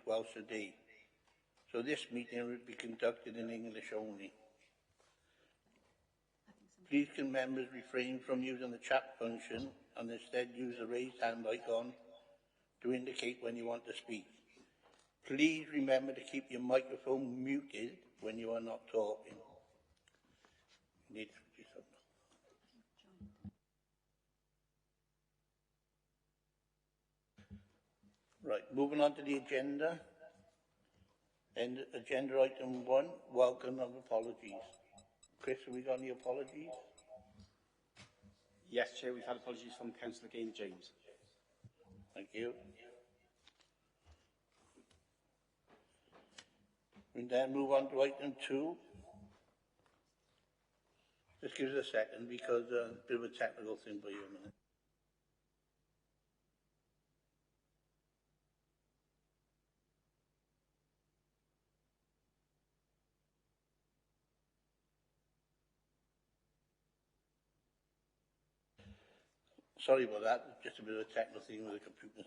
Welsh a day. So this meeting will be conducted in English only. Please can members refrain from using the chat function and instead use the raised hand icon to indicate when you want to speak. Please remember to keep your microphone muted when you are not talking. You need to do something. Right, moving on to the agenda. And agenda item 1, welcome and apologies. Chris, have we got any apologies? Yes, Chair, we've had apologies from Councillor Gaynor James. Thank you. We then move on to item 2. Just give us a second because a bit of a technical thing for you a minute. Sorry about that, just a bit of a technical thing with the computers.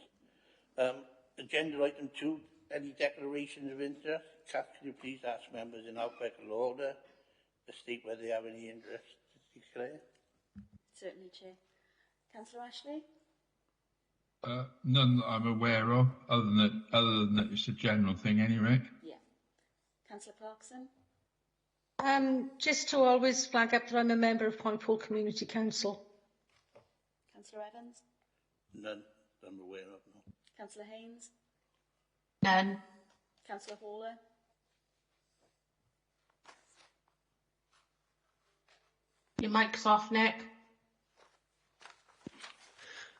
Agenda item 2, any declarations of interest? Kath, could you please ask members in alphabetical order to state whether they have any interest to declare? Certainly, Chair. Councillor Ashley? None that I'm aware of, other than that it's a general thing anyway. Yeah. Councillor Clarkson? Just to always flag up that I'm a member of Pinepool Community Council. Councillor Evans? None that I'm aware of, no. Councillor Haynes? None. Councillor Hawler? Your mic's off, Nick.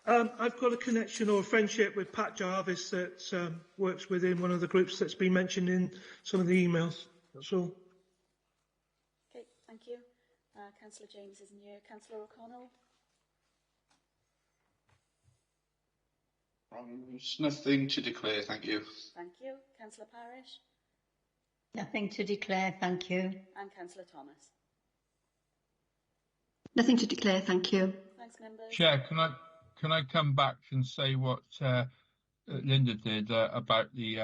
I've got a connection or a friendship with Pat Jarvis that works within one of the groups that's been mentioned in some of the emails. That's all. Okay, thank you. Councillor James isn't here. Councillor O'Connell? There's nothing to declare, thank you. Thank you. Councillor Parish? Nothing to declare, thank you. And Councillor Thomas? Nothing to declare, thank you. Thanks, members. Chair, can I come back and say what Linda did about the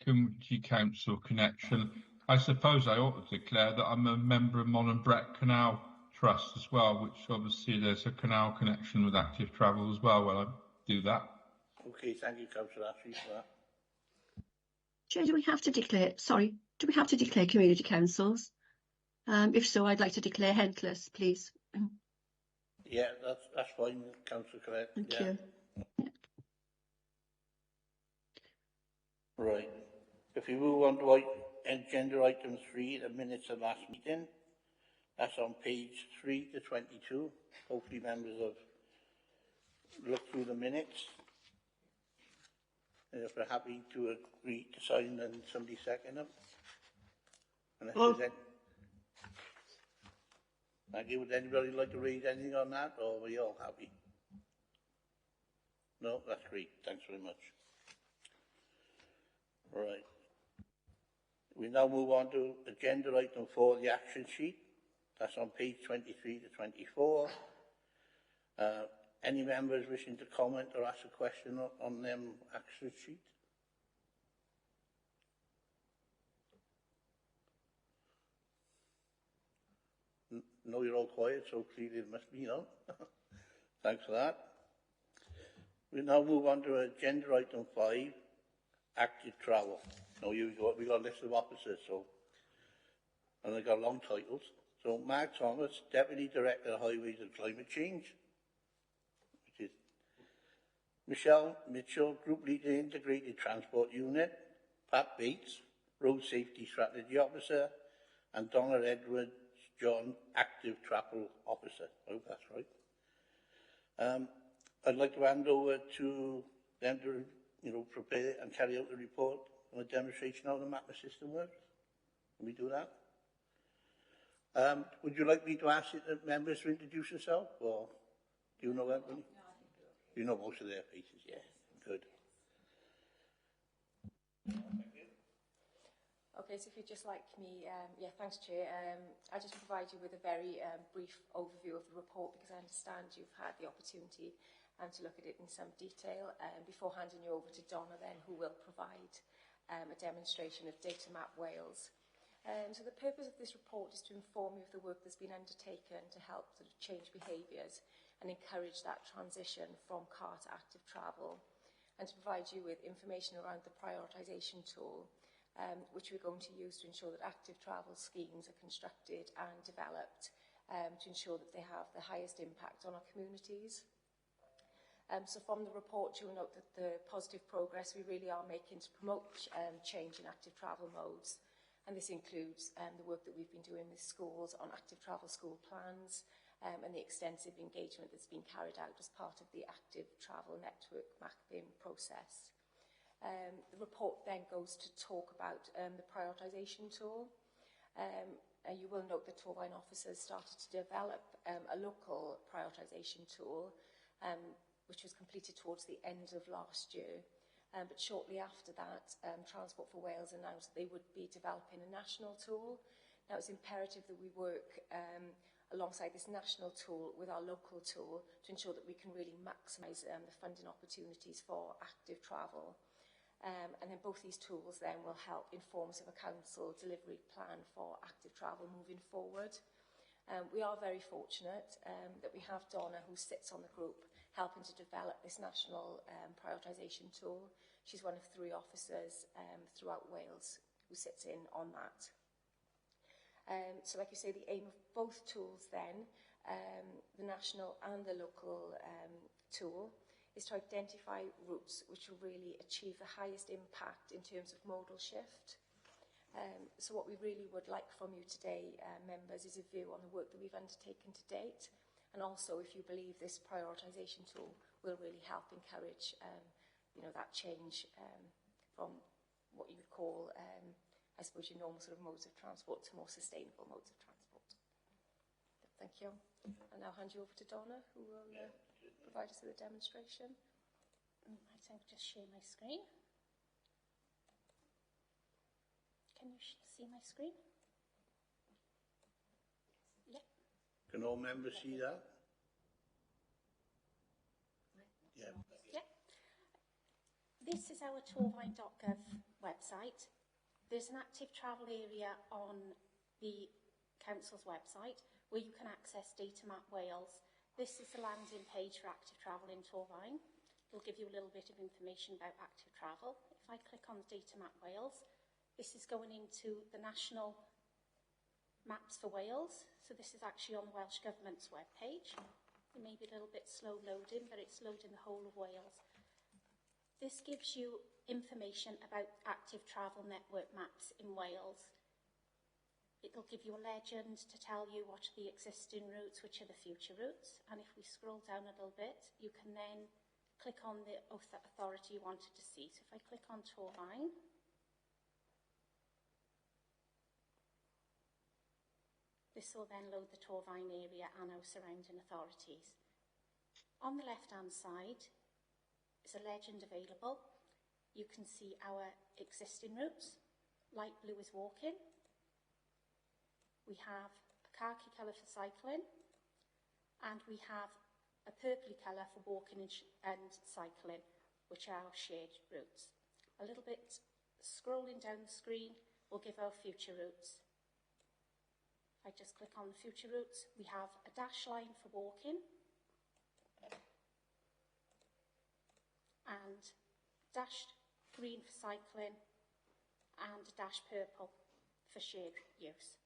Community Council connection? I suppose I ought to declare that I'm a member of Mononbrett Canal Trust as well, which obviously there's a canal connection with active travel as well when I do that. Okay, thank you, Councillor Ashley, for that. Chair, do we have to declare, sorry, do we have to declare community councils? If so, I'd like to declare Hentless, please. Yeah, that's fine, Councillor Correct. Thank you. Right. If we move on to agenda item 3, the minutes of last meeting, that's on page 3 to 22. Hopefully members have looked through the minutes. And if they're happy to agree to sign, then somebody second them. Thank you. Would anybody like to raise anything on that, or are we all happy? No, that's great. Thanks very much. Right. We now move on to agenda item 4, the action sheet. That's on page 23 to 24. Any members wishing to comment or ask a question on them action sheet? No, you're all quiet, so clearly it must be, you know. Thanks for that. We now move on to agenda item 5, active travel. Now we got a list of officers, so, and they got long titles. So Mark Thomas, Deputy Director of Highways and Climate Change, which is Michelle Mitchell, Group Leader Integrated Transport Unit, Pat Bates, Road Safety Strategy Officer, and Donna Edwards John, Active Travel Officer. I hope that's right. I'd like to hand over to them to, prepare and carry out the report on a demonstration of how the MAPA system works. Can we do that? Would you like me to ask the members to introduce yourself, or do you know everybody? No, I think so. You know most of their faces, yeah. Good. Okay, so if you'd just like me, thanks, Chair. I'll just provide you with a very brief overview of the report because I understand you've had the opportunity and to look at it in some detail before handing you over to Donna then, who will provide a demonstration of Data Map Wales. So the purpose of this report is to inform you of the work that's been undertaken to help sort of change behaviours and encourage that transition from car to active travel, and to provide you with information around the prioritisation tool, which we're going to use to ensure that active travel schemes are constructed and developed to ensure that they have the highest impact on our communities. So from the report, you'll note that the positive progress we really are making to promote change in active travel modes. And this includes the work that we've been doing with schools on active travel school plans and the extensive engagement that's been carried out as part of the active travel network mapping process. The report then goes to talk about the prioritisation tool. You will note that Torvine officers started to develop a local prioritisation tool, which was completed towards the end of last year. But shortly after that, Transport for Wales announced that they would be developing a national tool. Now, it's imperative that we work alongside this national tool with our local tool to ensure that we can really maximise the funding opportunities for active travel. And then both these tools then will help inform us of a council delivery plan for active travel moving forward. We are very fortunate that we have Donna, who sits on the group, helping to develop this national prioritisation tool. She's one of 3 officers throughout Wales who sits in on that. So like you say, the aim of both tools then, the national and the local tool, is to identify routes which will really achieve the highest impact in terms of modal shift. So what we really would like from you today, members, is a view on the work that we've undertaken to date, and also if you believe this prioritisation tool will really help encourage that change from what you would call, I suppose, your normal sort of modes of transport to more sustainable modes of transport. Thank you. I'll now hand you over to Donna, who will provide us with a demonstration. Right, I'll just share my screen. Can you see my screen? Yeah. Can all members see that? Yeah. Yeah. This is our torvine.gov website. There's an active travel area on the council's website where you can access Data Map Wales. This is the landing page for active travel in Torvine. It'll give you a little bit of information about active travel. If I click on Data Map Wales, this is going into the national maps for Wales. So this is actually on the Welsh Government's webpage. It may be a little bit slow loading, but it's loading the whole of Wales. This gives you information about active travel network maps in Wales. It'll give you a legend to tell you what are the existing routes, which are the future routes. And if we scroll down a little bit, you can then click on the authority you wanted to see. So if I click on Torvine, this will then load the Torvine area and our surrounding authorities. On the left-hand side is a legend available. You can see our existing routes. Light blue is walking. We have a khaki colour for cycling, and we have a purpley colour for walking and cycling, which are our shared routes. A little bit scrolling down the screen will give our future routes. If I just click on the future routes, we have a dash line for walking, and dashed green for cycling, and a dash purple for shared use.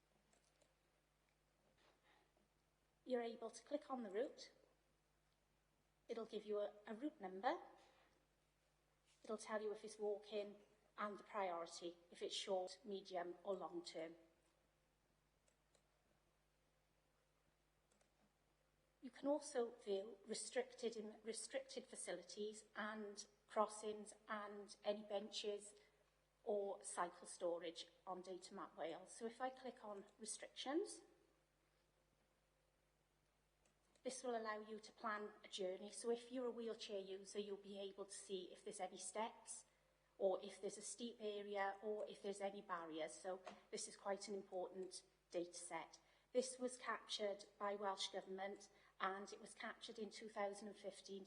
You're able to click on the route. It'll give you a route number. It'll tell you if it's walking and the priority, if it's short, medium or long term. You can also view restricted facilities and crossings and any benches or cycle storage on Data Map Wales. So if I click on restrictions, this will allow you to plan a journey. So if you're a wheelchair user, you'll be able to see if there's any steps, or if there's a steep area, or if there's any barriers. So this is quite an important data set. This was captured by Welsh Government and it was captured in 2015,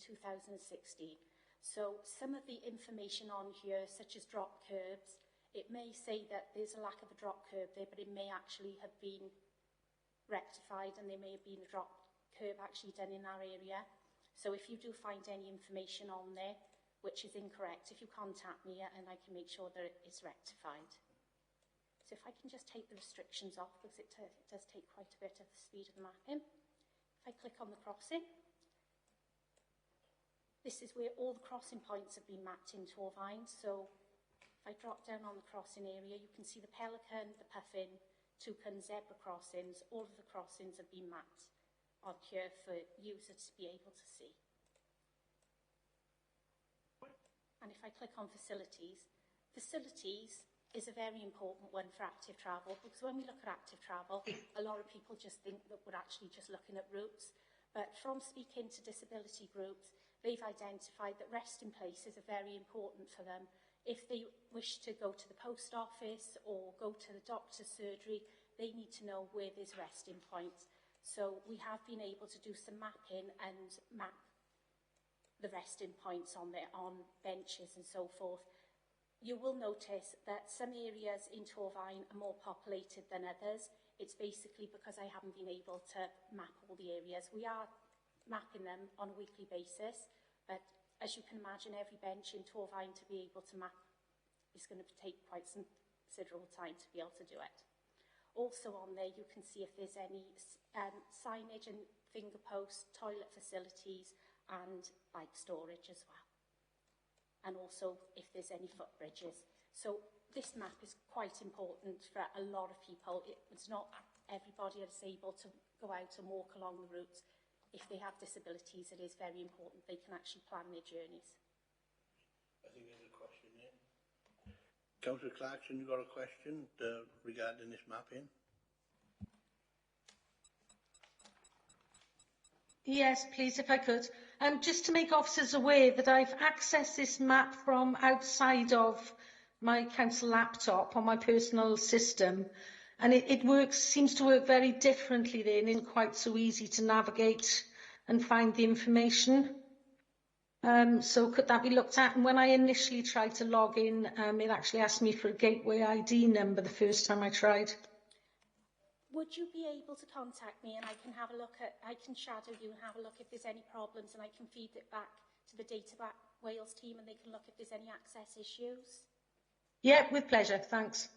2016. So some of the information on here, such as drop curbs, it may say that there's a lack of a drop curb there, but it may actually have been rectified and there may have been a drop curb actually done in our area. So if you do find any information on there which is incorrect, if you contact me and I can make sure that it is rectified. So if I can just take the restrictions off, because it does take quite a bit of the speed of the mapping. If I click on the crossing, this is where all the crossing points have been mapped in Torvine. So if I drop down on the crossing area, you can see the Pelican, the Puffin, Toucan, zebra crossings. All of the crossings have been mapped on here for users to be able to see. And if I click on facilities, facilities is a very important one for active travel, because when we look at active travel, a lot of people just think that we're actually just looking at routes. But from speaking to disability groups, they've identified that resting places are very important for them. If they wish to go to the post office or go to the doctor's surgery, they need to know where there's resting points. So we have been able to do some mapping and map the resting points on there, on benches and so forth. You will notice that some areas in Torvine are more populated than others. It's basically because I haven't been able to map all the areas. We are mapping them on a weekly basis, but as you can imagine, every bench in Torvine to be able to map is going to take quite some considerable time to be able to do it. Also on there, you can see if there's any signage and finger posts, toilet facilities, and bike storage as well. And also if there's any footbridges. So this map is quite important for a lot of people. It's not everybody that's able to go out and walk along the routes. If they have disabilities, it is very important they can actually plan their journeys. I think there's a question there. Councillor Clarkson, you got a question regarding this mapping? Yes, please, if I could. Just to make officers aware that I've accessed this map from outside of my council laptop on my personal system, and it seems to work very differently there and isn't quite so easy to navigate and find the information. So could that be looked at? And when I initially tried to log in, it actually asked me for a gateway ID number the first time I tried. Would you be able to contact me and I can have a look at, I can shadow you and have a look if there's any problems, and I can feed it back to the Data Wales team and they can look if there's any access issues? Yeah, with pleasure, thanks.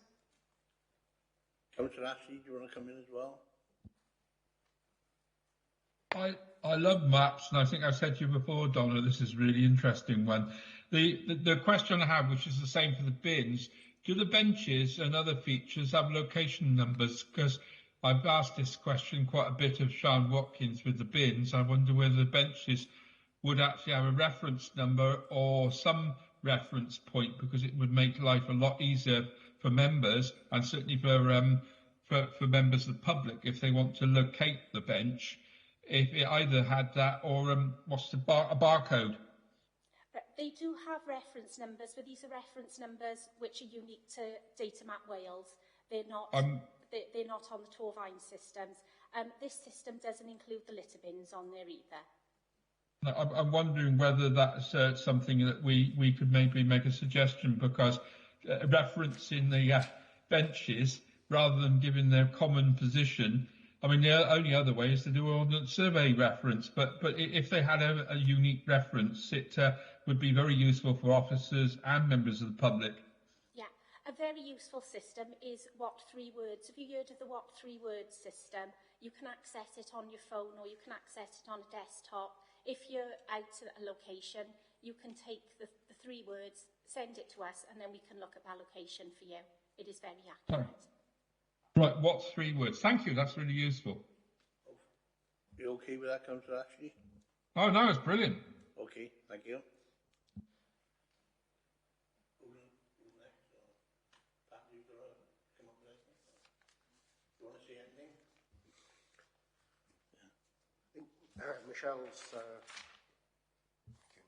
Councillor Ashley, do you want to come in as well? I love maps, and I think I've said to you before, Donna, this is a really interesting one. The question I have, which is the same for the bins, do the benches and other features have location numbers? Because I've asked this question quite a bit of Sean Watkins with the bins. I wonder whether the benches would actually have a reference number or some reference point, because it would make life a lot easier for members, and certainly for members of the public if they want to locate the bench, if it either had that or what's a barcode. They do have reference numbers, but these are reference numbers which are unique to Datamap Wales. They're not they're not on the Torvine systems. This system doesn't include the litter bins on there either. I'm wondering whether that's something that we could maybe make a suggestion, because referencing the benches rather than giving their common position. I mean, the only other way is to do ordnance survey reference, but if they had a unique reference, it would be very useful for officers and members of the public. Yeah, a very useful system is What 3 Words. Have you heard of the What 3 Words system? You can access it on your phone or you can access it on a desktop. If you're out at a location, you can take the 3 words, send it to us, and then we can look at that location for you. It is very accurate. Right, what 3 words? Thank you, that's really useful. You okay with that, Councillor Ashley? Oh no, it's brilliant. Okay, thank you.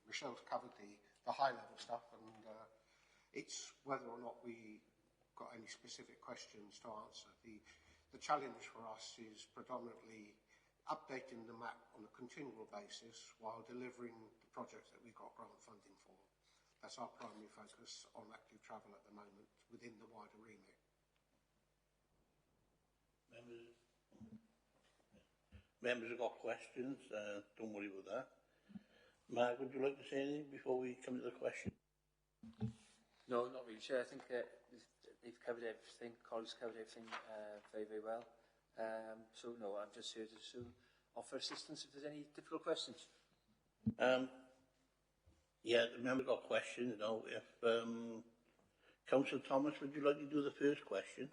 Michelle's covered the high level stuff, and it's whether or not we got any specific questions to answer. The challenge for us is predominantly updating the map on a continual basis while delivering the projects that we've got grant funding for. That's our primary focus on active travel at the moment within the wider remit. Members have got questions, don't worry about that. Mark, would you like to say anything before we come to the question? No, not really, Chair. I think they've covered everything, colleagues covered everything very, very well. So, no, I'm just here to offer assistance if there's any difficult questions. Yeah, the member got questions. You know, if Councillor Thomas, would you like to do the first question?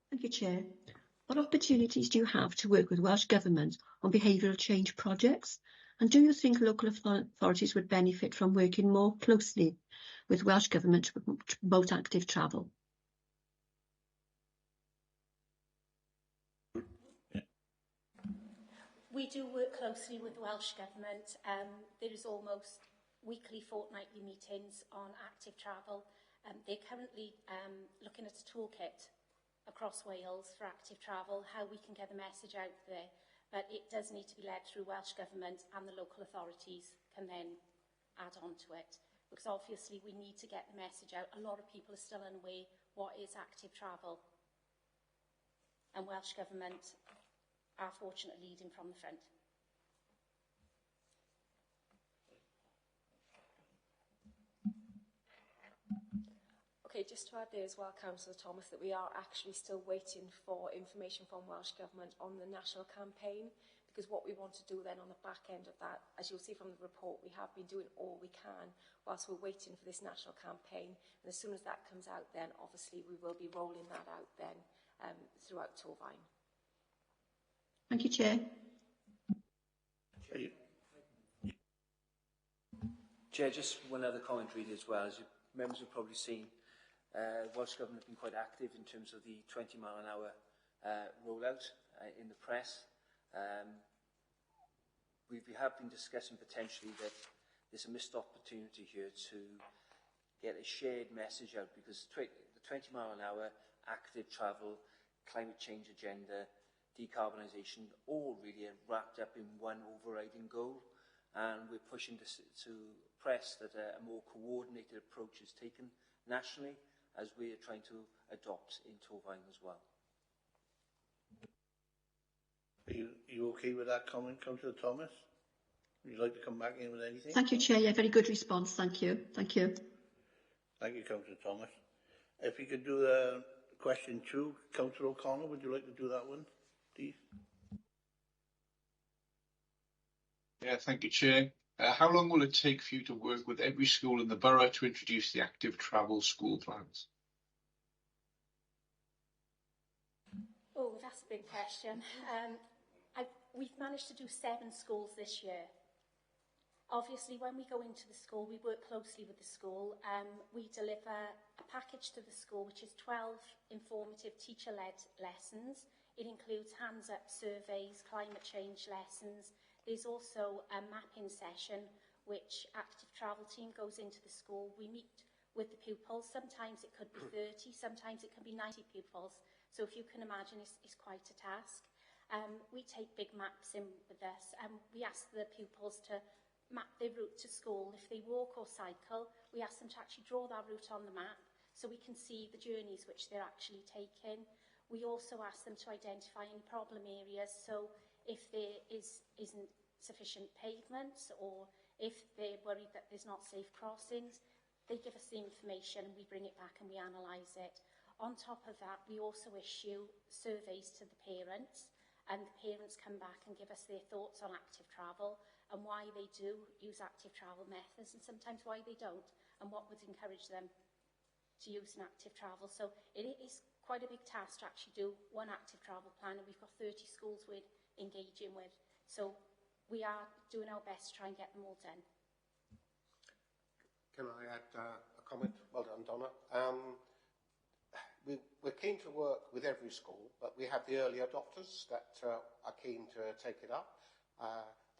Thank you, Chair. What opportunities do you have to work with Welsh Government on behavioural change projects? And do you think local authorities would benefit from working more closely with Welsh Government to promote active travel? We do work closely with the Welsh Government. There is almost weekly, fortnightly meetings on active travel. They're currently looking at a toolkit across Wales for active travel, how we can get the message out there. But it does need to be led through Welsh Government, and the local authorities can then add on to it. Because obviously we need to get the message out. A lot of people are still unaware what is active travel. And Welsh Government are fortunately leading from the front. Okay, just to add there as well, Councillor Thomas, that we are actually still waiting for information from Welsh Government on the national campaign, because what we want to do then on the back end of that, as you'll see from the report, we have been doing all we can whilst we're waiting for this national campaign. And as soon as that comes out, then obviously we will be rolling that out then throughout Torfaen. Thank you, Chair. Chair, just one other comment really as well. As you members have probably seen, Welsh Government have been quite active in terms of the 20-mile-an-hour rollout in the press. We have been discussing potentially that there's a missed opportunity here to get a shared message out, because the 20-mile-an-hour, active travel, climate change agenda, decarbonisation, all really are wrapped up in one overriding goal. And we're pushing to press that a more coordinated approach is taken nationally, as we are trying to adopt in Torfaen as well. Are you okay with that comment, Councillor Thomas? Would you like to come back in with anything? Thank you, Chair. Yeah, very good response. Thank you. Thank you. Thank you, Councillor Thomas. If you could do the question 2, Councillor O'Connell, would you like to do that one, please? Yeah, thank you, Chair. How long will it take for you to work with every school in the borough to introduce the active travel school plans? Oh, that's a big question. We've managed to do 7 schools this year. Obviously, when we go into the school, we work closely with the school. We deliver a package to the school, which is 12 informative teacher-led lessons. It includes hands-up surveys, climate change lessons. There's also a mapping session, which active travel team goes into the school. We meet with the pupils. Sometimes it could be 30, sometimes it can be 90 pupils. So if you can imagine, it's quite a task. We take big maps in with us, and we ask the pupils to map their route to school. If they walk or cycle, we ask them to actually draw that route on the map so we can see the journeys which they're actually taking. We also ask them to identify any problem areas. So if there isn't sufficient pavements, or if they're worried that there's not safe crossings, they give us the information and we bring it back and we analyse it. On top of that, we also issue surveys to the parents, and the parents come back and give us their thoughts on active travel and why they do use active travel methods, and sometimes why they don't, and what would encourage them to use an active travel. So it is quite a big task to actually do one active travel plan, and we've got 30 schools we're engaging with. So we are doing our best to try and get them all done. Can I add a comment? Well done, Donna. We're keen to work with every school, but we have the early adopters that are keen to take it up.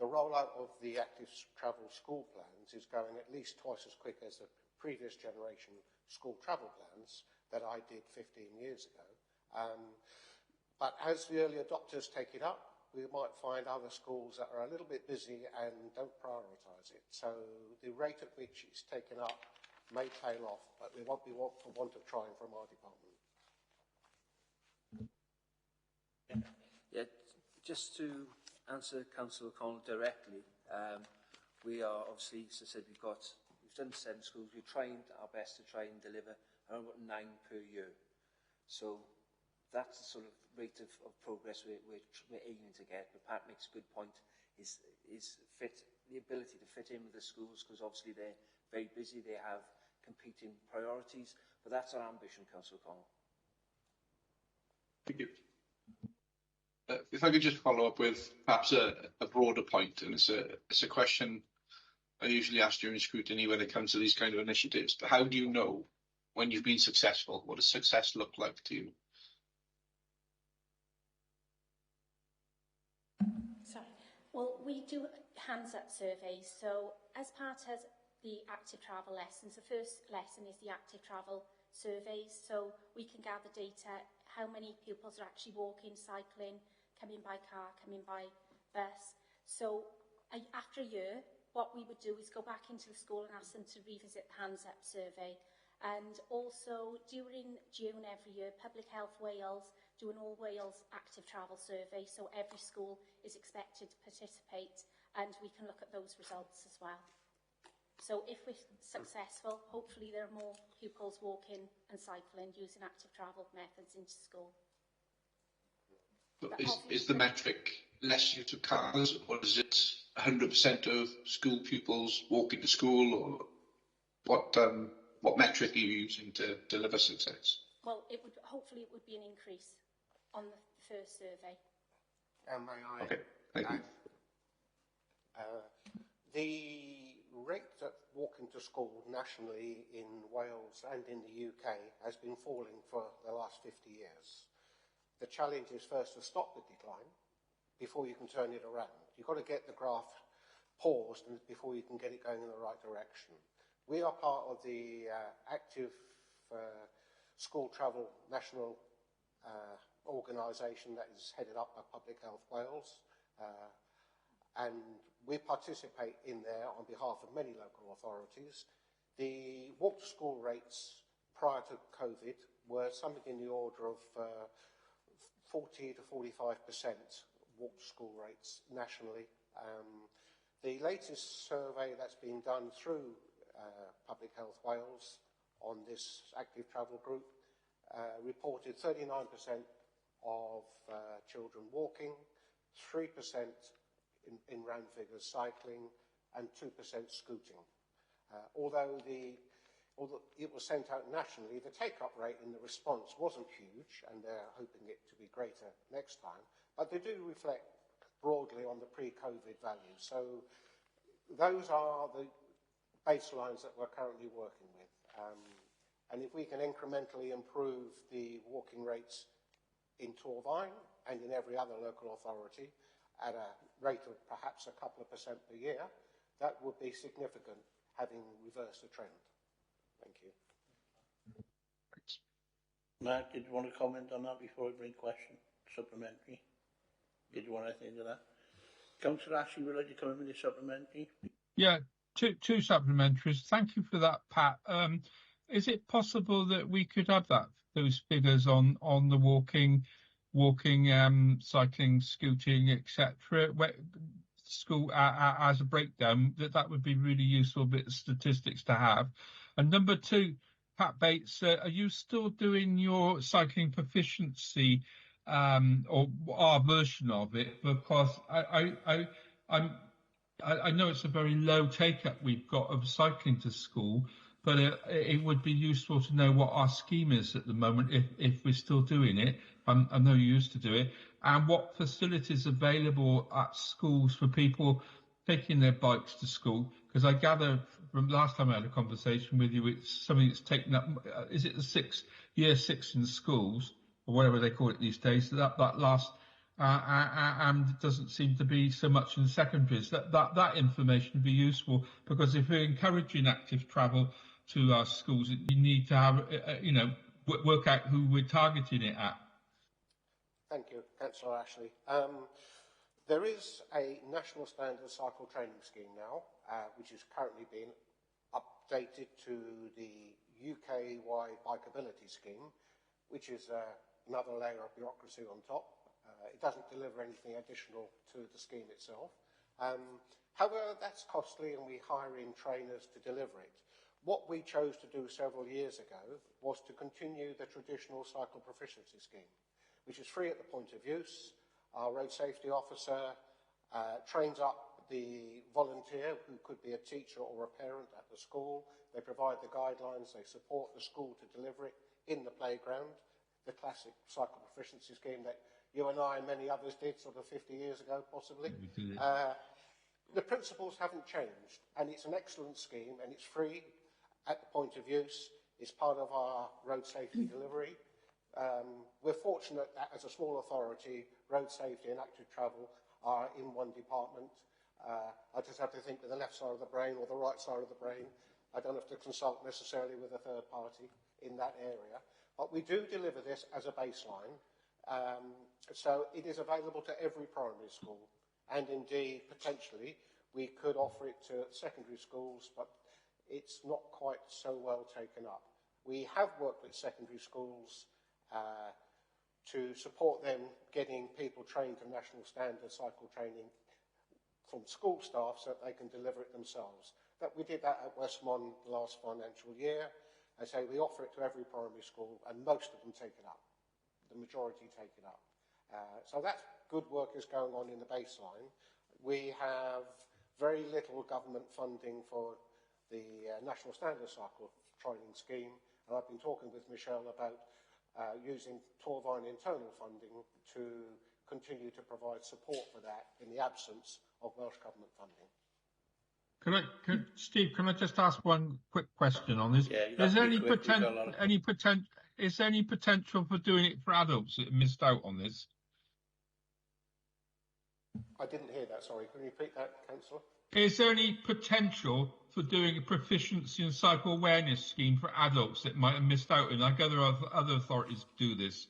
The rollout of the active travel school plans is going at least twice as quick as the previous generation school travel plans that I did 15 years ago. But as the early adopters take it up, we might find other schools that are a little bit busy and don't prioritise it. So the rate at which it's taken up may tail off, but we won't be want of trying from our department. Yeah, just to answer Councillor O'Connell directly, we are obviously, as I said, we've done 7 schools. We've tried our best to try and deliver around about 9 per year. So that's the sort of rate of progress we're aiming to get. But Pat makes a good point, is the ability to fit in with the schools, because obviously they're very busy, they have competing priorities, but that's our ambition, Councillor O'Connell. Thank you. If I could just follow up with perhaps a broader point, and it's a question I usually ask during scrutiny when it comes to these kind of initiatives, but how do you know when you've been successful? What does success look like to you? Sorry. Well, we do hands-up surveys. So as part of the active travel lessons, the first lesson is the active travel surveys. So we can gather data, how many pupils are actually walking, cycling, coming by car, coming by bus. So after a year, what we would do is go back into the school and ask them to revisit the hands-up survey. And also during June every year, Public Health Wales do an All Wales active travel survey. So every school is expected to participate, and we can look at those results as well. So if we're successful, hopefully there are more pupils walking and cycling using active travel methods into school. Is the metric less use of cars, or is it 100% of school pupils walking to school, or what metric are you using to deliver success? Well, hopefully it would be an increase on the first survey. May I? Okay, thank you. The rate of walking to school nationally in Wales and in the UK has been falling for the last 50 years. The challenge is first to stop the decline before you can turn it around. You've got to get the graph paused before you can get it going in the right direction. We are part of the active school travel national organisation that is headed up by Public Health Wales, and we participate in there on behalf of many local authorities. The walk to school rates prior to COVID were something in the order of 40 to 45% walk to school rates nationally. The latest survey that's been done through Public Health Wales on this active travel group reported 39% of children walking, 3% in round figures cycling, and 2% scooting. Although it was sent out nationally, the take-up rate in the response wasn't huge, and they're hoping it to be greater next time, but they do reflect broadly on the pre-COVID values. So those are the baselines that we're currently working with. And if we can incrementally improve the walking rates in Torvine and in every other local authority at a rate of perhaps a couple of % per year, that would be significant, having reversed the trend. Thank you. Thanks. Mark, did you want to comment on that before I bring question? Supplementary? Did you want anything to that? Councillor Ashley, would you like to come in with a supplementary? Yeah, two supplementaries. Thank you for that, Pat. Is it possible that we could have those figures on the walking, cycling, scooting, etc. School as a breakdown? That would be really useful bit of statistics to have. And number two, Pat Bates, are you still doing your cycling proficiency or our version of it? Because I know it's a very low take-up we've got of cycling to school, but it would be useful to know what our scheme is at the moment if we're still doing it. I know you used to do it, and what facilities available at schools for people taking their bikes to school. Because I gather from last time I had a conversation with you, it's something that's taken up. Is it the year 6 in schools or whatever they call it these days? That last. And doesn't seem to be so much in secondaries. That information would be useful, because if we're encouraging active travel to our schools, you need to have, work out who we're targeting it at. Thank you, Councillor Ashley. There is a national standard cycle training scheme now, which is currently being updated to the UK-wide bikeability scheme, which is another layer of bureaucracy on top. It doesn't deliver anything additional to the scheme itself. However, that's costly and we hire in trainers to deliver it. What we chose to do several years ago was to continue the traditional cycle proficiency scheme, which is free at the point of use. Our road safety officer trains up the volunteer, who could be a teacher or a parent at the school. They provide the guidelines, they support the school to deliver it in the playground, the classic cycle proficiency scheme that you and I and many others did sort of 50 years ago, possibly. The principles haven't changed, and it's an excellent scheme, and it's free at the point of use. It's part of our road safety delivery. We're fortunate that as a small authority, road safety and active travel are in one department. I just have to think with the left side of the brain or the right side of the brain. I don't have to consult necessarily with a third party in that area. But we do deliver this as a baseline. So it is available to every primary school. And indeed, potentially, we could offer it to secondary schools, but it's not quite so well taken up. We have worked with secondary schools to support them getting people trained to national standard cycle training from school staff so that they can deliver it themselves. We did that at Westmont last financial year. I say we offer it to every primary school and most of them take it up. The majority take it up. So that good work is going on in the baseline. We have very little government funding for the National Standard Cycle Training Scheme, and I've been talking with Michelle about using Torvine internal funding to continue to provide support for that in the absence of Welsh Government funding. Steve, can I just ask one quick question on this? Yeah, is there any potential for doing it for adults that missed out on this? I didn't hear that, sorry. Can you repeat that, Councillor? Is there any potential for doing a proficiency and cycle awareness scheme for adults that might have missed out, and like other authorities do this?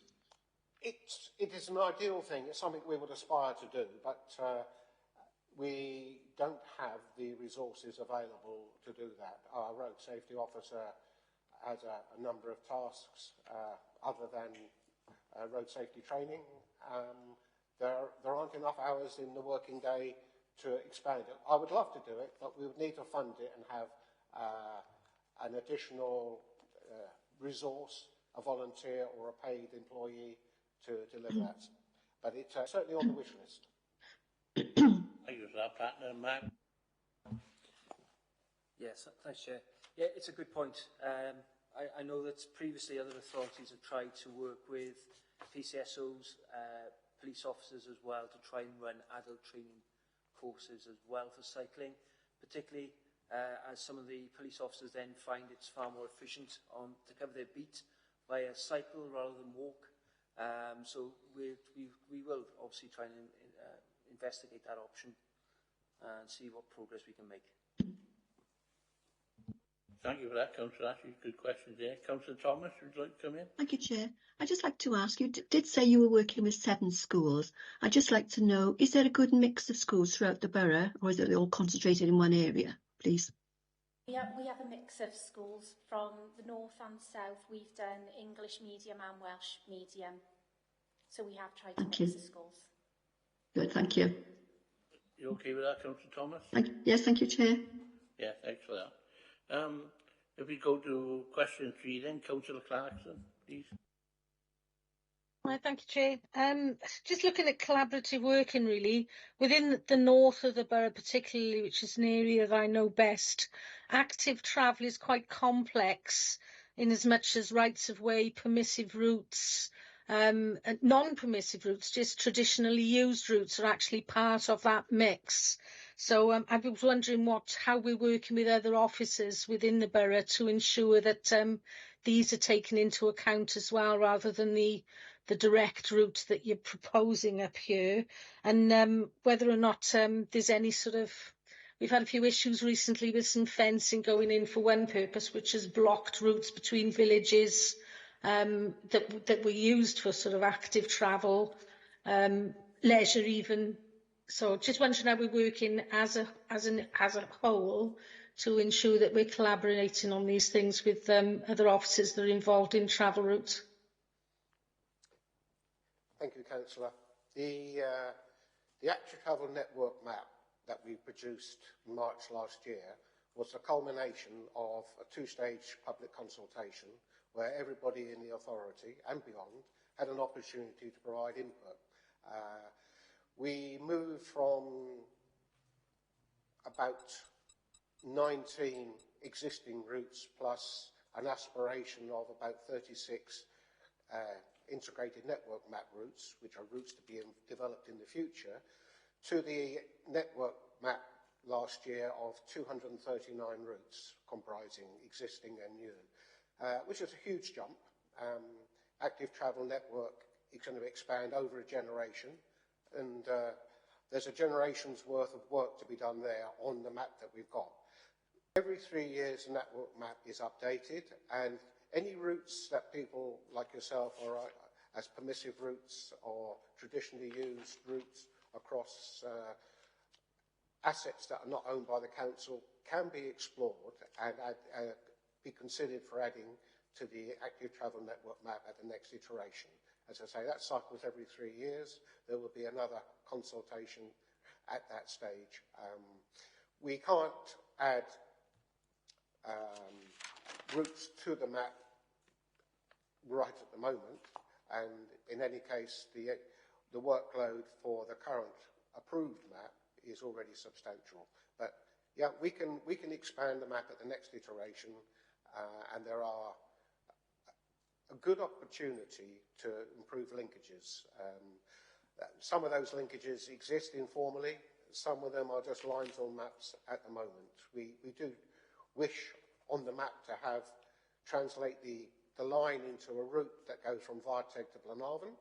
It is an ideal thing. It's something we would aspire to do, but we don't have the resources available to do that. Our road safety officer has a number of tasks other than road safety training. There aren't enough hours in the working day to expand it. I would love to do it, but we would need to fund it and have an additional resource, a volunteer or a paid employee to deliver that. But it's certainly on the wish list. Thank you for that, partner, Matt. Yes, thanks, Chair. Yeah, it's a good point. I know that previously other authorities have tried to work with PCSOs, police officers as well, to try and run adult training courses as well for cycling, particularly as some of the police officers then find it's far more efficient to cover their beat via cycle rather than walk. So we will obviously try and investigate that option and see what progress we can make. Thank you for that, Councillor Ashley. Good questions there. Councillor Thomas, would you like to come in? Thank you, Chair. I'd just like to ask, you did say you were working with 7 schools. I'd just like to know, is there a good mix of schools throughout the borough, or is it all concentrated in one area, please? We have a mix of schools from the north and south. We've done English medium and Welsh medium. So we have tried to mix the schools. Good, thank you. You okay with that, Councillor Thomas? Yes, thank you, Chair. Yeah, thanks for that. If we go to question 3 then, Councillor Clarkson, please. Well, thank you, Chair. Just looking at collaborative working, really, within the north of the borough particularly, which is an area that I know best, active travel is quite complex in as much as rights of way, permissive routes, and non-permissive routes, just traditionally used routes, are actually part of that mix. So I was wondering how we're working with other officers within the borough to ensure that these are taken into account as well, rather than the direct route that you're proposing up here, and whether or not there's any sort of... We've had a few issues recently with some fencing going in for one purpose, which has blocked routes between villages that were used for sort of active travel, leisure even. So just wondering how we're working as a whole to ensure that we're collaborating on these things with other officers that are involved in travel routes. Thank you, Councillor. The Active Travel Network map that we produced in March last year was the culmination of a two-stage public consultation where everybody in the authority and beyond had an opportunity to provide input. We moved from about 19 existing routes plus an aspiration of about 36 integrated network map routes, which are routes to be developed in the future, to the network map last year of 239 routes comprising existing and new, which is a huge jump. Active Travel Network is going to expand over a generation, and there's a generation's worth of work to be done there on the map that we've got. Every 3 years, the network map is updated, and any routes that people like yourself are as permissive routes or traditionally used routes across assets that are not owned by the council can be explored and be considered for adding to the Active Travel Network map at the next iteration. As I say, that cycles every 3 years. There will be another consultation at that stage. We can't add routes to the map right at the moment, and in any case, the workload for the current approved map is already substantial. But yeah, we can expand the map at the next iteration, and there are a good opportunity to improve linkages. Some of those linkages exist informally. Some of them are just lines on maps at the moment. We do wish on the map to have translate the line into a route that goes from Varteg to Glenarvan,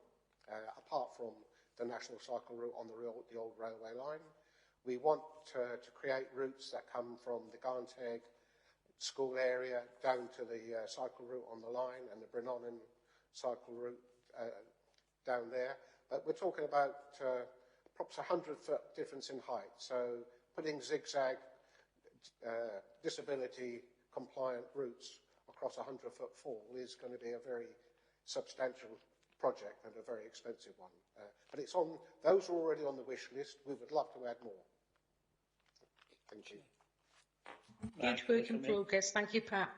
apart from the national cycle route on the old railway line. We want to create routes that come from the Garnteg school area down to the cycle route on the line and the Brinonan cycle route down there. But we're talking about perhaps 100-foot difference in height. So putting zigzag disability compliant routes across a 100-foot fall is going to be a very substantial project and a very expensive one. But it's on, those are already on the wish list. We would love to add more. Thank you. Huge work in progress. Thank you, Pat.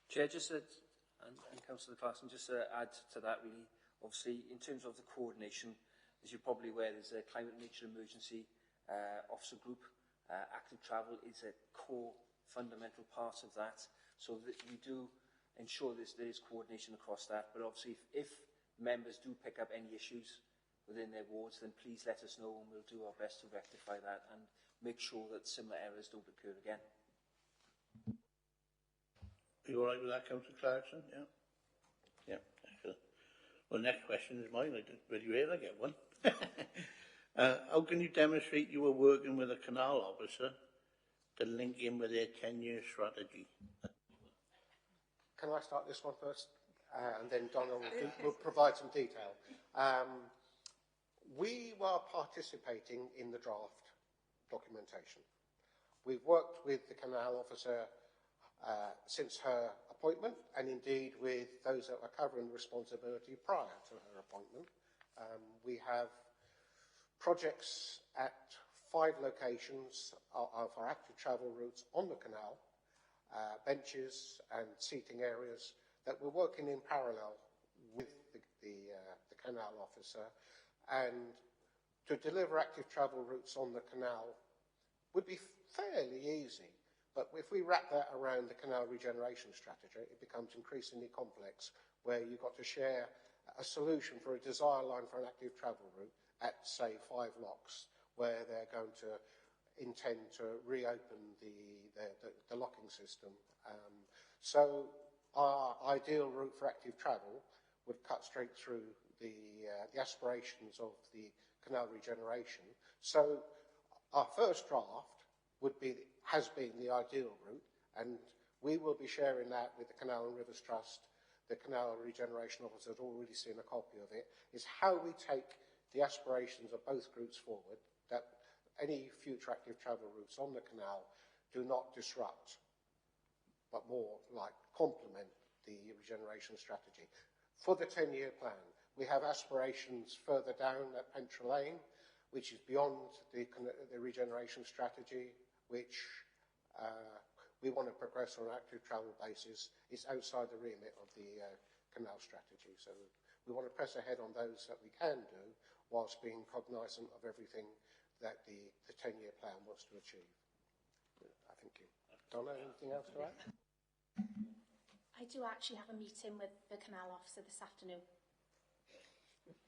Chair, just and Councillor Clarkson, just to add to that, really, obviously, in terms of the coordination, as you're probably aware, there's a climate and nature emergency officer group. Active travel is a core fundamental part of that, so that we do ensure there is coordination across that. But obviously, if members do pick up any issues within their wards, then please let us know and we'll do our best to rectify that and make sure that similar errors don't occur again. Are you all right with that, Councillor Clarkson? Yeah? Yeah, excellent. Well, the next question is mine. I didn't really I get one. How can you demonstrate you were working with a canal officer to link in with their 10-year strategy? Can I start this one first? And then Donald will provide some detail. We were participating in the draft documentation. We've worked with the canal officer since her appointment, and indeed with those that were covering responsibility prior to her appointment. We have projects at 5 locations of our active travel routes on the canal, benches and seating areas that we're working in parallel with the canal officer. And to deliver active travel routes on the canal would be fairly easy, but if we wrap that around the canal regeneration strategy, it becomes increasingly complex, where you've got to share a solution for a desire line for an active travel route at, say, 5 locks, where they're going to intend to reopen the locking system. So our ideal route for active travel would cut straight through the aspirations of the canal regeneration. So our first draft has been the ideal route, and we will be sharing that with the Canal and Rivers Trust the Canal Regeneration Office has already seen a copy of it, is how we take the aspirations of both groups forward, that any future active travel routes on the canal do not disrupt, but more like complement the regeneration strategy. For the 10-year plan, we have aspirations further down at Pentra Lane, which is beyond the regeneration strategy, which we want to progress on an active travel basis. It's outside the remit of the canal strategy. So we want to press ahead on those that we can do, whilst being cognizant of everything that the 10-year plan wants to achieve. I thank you. Donna, anything else to add? I do actually have a meeting with the canal officer this afternoon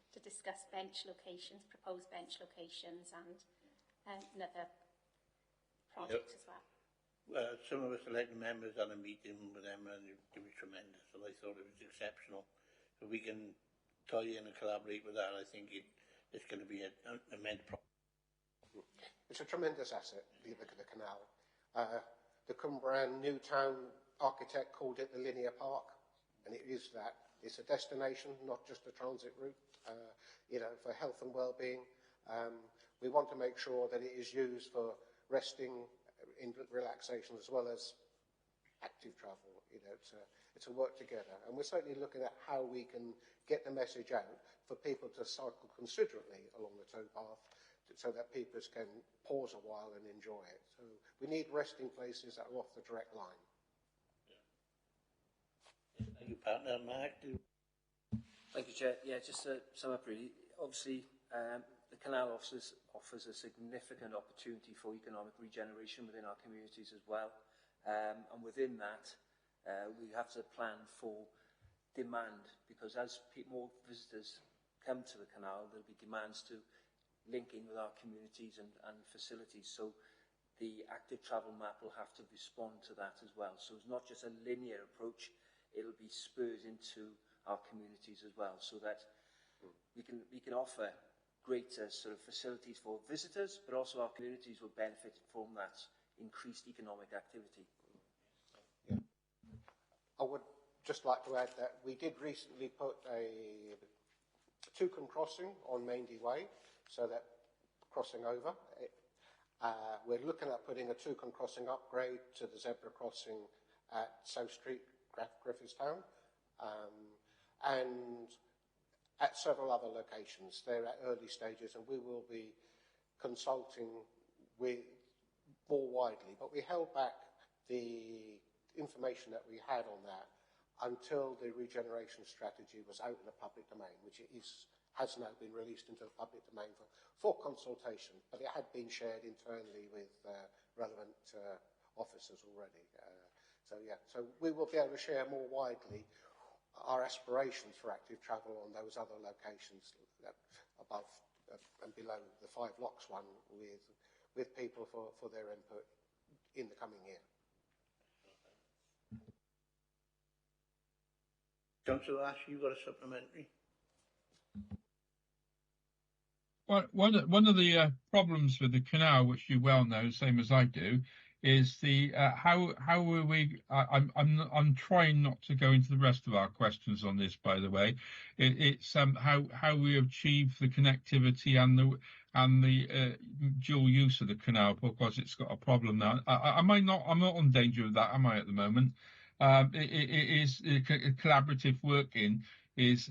to discuss bench locations, proposed bench locations, and another project as well. Some of us elected members had a meeting with them and it was tremendous, and I thought it was exceptional. If we can tie in and collaborate with that, I think it's going to be an immense problem. It's a tremendous asset, the canal. The Cumbrian Newtown architect called it the linear park, and it is that. It's a destination, not just a transit route, for health and well-being. We want to make sure that it is used for resting, in relaxation, as well as active travel. It's a work together, and we're certainly looking at how we can get the message out for people to cycle considerabely along the towpath, so that people can pause a while and enjoy it. So we need resting places that are off the direct line. Thank you, partner. Mark, Thank you, Chair. Yeah, just to sum up really, obviously the Canal Office offers a significant opportunity for economic regeneration within our communities as well. And within that, we have to plan for demand, because as more visitors come to the canal, there'll be demands to link in with our communities and facilities. So the active travel map will have to respond to that as well. So it's not just a linear approach, it'll be spurred into our communities as well, so that we can offer greater sort of facilities for visitors, but also our communities will benefit from that increased economic activity. Yeah. I would just like to add that we did recently put a toucan crossing on Maindee Way, so that crossing over. We're looking at putting a toucan crossing upgrade to the zebra crossing at South Street, Griffithstown, and at several other locations. They're at early stages, and we will be consulting with more widely. But we held back the information that we had on that until the regeneration strategy was out in the public domain, which has now been released into the public domain for consultation, but it had been shared internally with relevant officers already. So we will be able to share more widely our aspirations for active travel on those other locations above and below the 5 Locks one, with people for their input in the coming year. Councillor Ash, you got a supplementary? Well, one of the problems with the canal, which you well know, same as I do, is the how are we? I'm trying not to go into the rest of our questions on this. By the way, it's how we achieve the connectivity and the dual use of the canal, because it's got a problem now. I'm not in danger of that, am I, at the moment? It is collaborative working is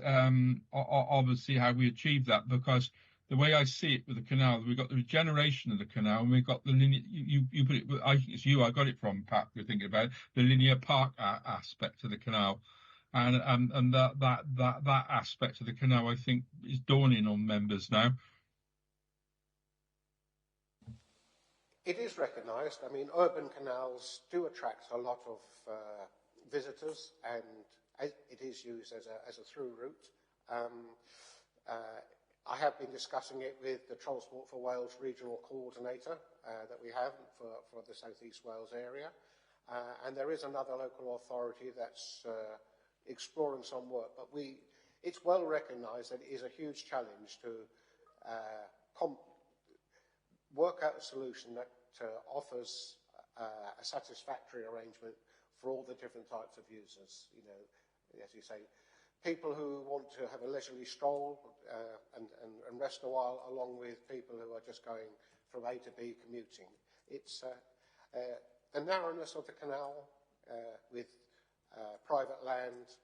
obviously how we achieve that, because the way I see it with the canal, we've got the regeneration of the canal, and we've got the linear. You put it. I think it's you. I got it from Pat. We're thinking about the linear park aspect of the canal, and that aspect of the canal, I think, is dawning on members now. It is recognised. I mean, urban canals do attract a lot of visitors, and it is used as a through route. I have been discussing it with the Transport for Wales regional coordinator that we have for the South East Wales area, and there is another local authority that's exploring some work, but it's well recognised that it is a huge challenge to work out a solution that offers a satisfactory arrangement for all the different types of users. as you say, people who want to have a leisurely stroll and rest a while, along with people who are just going from A to B commuting. It's the narrowness of the canal with private land,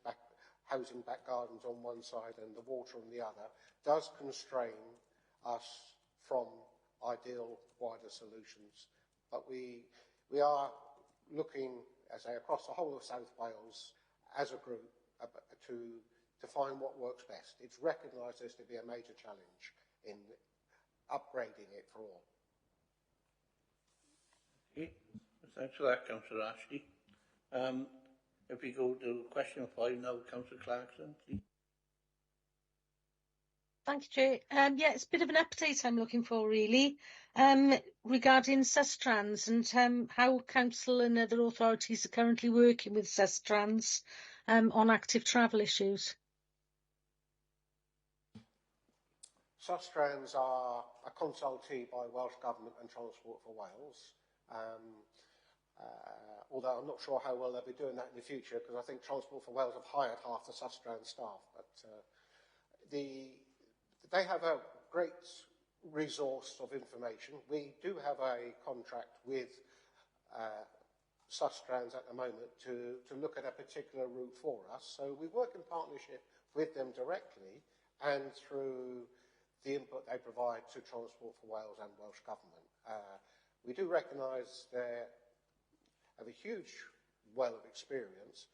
housing back gardens on one side and the water on the other, does constrain us from ideal wider solutions. But we are looking, as I say, across the whole of South Wales as a group to find what works best. It's recognised as to be a major challenge in upgrading it for all. Okay. Thanks for that, Councillor Ashley. If we go to question 5 now, Councillor Clarkson, please. Thank you, Chair. Yeah, it's a bit of an update I'm looking for, really, regarding Sustrans and how Council and other authorities are currently working with Sustrans on active travel issues. Sustrans are a consultee by Welsh Government and Transport for Wales. Although I'm not sure how well they'll be doing that in the future, because I think Transport for Wales have hired half the Sustrans staff. But they have a great resource of information. We do have a contract with Sustrans at the moment to look at a particular route for us. So we work in partnership with them directly and through the input they provide to Transport for Wales and Welsh Government. We do recognise they have a huge well of experience,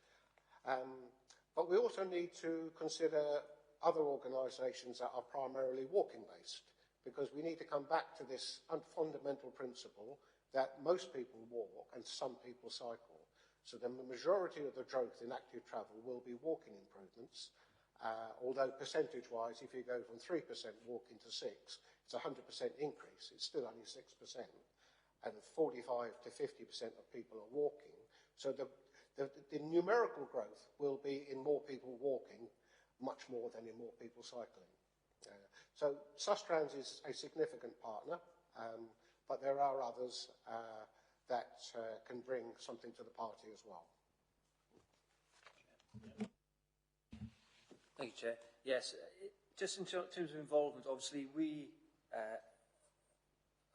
but we also need to consider other organisations that are primarily walking based, because we need to come back to this fundamental principle that most people walk and some people cycle. So the majority of the growth in active travel will be walking improvements, although percentage-wise, if you go from 3% walking to 6%, it's a 100% increase. It's still only 6%, and 45 to 50% of people are walking. So the numerical growth will be in more people walking, much more than in more people cycling. So Sustrans is a significant partner, but there are others that can bring something to the party as well. Thank you, Chair. Yes, just in terms of involvement, obviously we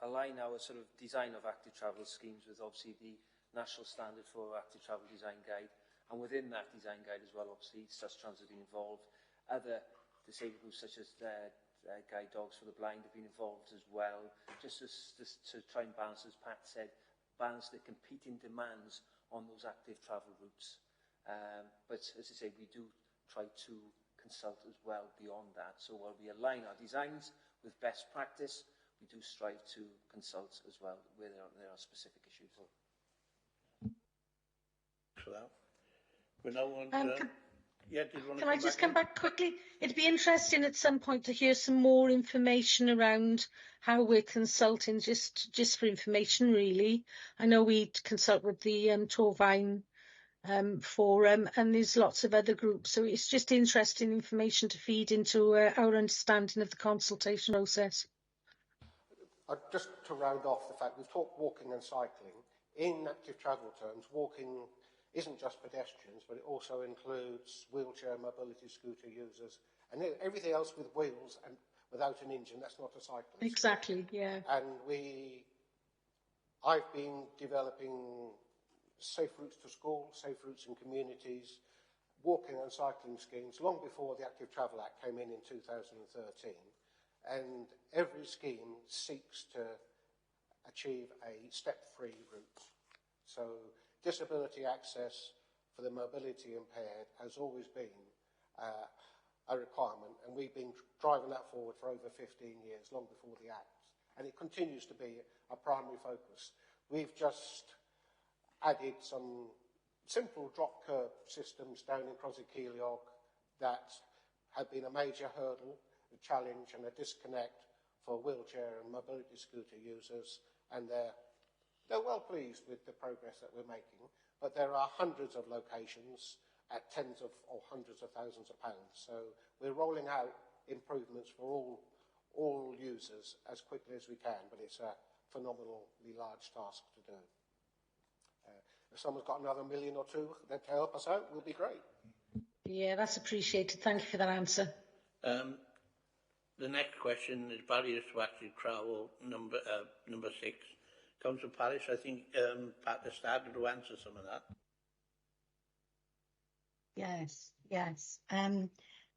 align our sort of design of active travel schemes with obviously the National Standard for Active Travel Design Guide, and within that design guide as well, obviously Sustrans have been involved. Other disabled groups such as Guide Dogs for the Blind have been involved as well, just to try and balance, as Pat said, balance the competing demands on those active travel routes. But as I say, we do try to consult as well beyond that. So while we align our designs with best practice, we do strive to consult as well where there are specific issues. For that. We're now on can I just come back quickly? It'd be interesting at some point to hear some more information around how we're consulting, just for information, really. I know we consult with the Torfaen Forum, and there's lots of other groups, so it's just interesting information to feed into our understanding of the consultation process. Just to round off the fact, we've talked walking and cycling. In active travel terms, walking isn't just pedestrians, but it also includes wheelchair mobility scooter users and everything else with wheels and without an engine. That's not a cyclist. Exactly, yeah. And I've been developing safe routes to school, safe routes in communities, walking and cycling schemes long before the Active Travel Act came in 2013. And every scheme seeks to achieve a step-free route. So disability access for the mobility impaired has always been a requirement, and we've been driving that forward for over 15 years, long before the Act. And it continues to be a primary focus. We've just added some simple drop curb systems down in Crossy-Keeliog that have been a major hurdle, a challenge and a disconnect for wheelchair and mobility scooter users, and they're well pleased with the progress that we're making, but there are hundreds of locations at tens of or hundreds of thousands of pounds. So we're rolling out improvements for all users as quickly as we can, but it's a phenomenally large task to do. If someone's got another million or two to help us out, we'll be great. Yeah, that's appreciated. Thank you for that answer. The next question is barriers to active travel, number 6. Councillor Parish, I think Pat has started to answer some of that. Yes.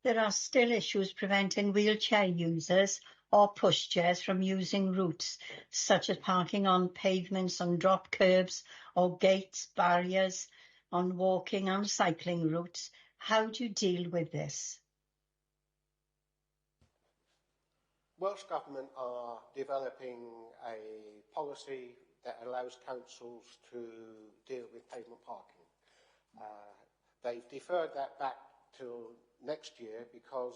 There are still issues preventing wheelchair users or pushchairs from using routes, such as parking on pavements, on drop curbs or gates, barriers, on walking and cycling routes. How do you deal with this? Welsh Government are developing a policy that allows councils to deal with pavement parking. They've deferred that back till next year because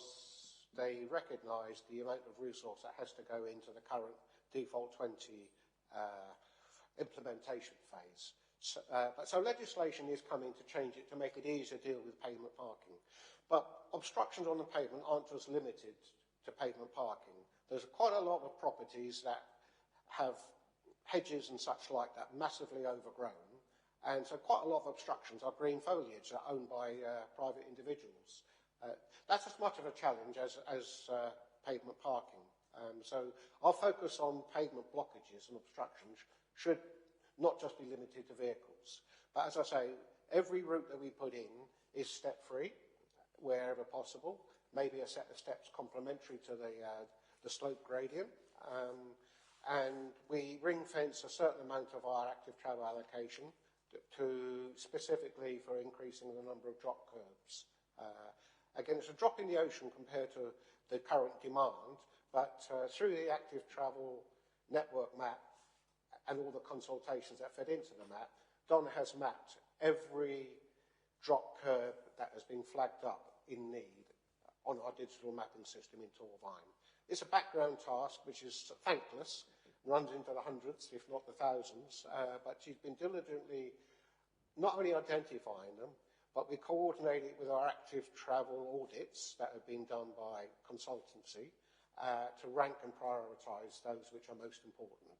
they recognise the amount of resource that has to go into the current default 20 implementation phase. So legislation is coming to change it to make it easier to deal with pavement parking. But obstructions on the pavement aren't just limited to pavement parking. There's quite a lot of properties that have hedges and such like that massively overgrown, and so quite a lot of obstructions are green foliage that are owned by private individuals. That's as much of a challenge as pavement parking. So our focus on pavement blockages and obstructions should not just be limited to vehicles. But as I say, every route that we put in is step-free, wherever possible, maybe a set of steps complementary to the slope gradient. And we ring-fence a certain amount of our active travel allocation to specifically for increasing the number of drop curbs. Again, it's a drop in the ocean compared to the current demand, but through the active travel network map and all the consultations that fed into the map, Don has mapped every drop curb that has been flagged up in need on our digital mapping system in Torvine. It's a background task which is thankless, runs into the hundreds, if not the thousands, but she's been diligently not only identifying them, but we coordinate it with our active travel audits that have been done by consultancy to rank and prioritise those which are most important,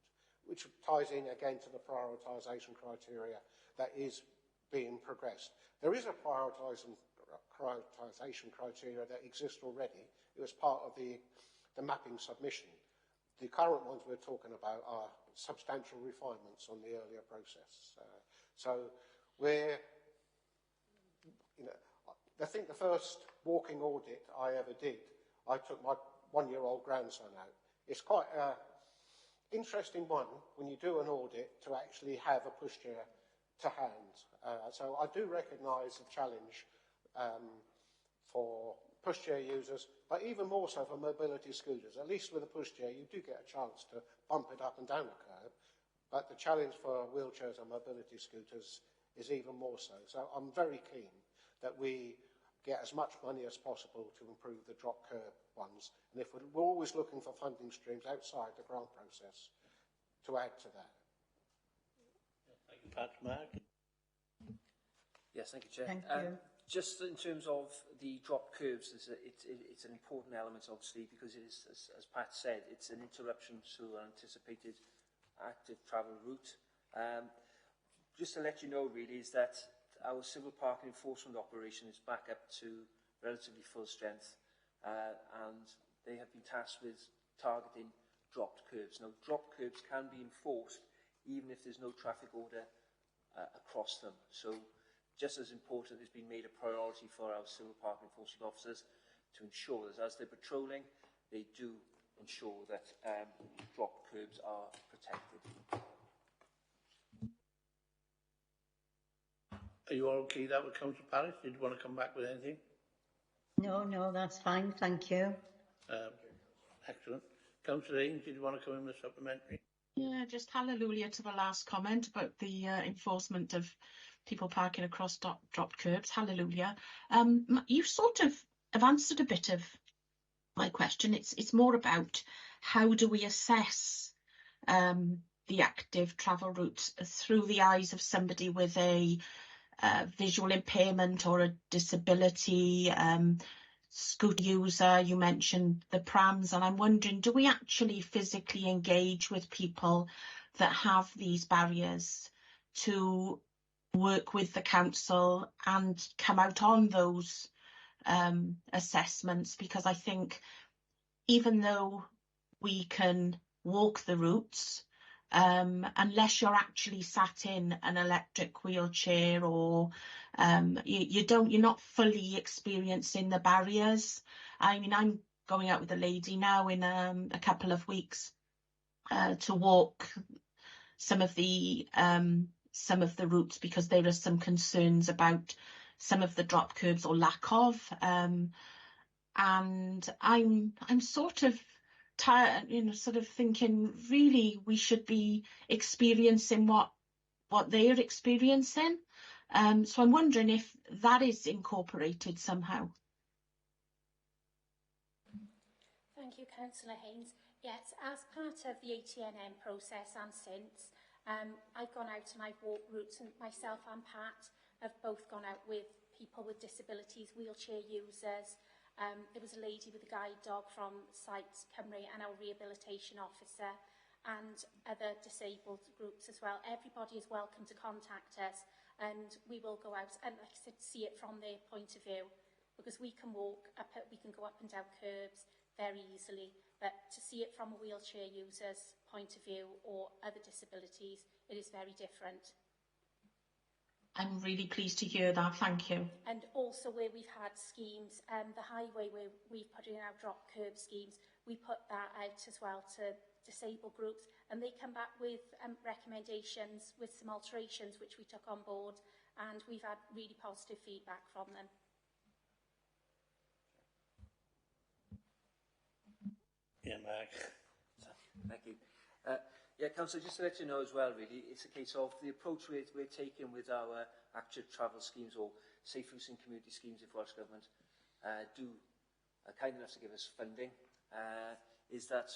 which ties in again to the prioritisation criteria that is being progressed. There is a prioritisation criteria that exists already. It was part of the mapping submission. The current ones we're talking about are substantial refinements on the earlier process. So we're, I think the first walking audit I ever did, I took my one-year-old grandson out. It's quite an interesting one when you do an audit to actually have a pushchair to hand. So I do recognise the challenge for pushchair users, but even more so for mobility scooters. At least with a pushchair, you do get a chance to bump it up and down a curb, but the challenge for wheelchairs and mobility scooters is even more so. So I'm very keen that we get as much money as possible to improve the drop curb ones, and if we're always looking for funding streams outside the grant process to add to that. Thank you, Pat. Mark? Yes, thank you, Chair. Thank you. Just in terms of the drop curves, it's an important element, obviously, because it is, as Pat said, it's an interruption to an anticipated active travel route. Just to let you know, really, is that our civil parking enforcement operation is back up to relatively full strength, and they have been tasked with targeting dropped curbs. Now, dropped curbs can be enforced even if there's no traffic order across them. So, just as important, it's been made a priority for our civil parking enforcement officers to ensure that as they're patrolling, they do ensure that dropped curbs are protected. Are you all okay that with Councillor Parish? Did you want to come back with anything? No, that's fine. Thank you. Excellent. Councillor Ains, did you want to come in with a supplementary? Yeah, just hallelujah to the last comment about the enforcement of people parking across dropped curbs. Hallelujah. You sort of have answered a bit of my question. It's more about how do we assess the active travel routes through the eyes of somebody with a visual impairment or a disability, scooter user. You mentioned the prams, and I'm wondering, do we actually physically engage with people that have these barriers to work with the council and come out on those assessments, because I think even though we can walk the routes, unless you're actually sat in an electric wheelchair, or you're not fully experiencing the barriers. I mean, I'm going out with a lady now in a couple of weeks to walk some of the routes, because there are some concerns about some of the drop curbs or lack of, and I'm sort of tired, sort of thinking really we should be experiencing what they're experiencing. So I'm wondering if that is incorporated somehow. Thank you, Councillor Haynes. Yes, as part of the ATNM process and since, I've gone out and I've walked routes, and myself and Pat have both gone out with people with disabilities, wheelchair users. There was a lady with a guide dog from Sight Cymru and our rehabilitation officer, and other disabled groups as well. Everybody is welcome to contact us, and we will go out and, like I said, see it from their point of view, because we can we can go up and down curbs very easily, but to see it from a wheelchair user's point of view or other disabilities, it is very different. I'm really pleased to hear that, thank you. And also where we've had schemes, the highway where we've put in our drop curb schemes, we put that out as well to disabled groups, and they come back with recommendations with some alterations which we took on board, and we've had really positive feedback from them. Yeah, Mark. Thank you. Yeah, Councillor, just to let you know as well, really, it's a case of the approach we're taking with our active travel schemes, or safe routes and community schemes, if Welsh Government do kind enough to give us funding, is that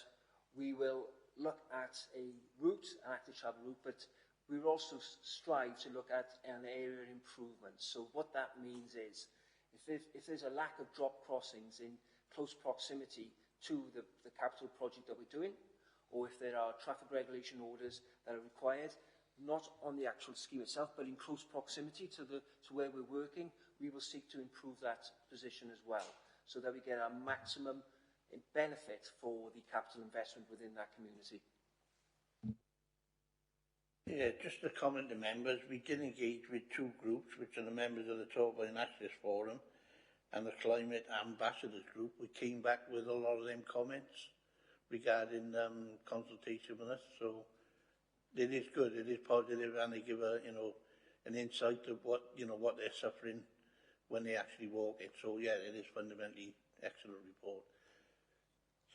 we will look at a route, an active travel route, but we will also strive to look at an area of improvement. So what that means is, if there's a lack of drop crossings in close proximity to the capital project that we're doing, or if there are traffic regulation orders that are required, not on the actual scheme itself, but in close proximity to where we're working, we will seek to improve that position as well, so that we get our maximum benefit for the capital investment within that community. Yeah, just to comment to members, we did engage with two groups, which are the members of the Torfaen Access Forum and the Climate Ambassadors Group. We came back with a lot of them comments regarding consultation with us, so it is good, it is positive, and they give an insight of what they're suffering when they actually walk it. So yeah, it is fundamentally excellent report.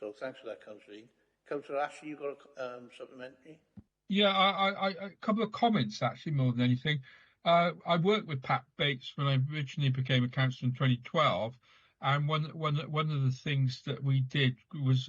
So thanks for that, Councillor. Councillor Ashley, you got a supplementary? Yeah, a couple of comments actually, more than anything. I worked with Pat Bates when I originally became a councillor in 2012. And one of the things that we did was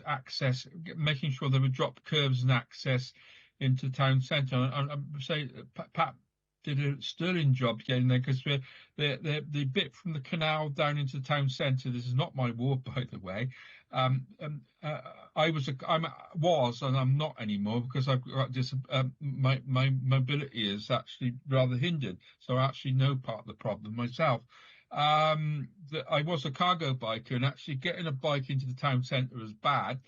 making sure there were drop curbs and access into town centre. And I say Pat did a sterling job getting there, because the bit from the canal down into town centre. This is not my ward, by the way. I was and I'm not anymore, because I've got my mobility is actually rather hindered. So I actually know part of the problem myself. I was a cargo biker, and actually getting a bike into the town centre was bad.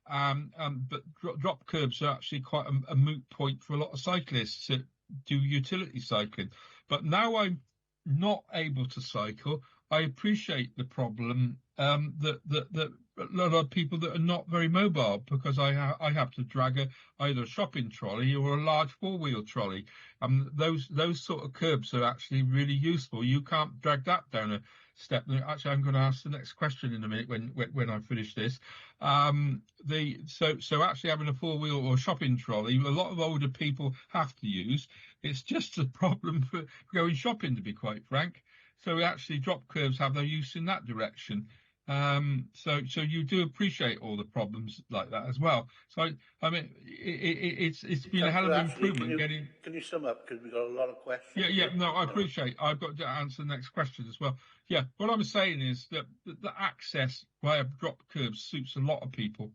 But drop curbs are actually quite a moot point for a lot of cyclists that do utility cycling. But now I'm not able to cycle, I appreciate the problem that a lot of people that are not very mobile, because I have to drag either a shopping trolley or a large four-wheel trolley. Those sort of curbs are actually really useful. You can't drag that down a step. Actually, I'm going to ask the next question in a minute when I finish this. So actually having a four-wheel or shopping trolley, a lot of older people have to use. It's just a problem for going shopping, to be quite frank. So actually drop curbs have no use in that direction. So you do appreciate all the problems like that as well. So I mean, it's been a hell of an improvement. Can you sum up, because we've got a lot of questions? Yeah. No, I appreciate. I've got to answer the next question as well. Yeah, what I'm saying is that the access via drop curbs suits a lot of people.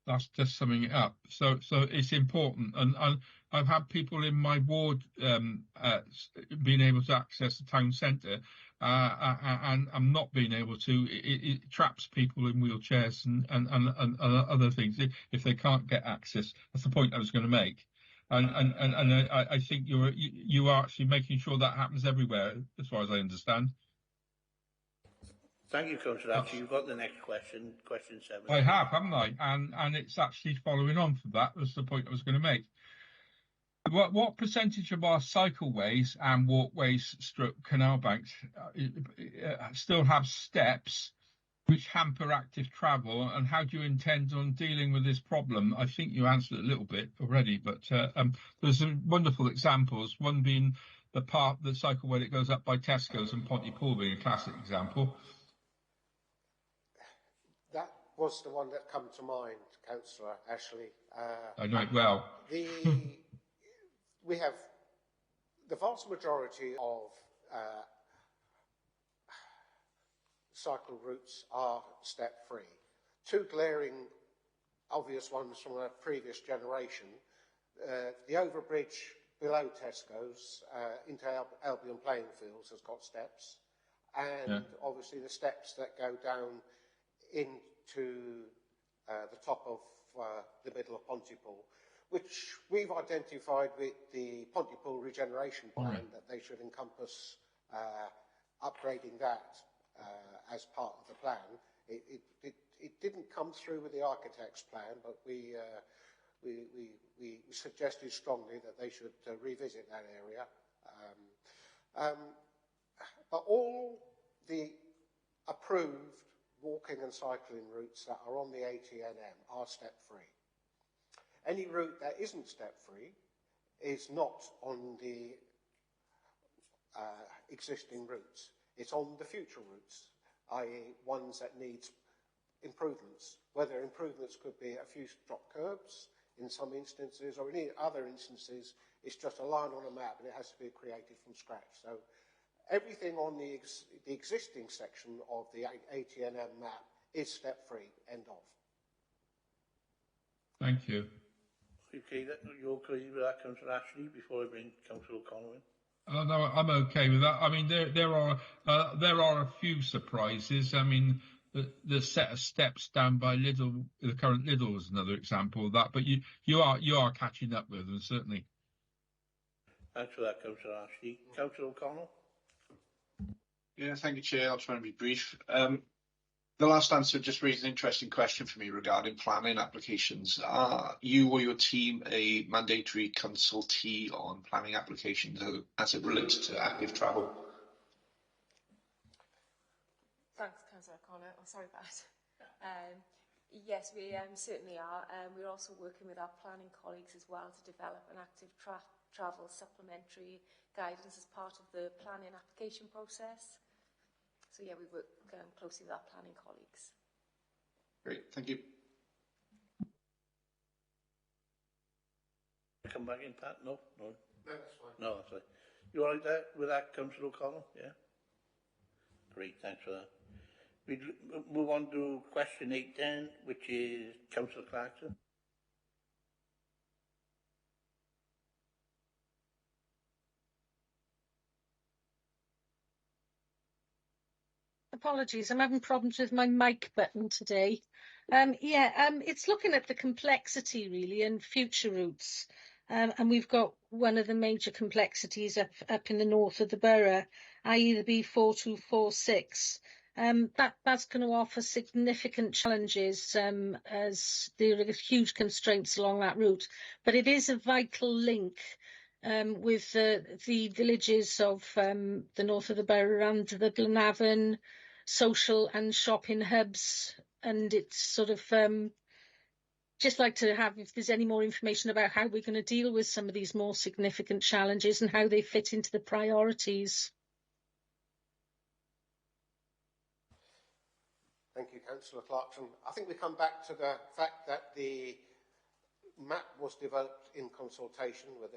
That's just summing it up. So it's important, and I've had people in my ward being able to access the town centre, and I'm not being able to. It traps people in wheelchairs and other things if they can't get access. That's the point I was going to make. And I think you are actually making sure that happens everywhere, as far as I understand. Thank you, Councillor Ashley. You've got the next question, question 7. I have, haven't I? And it's actually following on from that. Was the point I was going to make. What percentage of our cycleways and walkways, stroke canal banks, still have steps which hamper active travel, and how do you intend on dealing with this problem? I think you answered it a little bit already, but there's some wonderful examples. One being the cycleway that goes up by Tesco's and Pontypool being a classic example. That was the one that come to mind, Councillor Ashley. I know it well. We have the vast majority of cycle routes are step-free. Two glaring obvious ones from a previous generation. The overbridge below Tesco's into Albion Playing Fields has got steps, and obviously the steps that go down into the top of the middle of Pontypool, which we've identified with the Pontypool regeneration plan that they should encompass upgrading that as part of the plan. It didn't come through with the architect's plan, but we suggested strongly that they should revisit that area. But all the approved walking and cycling routes that are on the ATNM are step-free. Any route that isn't step-free is not on the existing routes. It's on the future routes, i.e. ones that need improvements. Whether improvements could be a few drop curbs in some instances, or in other instances, it's just a line on a map and it has to be created from scratch. So everything on the existing section of the ATNM map is step-free, end of. Thank you. Okay, you agree with that, Councillor Ashley, before I bring Councillor O'Connor in? No, I'm okay with that. I mean, there are a few surprises. I mean, the set of steps down by Lidl, the current Lidl is another example of that. But you are catching up with them, certainly. Thanks for that, Councillor Ashley. Councillor O'Connor. Yeah, thank you, Chair. I'll try and be brief. The last answer just raised an interesting question for me regarding planning applications. Are you or your team a mandatory consultee on planning applications as it relates to active travel? Thanks, Councillor O'Connor. Oh, sorry about that. Yes, we certainly are. We're also working with our planning colleagues as well to develop an active travel supplementary guidance as part of the planning application process. So yeah, we work closely with our planning colleagues. Great, thank you. Come back in, Pat? No? No, that's fine. No, that's fine. You all right there with that, Councillor O'Connor? Yeah? Great, thanks for that. We move on to question 8 then, which is Councillor Clarkson. Apologies, I'm having problems with my mic button today. It's looking at the complexity really and future routes. And we've got one of the major complexities up in the north of the borough, i.e. the B4246. That's going to offer significant challenges as there are huge constraints along that route. But it is a vital link with the villages of the north of the borough and the Glenavon social and shopping hubs, and it's sort of just like to have if there's any more information about how we're going to deal with some of these more significant challenges and how they fit into the priorities. Thank you, Councillor Clarkson. I think we come back to the fact that the map was developed in consultation with,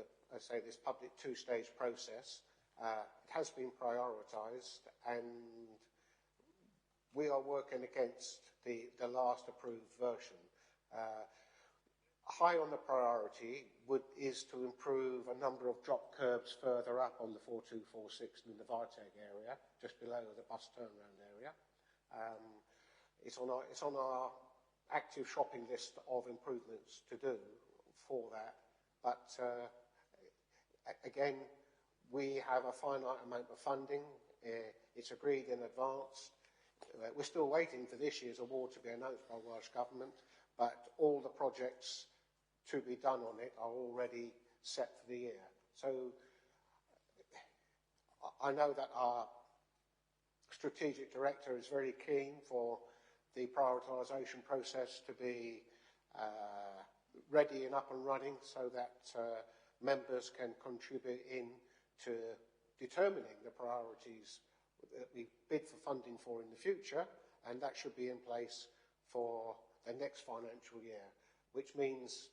this public two-stage process. It has been prioritised, and we are working against the last approved version. High on the priority is to improve a number of drop curbs further up on the 4246 in the Viteg area, just below the bus turnaround area. It's on our active shopping list of improvements to do for that. But again, we have a finite amount of funding. It's agreed in advance. We're still waiting for this year's award to be announced by Welsh Government, but all the projects to be done on it are already set for the year. So I know that our strategic director is very keen for the prioritisation process to be ready and up and running so that members can contribute in to determining the priorities that we bid for funding for in the future, and that should be in place for the next financial year, which means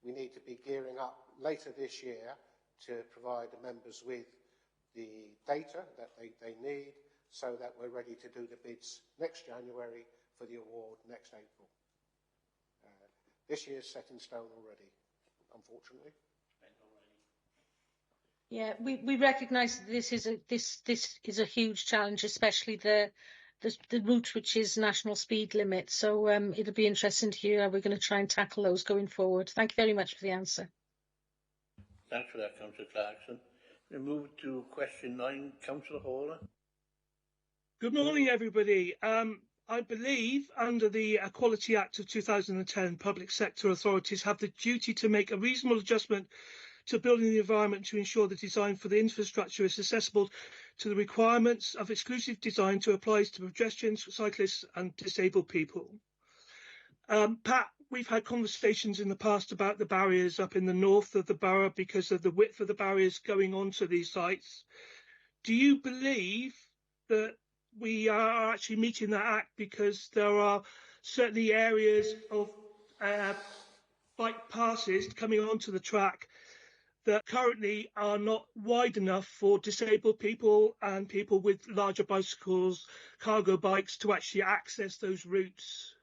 we need to be gearing up later this year to provide the members with the data that they need so that we're ready to do the bids next January for the award next April. This year's set in stone already, unfortunately. Yeah, we recognise that this is a huge challenge, especially the route which is national speed limit. So it'll be interesting to hear how we're going to try and tackle those going forward. Thank you very much for the answer. Thanks for that, Councillor Clarkson. We move to question 9, Councillor Horner. Good morning, everybody. I believe under the Equality Act of 2010, public sector authorities have the duty to make a reasonable adjustment to building the environment to ensure the design for the infrastructure is accessible to the requirements of exclusive design to apply to pedestrians, cyclists and disabled people. Pat, we've had conversations in the past about the barriers up in the north of the borough because of the width of the barriers going onto these sites. Do you believe that we are actually meeting that act, because there are certainly areas of bike passes coming onto the track that currently are not wide enough for disabled people and people with larger bicycles, cargo bikes, to actually access those routes?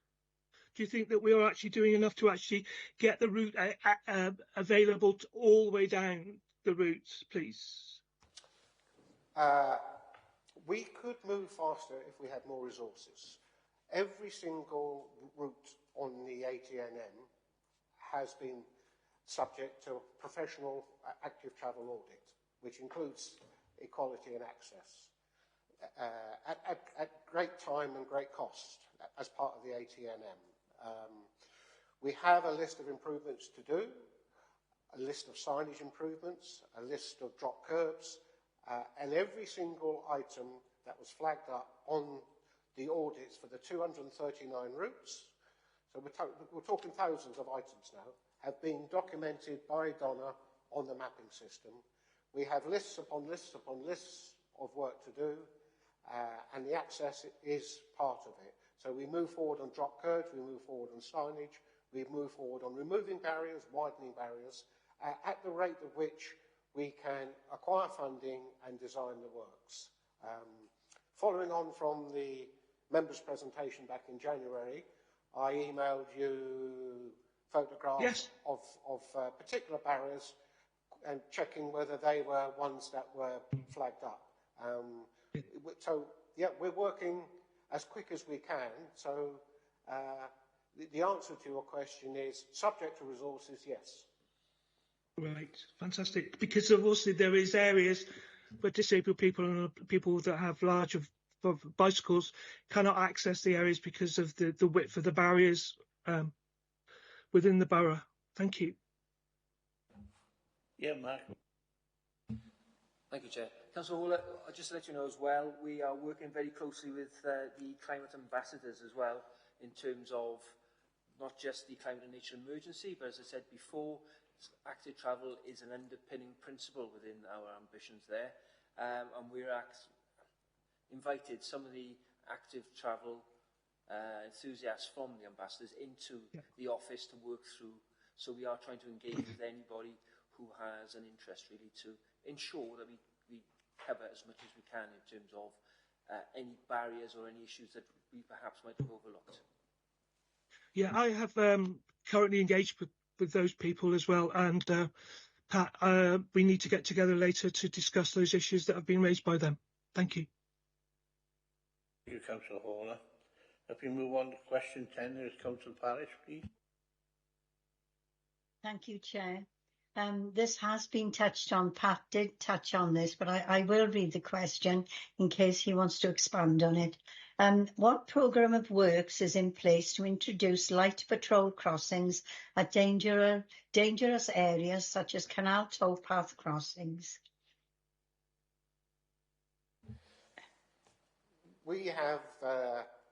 Do you think that we are actually doing enough to actually get the route available to all the way down the routes, please? We could move faster if we had more resources. Every single route on the ATNM has been subject to a professional active travel audit, which includes equality and access, at great time and great cost as part of the ATNM. We have a list of improvements to do, a list of signage improvements, a list of drop curbs, and every single item that was flagged up on the audits for the 239 routes, so we're talking thousands of items now, have been documented by Donna on the mapping system. We have lists upon lists upon lists of work to do, and the access is part of it. So we move forward on drop curbs, we move forward on signage, we move forward on removing barriers, widening barriers, at the rate at which we can acquire funding and design the works. Following on from the members' presentation back in January, I emailed you photographs of particular barriers and checking whether they were ones that were flagged up. So, yeah, we're working as quick as we can. So the answer to your question is, subject to resources, yes. Right, fantastic. Because obviously there is areas where disabled people and people that have larger bicycles cannot access the areas because of the width of the barriers within the borough. Thank you. Yeah, Mark. Thank you, Chair. Councillor Hall, just to let you know as well, we are working very closely with the climate ambassadors as well, in terms of not just the climate and nature emergency, but as I said before, active travel is an underpinning principle within our ambitions there. And we're invited some of the active travel enthusiasts from the ambassadors into the office to work through. So we are trying to engage with anybody who has an interest, really, to ensure that we cover as much as we can in terms of any barriers or any issues that we perhaps might have overlooked. Yeah, I have currently engaged with those people as well. And Pat, we need to get together later to discuss those issues that have been raised by them. Thank you. Thank you, Councillor Horner. If we move on to question 10, there's Councillor Parish, please. Thank you, Chair. This has been touched on. Pat did touch on this, but I will read the question in case he wants to expand on it. What programme of works is in place to introduce light patrol crossings at dangerous areas such as canal towpath crossings? We have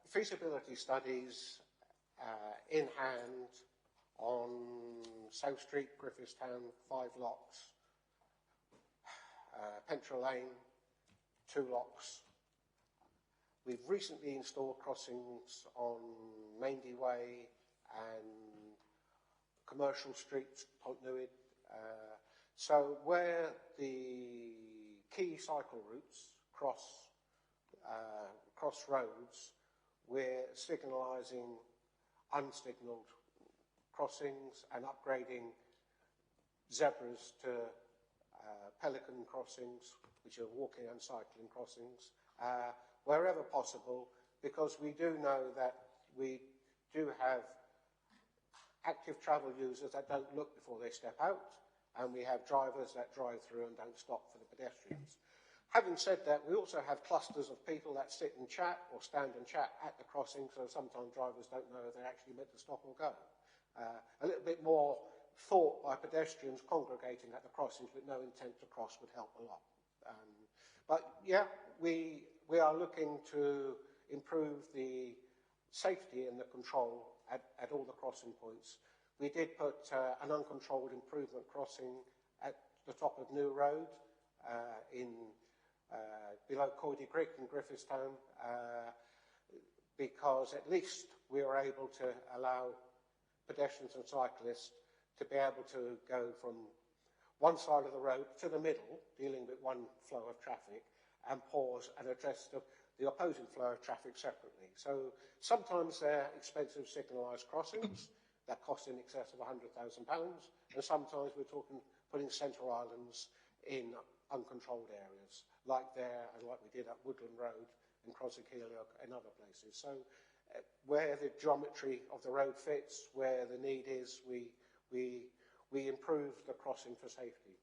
feasibility studies in hand on South Street, Griffithstown, 5 locks, Pentra Lane, 2 locks. We've recently installed crossings on Maindy Way and Commercial Street, Pont Newydd. So where the key cycle routes cross roads, we're signalising unsignalled crossings and upgrading zebras to pelican crossings, which are walking and cycling crossings, wherever possible, because we do know that we do have active travel users that don't look before they step out, and we have drivers that drive through and don't stop for the pedestrians. Having said that, we also have clusters of people that sit and chat or stand and chat at the crossing, so sometimes drivers don't know if they're actually meant to stop or go. A little bit more thought by pedestrians congregating at the crossings with no intent to cross would help a lot. But yeah, we are looking to improve the safety and the control at all the crossing points. We did put an uncontrolled improvement crossing at the top of New Road below Coydy Creek in Griffithstown, because at least we were able to allow pedestrians and cyclists to be able to go from one side of the road to the middle, dealing with one flow of traffic, and pause and address the opposing flow of traffic separately. So sometimes they're expensive signalised crossings that cost in excess of £100,000, and sometimes we're talking putting central islands in uncontrolled areas, like there and like we did at Woodland Road and Crossy-Keiliock and other places. So where the geometry of the road fits, where the need is, we improve the crossing for safety,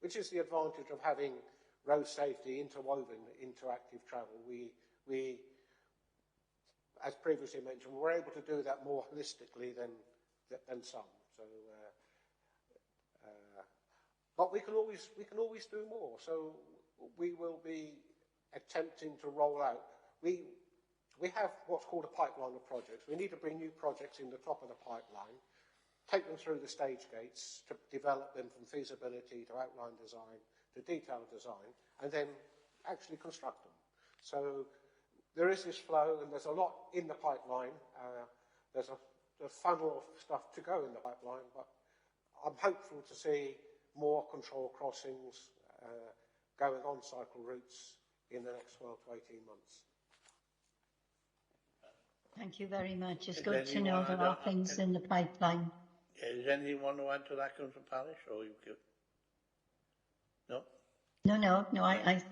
which is the advantage of having road safety interwoven into active travel. We, as previously mentioned, we're able to do that more holistically than some. So, but we can always do more. So we will be attempting to roll out. We have what's called a pipeline of projects. We need to bring new projects in the top of the pipeline, take them through the stage gates to develop them from feasibility to outline design to detailed design, and then actually construct them. So there is this flow, and there's a lot in the pipeline. There's a funnel of stuff to go in the pipeline, but I'm hopeful to see more control crossings going on cycle routes in the next 12 to 18 months. Thank you very much. It's good to know there are things in the pipeline. Does anyone want to add to that, Councillor Parish, or you could? No? No, I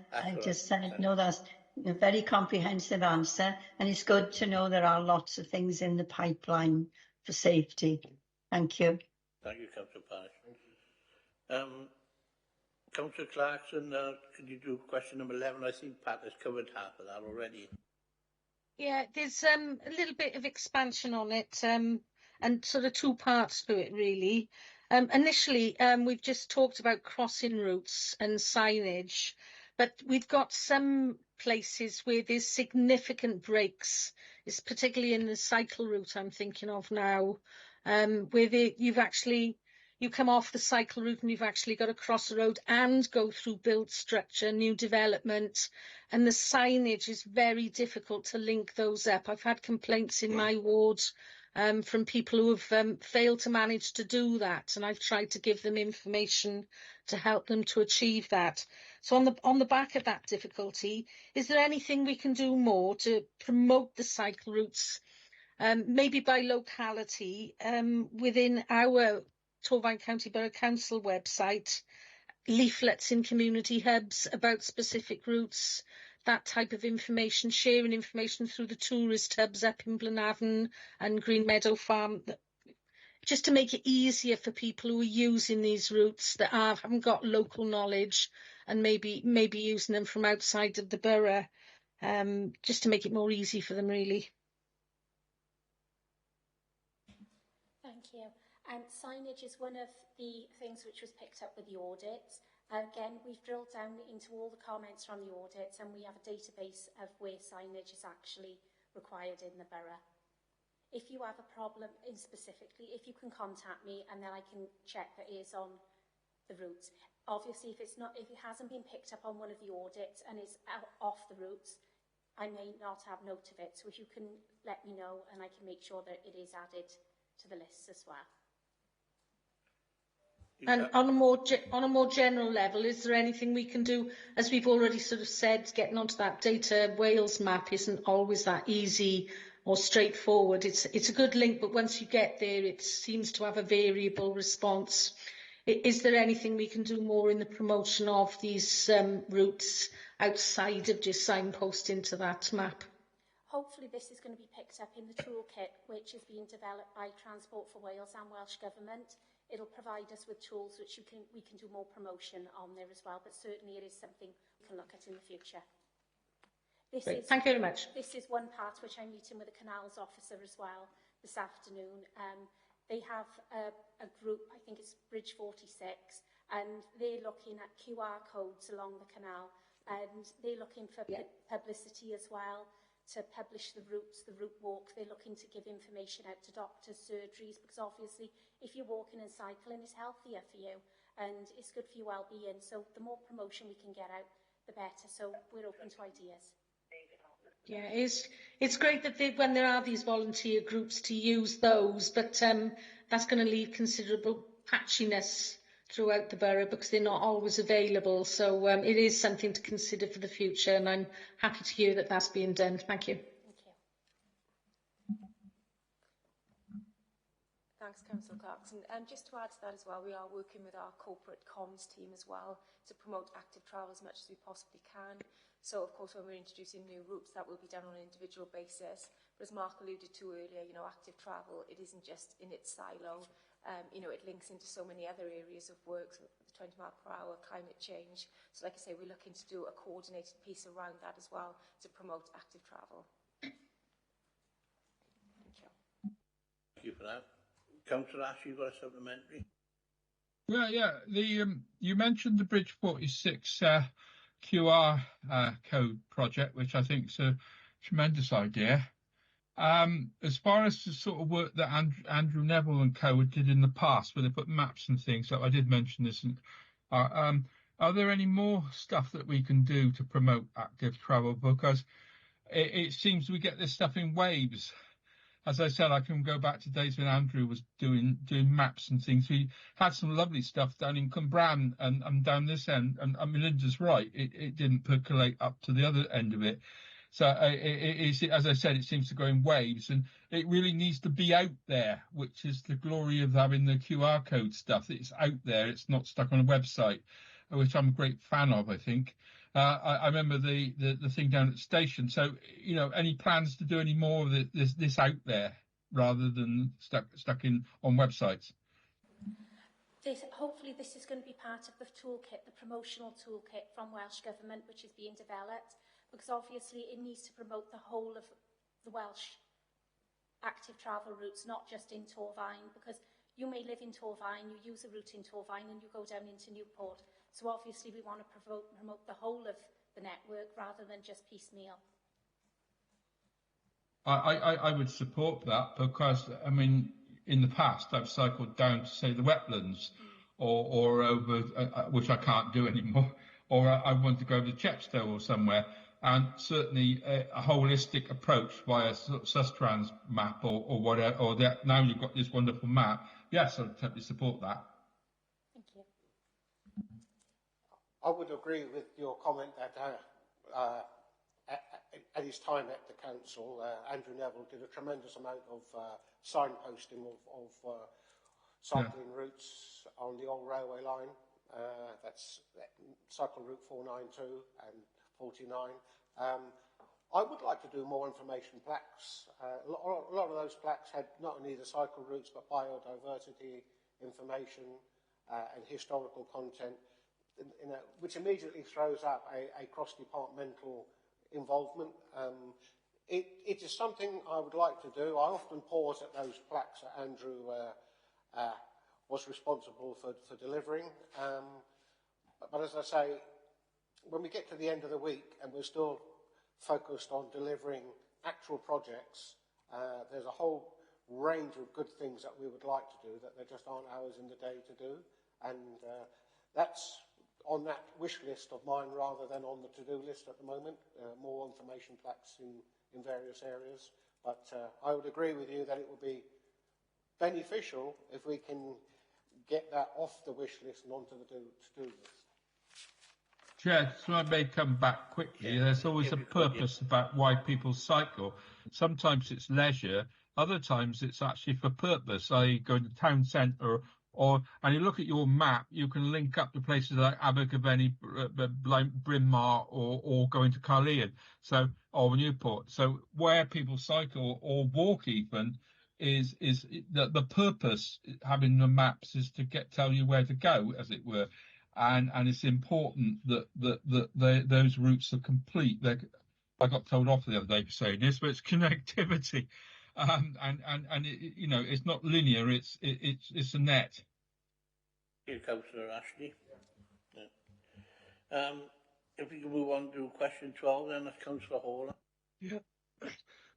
just said, no, that's a very comprehensive answer, and it's good to know there are lots of things in the pipeline for safety. Thank you. Thank you, Councillor Parish. Thank you. Councillor Clarkson, could you do question number 11? I think Pat has covered half of that already. Yeah, there's a little bit of expansion on it, and sort of 2 parts to it, really. Initially, we've just talked about crossing routes and signage, but we've got some places where there's significant breaks. It's particularly in the cycle route I'm thinking of now, where you come off the cycle route and you've actually got to cross the road and go through built structure, new development, and the signage is very difficult to link those up. I've had complaints in my ward from people who have failed to manage to do that, and I've tried to give them information to help them to achieve that. So on the back of that difficulty, is there anything we can do more to promote the cycle routes maybe by locality, within our Torfaen County Borough Council website, leaflets in community hubs about specific routes, that type of information, sharing information through the tourist hubs up in Blenavon and Green Meadow Farm, just to make it easier for people who are using these routes that haven't got local knowledge and maybe using them from outside of the borough, just to make it more easy for them, really. Thank you. Signage is one of the things which was picked up with the audit. Again, we've drilled down into all the comments from the audit, and we have a database of where signage is actually required in the borough. If you have a problem specifically, if you can contact me, and then I can check that it is on the routes. Obviously, if it hasn't been picked up on one of the audits and is off the routes, I may not have note of it. So if you can let me know, and I can make sure that it is added to the list as well. And on a more general level, is there anything we can do? As we've already sort of said, getting onto that data Wales map isn't always that easy or straightforward. It's a good link, but once you get there, it seems to have a variable response. Is there anything we can do more in the promotion of these routes outside of just signposting to that map? Hopefully this is going to be picked up in the toolkit, which is being developed by Transport for Wales and Welsh Government. It'll provide us with tools which we can do more promotion on there as well, but certainly it is something we can look at in the future. Thank you very much. This is one part which I'm meeting with the Canals officer as well this afternoon. They have a group, I think it's Bridge 46, and they're looking at QR codes along the canal, and they're looking for publicity as well, to publish the routes, the route walk. They're looking to give information out to doctors, surgeries, because obviously if you're walking and cycling, it's healthier for you and it's good for your well-being. So the more promotion we can get out, the better. So we're open to ideas. Yeah, it's great that when there are these volunteer groups to use those, but that's going to leave considerable patchiness throughout the borough because they're not always available. So it is something to consider for the future, and I'm happy to hear that that's being done. Thank you. Thanks, Councillor Clarkson. Just to add to that as well, we are working with our corporate comms team as well to promote active travel as much as we possibly can. So, of course, when we're introducing new routes, that will be done on an individual basis. But as Mark alluded to earlier, you know, active travel, it isn't just in its silo. You know, it links into so many other areas of work, so the 20 mile per hour, climate change. So like I say, we're looking to do a coordinated piece around that as well to promote active travel. Thank you. Thank you for that. Councillor Ash, you've got a supplementary? Yeah. You mentioned the Bridge 46 QR code project, which I think is a tremendous idea. As far as the sort of work that Andrew Neville and co did in the past, where they put maps and things, so I did mention this. Are there any more stuff that we can do to promote active travel? Because it seems we get this stuff in waves. As I said, I can go back to days when Andrew was doing maps and things. We had some lovely stuff down in Cwmbran and down this end. And Melinda's right, it didn't percolate up to the other end of it. So, as I said, it seems to go in waves, and it really needs to be out there, which is the glory of having the QR code stuff. It's out there. It's not stuck on a website, which I'm a great fan of, I think. I remember the thing down at the station. So, you know, any plans to do any more of this out there rather than stuck on websites? Hopefully this is going to be part of the toolkit, the promotional toolkit from Welsh Government, which is being developed. Because obviously it needs to promote the whole of the Welsh active travel routes, not just in Torfaen, because you may live in Torfaen, you use a route in Torfaen and you go down into Newport. So obviously we want to promote the whole of the network rather than just piecemeal. I would support that because, I mean, in the past I've cycled down to, say, the wetlands or over, which I can't do anymore, or I want to go to Chepstow or somewhere. And certainly a holistic approach via Sustrans map or whatever, or that now you've got this wonderful map. Yes, I'd totally support that. Thank you. I would agree with your comment that any his time at the council, Andrew Neville did a tremendous amount of signposting of cycling routes on the old railway line. That's cycle route 492 and 49. I would like to do more information plaques. A lot of those plaques had not only the cycle routes but biodiversity information and historical content, which immediately throws up a cross-departmental involvement. It is something I would like to do. I often pause at those plaques that Andrew was responsible for delivering. But as I say, when we get to the end of the week and we're still focused on delivering actual projects, there's a whole range of good things that we would like to do that there just aren't hours in the day to do. And that's on that wish list of mine rather than on the to-do list at the moment, more information plaques in various areas. But I would agree with you that it would be beneficial if we can get that off the wish list and onto the to-do list. Chair, so I may come back quickly. There's always a purpose about why people cycle. Sometimes it's leisure, other times it's actually for purpose, i.e. going to town centre and you look at your map, you can link up to places like Abergavenny, Bryn Mawr, or going to Caerleon, or Newport. So where people cycle or walk even is the purpose having the maps is to tell you where to go, as it were. And it's important that those routes are complete. I got told off the other day for saying this, but it's connectivity, and it's not linear. It's a net. Thank you, Councillor Ashley. Yeah. If we can move on to question 12, then that's Councillor Hall. Yeah.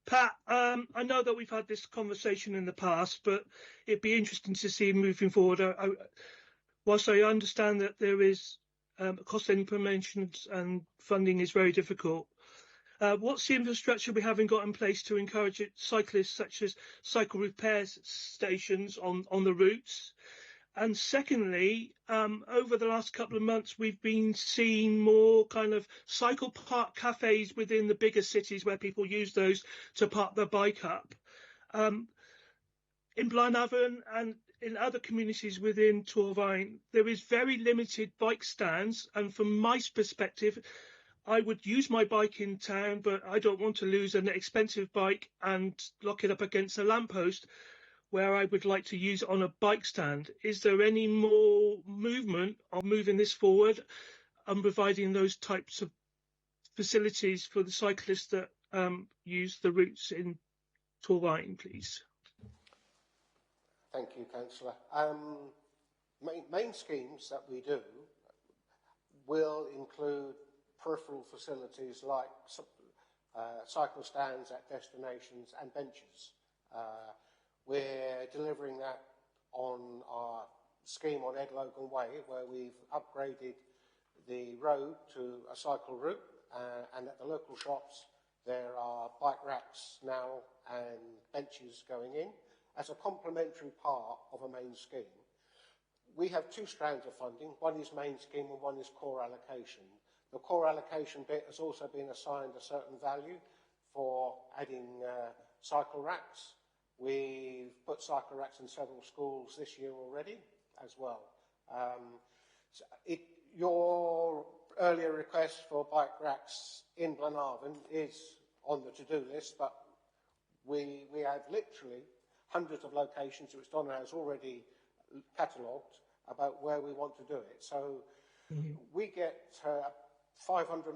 Pat, I know that we've had this conversation in the past, but it'd be interesting to see moving forward. Whilst I understand that there is cost implementations and funding is very difficult, what's the infrastructure we haven't got in place to encourage cyclists, such as cycle repair stations on the routes? And secondly, over the last couple of months, we've been seeing more kind of cycle park cafes within the bigger cities where people use those to park their bike up. In Blaenavon and in other communities within Torfaen, there is very limited bike stands. And from my perspective, I would use my bike in town, but I don't want to lose an expensive bike and lock it up against a lamppost, where I would like to use it on a bike stand. Is there any more movement on moving this forward and providing those types of facilities for the cyclists that use the routes in Torfaen, please? Thank you, Councillor. Main schemes that we do will include peripheral facilities like cycle stands at destinations and benches. We're delivering that on our scheme on Ed Logan Way, where we've upgraded the road to a cycle route, and at the local shops there are bike racks now and benches going in as a complementary part of a main scheme. We have two strands of funding. One is main scheme and one is core allocation. The core allocation bit has also been assigned a certain value for adding cycle racks. We've put cycle racks in several schools this year already as well. Your earlier request for bike racks in Blaenavon is on the to-do list, but we have literally hundreds of locations which Donna has already catalogued about where we want to do it. So we get £542,000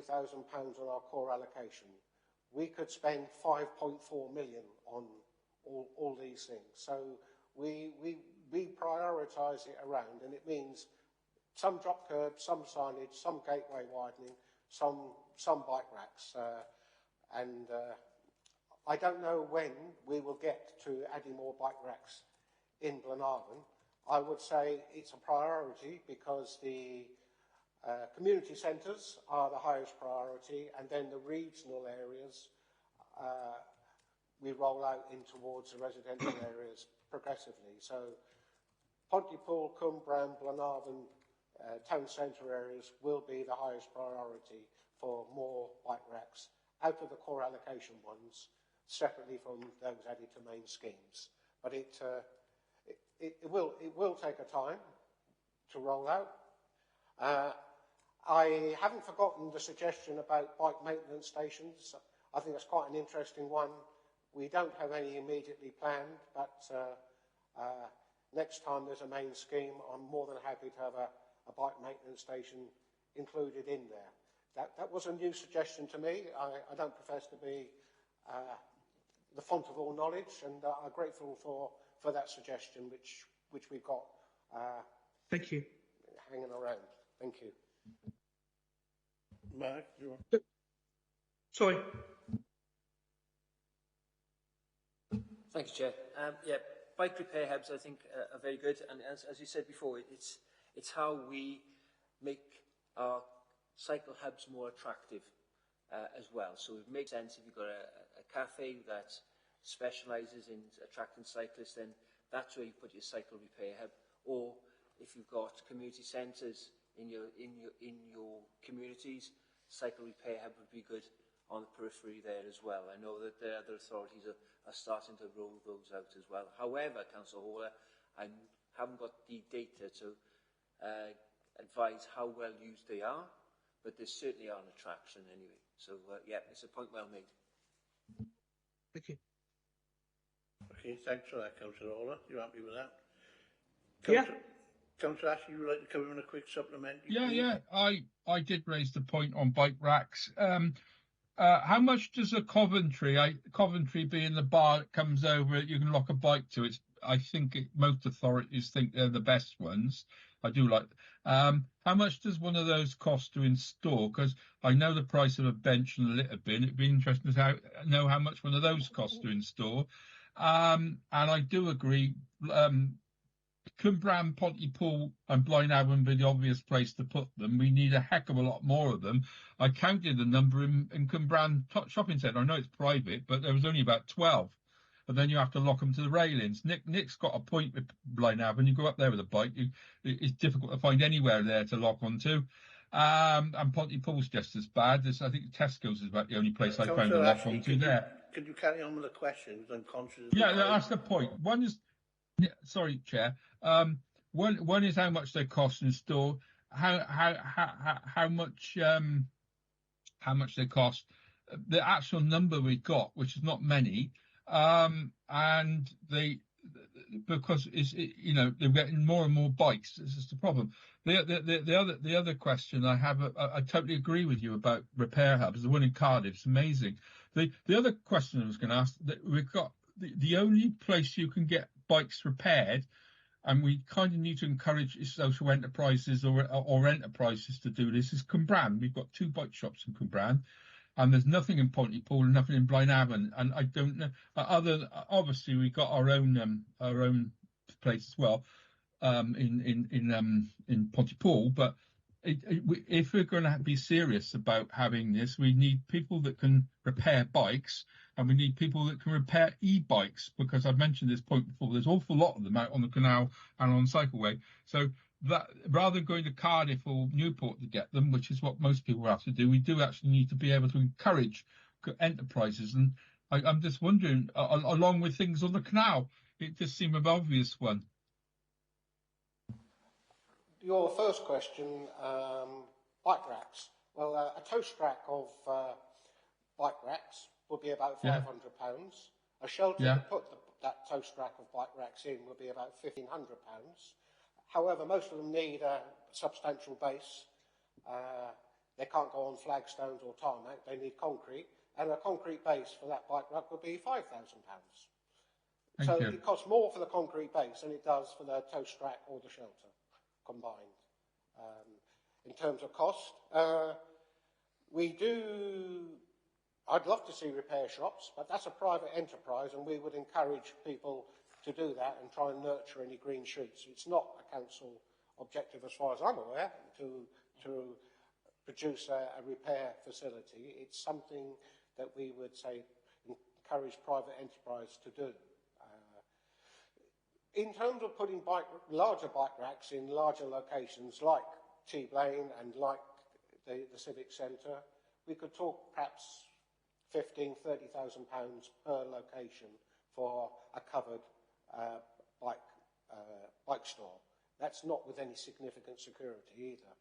on our core allocation. We could spend 5.4 million on all these things. So we prioritise it around, and it means some drop curbs, some signage, some gateway widening, some bike racks. I don't know when we will get to adding more bike racks in Blaenavon. I would say it's a priority because the community centres are the highest priority, and then the regional areas we roll out in towards the residential areas progressively. So Pontypool, Cwmbran, Blaenavon, town centre areas will be the highest priority for more bike racks out of the core allocation ones, separately from those added to main schemes. But it will take a time to roll out. I haven't forgotten the suggestion about bike maintenance stations. I think that's quite an interesting one. We don't have any immediately planned, but next time there's a main scheme, I'm more than happy to have a bike maintenance station included in there. That was a new suggestion to me. I don't profess to be the font of all knowledge, and I'm grateful for that suggestion, which we've got Thank you. hanging around. Thank you. Mark, you want? Sorry. Thank you, Chair. Yeah, bike repair hubs, I think, are very good. And as you said before, it's how we make our cycle hubs more attractive as well. So it makes sense if you've got a cafe that specialises in attracting cyclists, then that's where you put your cycle repair hub. Or if you've got community centres in your communities, cycle repair hub would be good on the periphery there as well. I know that the other authorities are starting to roll those out as well. However, Councillor Hawler, I haven't got the data to advise how well used they are, but they certainly are an attraction anyway. So, yeah, it's a point well made. Thank you. Okay, thanks for that, Councillor Hawler. You happy with that? Yeah. Councillor Ashley, would you like to come in a quick supplement? Yeah. I did raise the point on bike racks. How much does a Coventry being the bar that comes over, you can lock a bike to? I think most authorities think they're the best ones. I do like. How much does one of those cost to install? Because I know the price of a bench and a litter bin. It'd be interesting to know how much one of those costs to install. And I do agree. Cwmbran, Pontypool and Blaenau would be the obvious place to put them. We need a heck of a lot more of them. I counted the number in Cwmbran Shopping Centre. I know it's private, but there was only about 12. And then you have to lock them to the railings. Nick's got a point with Blaenau. When you go up there with a bike, it's difficult to find anywhere there to lock onto. And Pontypool's just as bad. I think Tesco's is about the only place I found to lock onto there. Could you carry on with the questions? I'm conscious. Yeah, that's the point. One is, sorry, Chair. One is how much they cost to install. How much they cost. The actual number we got, which is not many, and because they're getting more and more bikes. This is the problem. The other question I have, I totally agree with you about repair hubs. The one in Cardiff's amazing. The other question I was going to ask, that we've got the only place you can get bikes repaired, and we kind of need to encourage social enterprises or enterprises to do this, is Cwmbran. We've got 2 bike shops in Cwmbran, and there's nothing in Pontypool and nothing in Blaenau, and I don't know. Obviously we've got our own place as well in Pontypool, but if we're going to be serious about having this, we need people that can repair bikes, and we need people that can repair e-bikes, because I've mentioned this point before. There's an awful lot of them out on the canal and on the cycleway. So that rather than going to Cardiff or Newport to get them, which is what most people have to do, we do actually need to be able to encourage enterprises. And I'm just wondering, along with things on the canal, it just seemed an obvious one. Your first question, bike racks. Well, a toast rack of bike racks would be about £500. A shelter to put that toast rack of bike racks in would be about £1,500. However, most of them need a substantial base. They can't go on flagstones or tarmac. They need concrete, and a concrete base for that bike rack would be £5,000. So it costs more for the concrete base than it does for the toast rack or the shelter combined. In terms of cost, I'd love to see repair shops, but that's a private enterprise, and we would encourage people to do that and try and nurture any green shoots. It's not a council objective, as far as I'm aware, to produce a repair facility. It's something that we would say encourage private enterprise to do. In terms of putting larger bike racks in larger locations like T Blaine and like the Civic Centre, we could talk perhaps £15,000 to £30,000 per location for a covered bike store. That's not with any significant security either.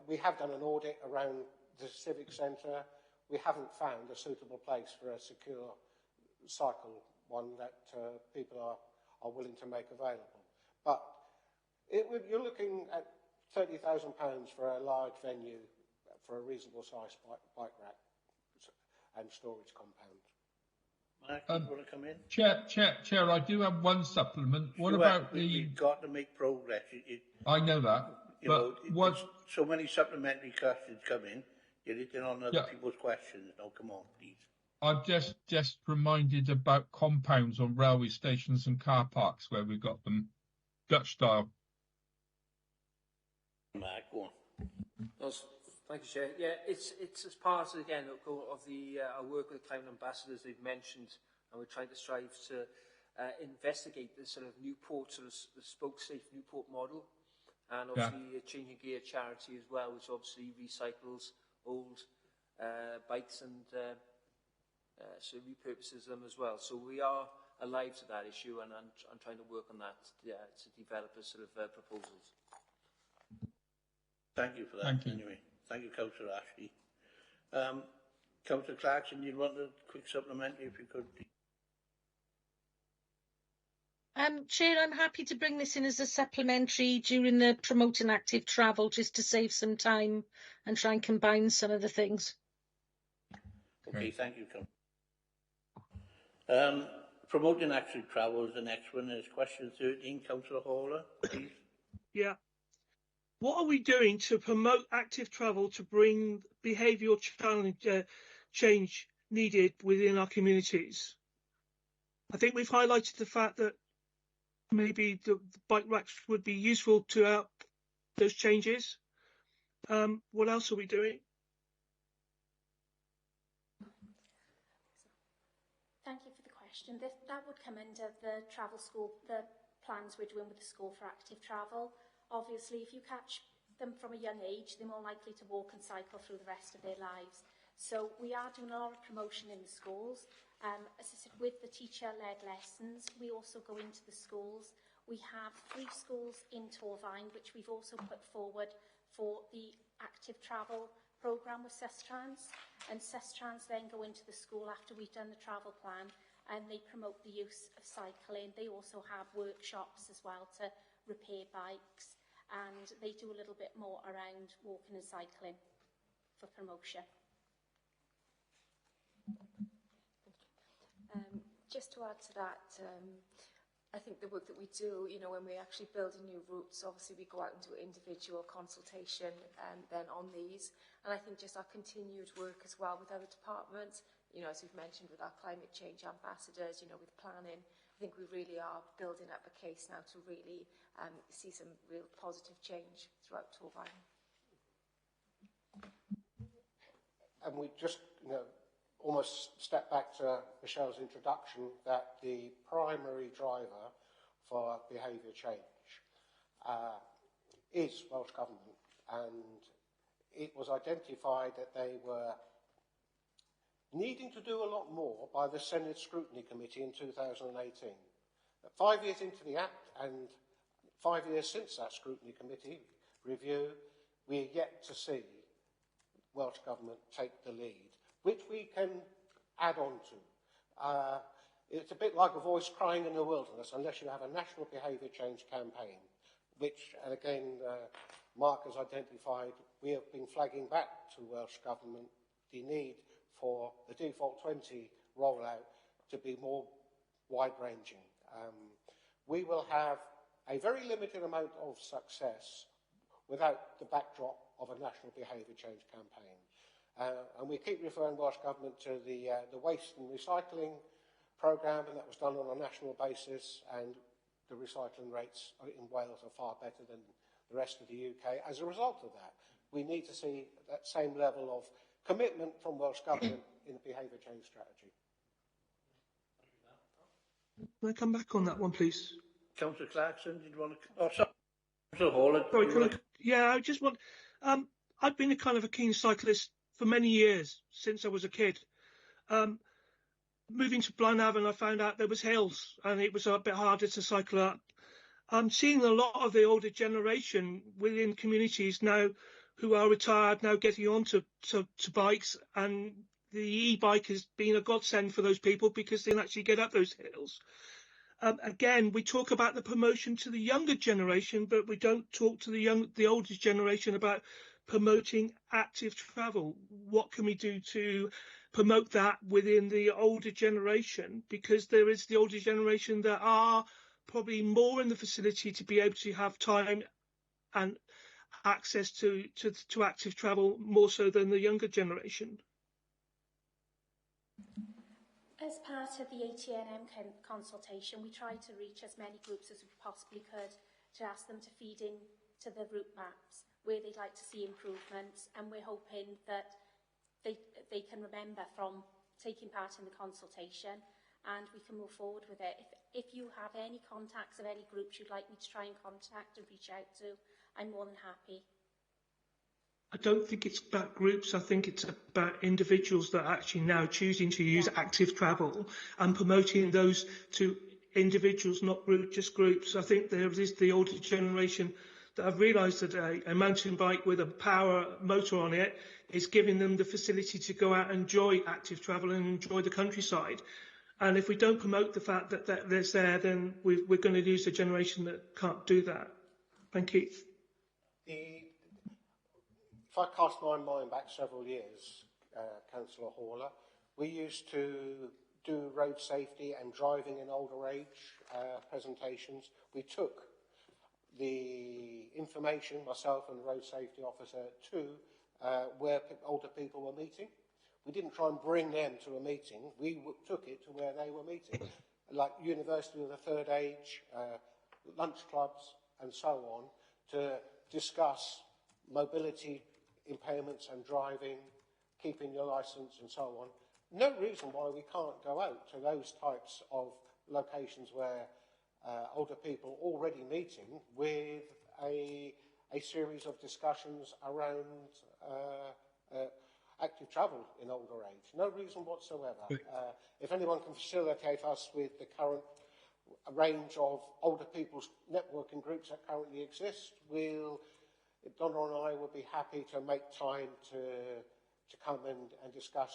We have done an audit around the Civic Centre. We haven't found a suitable place for a secure cycle one that people are willing to make available. But you're looking at £30,000 for a large venue for a reasonable sized bike rack and storage compound. Mark, you want to come in? Chair, I do have one supplement. What about the... We've got to make progress. I know that. So many supplementary questions come in, you're hitting on other people's questions. Now, come on, please. I'm just reminded about compounds on railway stations and car parks where we've got them Dutch style. Mark, go on. Thank you, Chair. Yeah, it's as part of, again, of the our work with the climate ambassadors they've mentioned, and we're trying to strive to investigate the sort of Newport, sort of the spoke safe Newport model, and obviously Changing Gear charity as well, which obviously recycles old bikes and so repurposes them as well. So we are alive to that issue, and I'm trying to work on that to develop a sort of proposals. Thank you for that. Thank you. Anyway, thank you, Councillor Ashley. Councillor Clarkson, you'd want a quick supplementary if you could. Chair, I'm happy to bring this in as a supplementary during the promoting active travel, just to save some time and try and combine some of the things. Okay, thank you, Councillor. Promoting active travel is the next one. Is question 13, Councillor Hawler, please. Yeah. What are we doing to promote active travel to bring behavioural change needed within our communities? I think we've highlighted the fact that maybe the bike racks would be useful to help those changes. What else are we doing? Thank you for the question. That would come under the travel school, the plans we're doing with the school for active travel. Obviously, if you catch them from a young age, they're more likely to walk and cycle through the rest of their lives. So we are doing a lot of promotion in the schools. As I said, with the teacher-led lessons, we also go into the schools. We have 3 schools in Torfaen, which we've also put forward for the active travel programme with Sestrans. And Sestrans then go into the school after we've done the travel plan, and they promote the use of cycling. They also have workshops as well to repair bikes, and they do a little bit more around walking and cycling for promotion. Just to add to that, I think the work that we do, you know, when we're actually building new routes, obviously we go out and do individual consultation then on these. And I think just our continued work as well with other departments, you know, as we've mentioned with our climate change ambassadors, you know, with planning, I think we really are building up a case now to really see some real positive change throughout Torfaen. And we just, you know, almost step back to Michelle's introduction that the primary driver for behaviour change is Welsh Government, and it was identified that they were needing to do a lot more by the Senate Scrutiny Committee in 2018. 5 years into the Act and 5 years since that Scrutiny Committee review, we're yet to see Welsh Government take the lead, which we can add on to. It's a bit like a voice crying in the wilderness unless you have a national behaviour change campaign, which, and again, Mark has identified, we have been flagging back to Welsh Government the need for the default 20 rollout to be more wide-ranging. We will have a very limited amount of success without the backdrop of a national behaviour change campaign. And we keep referring Welsh Government to the waste and recycling programme, and that was done on a national basis, and the recycling rates in Wales are far better than the rest of the UK. As a result of that, we need to see that same level of commitment from Welsh Government in the behaviour change strategy. Can I come back on that one, please? Councillor Clarkson, did you want to... Oh, sorry. Councillor Hall. Sorry, yeah, I just want... I've been a kind of a keen cyclist for many years since I was a kid. Moving to Blaenavon, I found out there was hills and it was a bit harder to cycle up. I'm seeing a lot of the older generation within communities now who are retired now getting onto to bikes, and the e-bike has been a godsend for those people because they can actually get up those hills. Again, we talk about the promotion to the younger generation, but we don't talk to the older generation about promoting active travel. What can we do to promote that within the older generation? Because there is the older generation that are probably more in the facility to be able to have time and access to active travel more so than the younger generation. As part of the ATNM consultation, we tried to reach as many groups as we possibly could to ask them to feed in to the route maps where they'd like to see improvements, and we're hoping that they can remember from taking part in the consultation and we can move forward with it. If you have any contacts of any groups you'd like me to try and contact and reach out to, I'm more than happy. I don't think it's about groups. I think it's about individuals that are actually now choosing to use active travel and promoting those to individuals, not just groups. I think there is the older generation that have realised that a mountain bike with a power motor on it is giving them the facility to go out and enjoy active travel and enjoy the countryside. And if we don't promote the fact that that's there, then we're going to lose a generation that can't do that. Thank you. If I cast my mind back several years, Councillor Horler, we used to do road safety and driving in older age presentations. We took the information, myself and the road safety officer, to where older people were meeting. We didn't try and bring them to a meeting. We took it to where they were meeting, like University of the Third Age, lunch clubs, and so on, to discuss mobility impairments and driving, keeping your licence, and so on. No reason why we can't go out to those types of locations where older people already meeting with a series of discussions around active travel in older age. No reason whatsoever. If anyone can facilitate us with the current range of older people's networking groups that currently exist, Donna and I would be happy to make time to come and discuss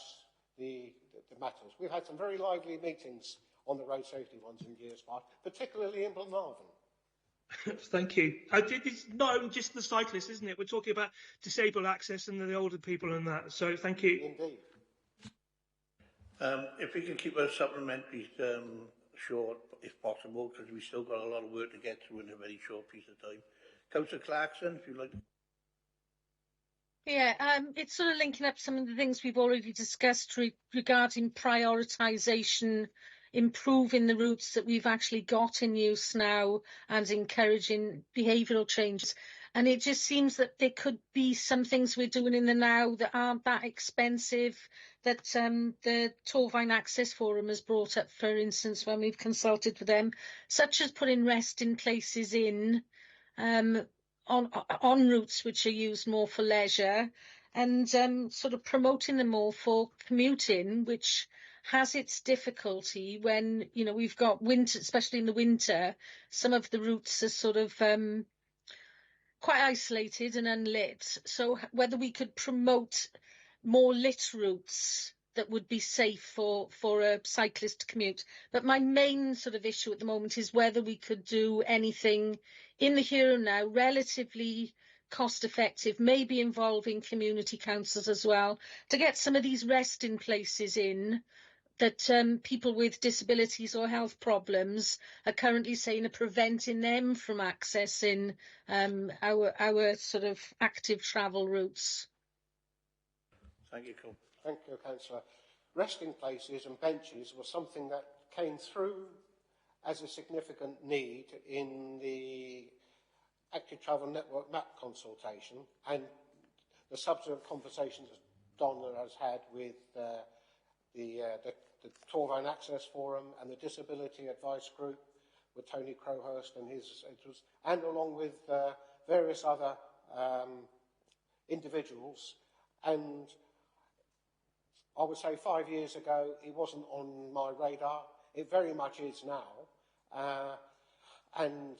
the matters. We've had some very lively meetings on the road safety ones in years past, particularly in Blaenavon. Thank you. It's not just the cyclists, isn't it? We're talking about disabled access and the older people and that. So thank you. Indeed. If we can keep our supplementaries short, if possible, because we've still got a lot of work to get through in a very short piece of time. Councillor Clarkson, if you'd like. Yeah, it's sort of linking up some of the things we've already discussed regarding prioritisation, improving the routes that we've actually got in use now and encouraging behavioural changes. And it just seems that there could be some things we're doing in the now that aren't that expensive, that the Torfaen Access Forum has brought up, for instance, when we've consulted with them, such as putting resting places in on routes which are used more for leisure, and sort of promoting them more for commuting, which has its difficulty when, you know, we've got winter, especially in the winter, some of the routes are sort of quite isolated and unlit. So whether we could promote more lit routes that would be safe for a cyclist to commute. But my main sort of issue at the moment is whether we could do anything in the here and now, relatively cost effective, maybe involving community councils as well, to get some of these resting places in that people with disabilities or health problems are currently saying are preventing them from accessing our sort of active travel routes. Thank you, Cole. Thank you, Councillor. Resting places and benches was something that came through as a significant need in the Active Travel Network map consultation, and the subsequent conversations that Donna has had with the Torfaen Access Forum and the Disability Advice Group with Tony Crowhurst and and along with various other individuals. And I would say 5 years ago, it wasn't on my radar. It very much is now. And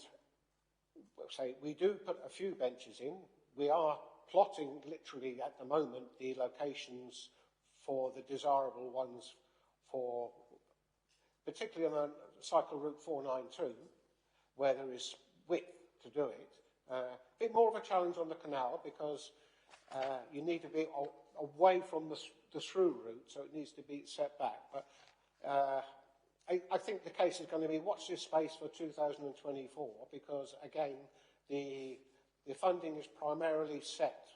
say we do put a few benches in. We are plotting literally at the moment the locations for the desirable ones for, particularly on cycle route 492, where there is width to do it. A bit more of a challenge on the canal because you need to be away from the through route, so it needs to be set back. But I think the case is going to be watch this space for 2024 because, again, the funding is primarily set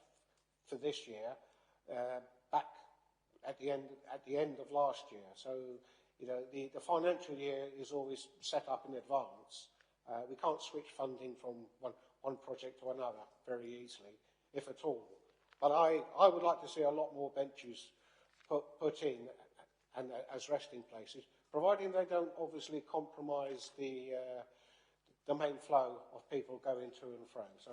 for this year, back at the end of last year. So, you know, the financial year is always set up in advance. We can't switch funding from one project to another very easily, if at all. But I would like to see a lot more benches put in and as resting places, providing they don't obviously compromise the main flow of people going to and fro. So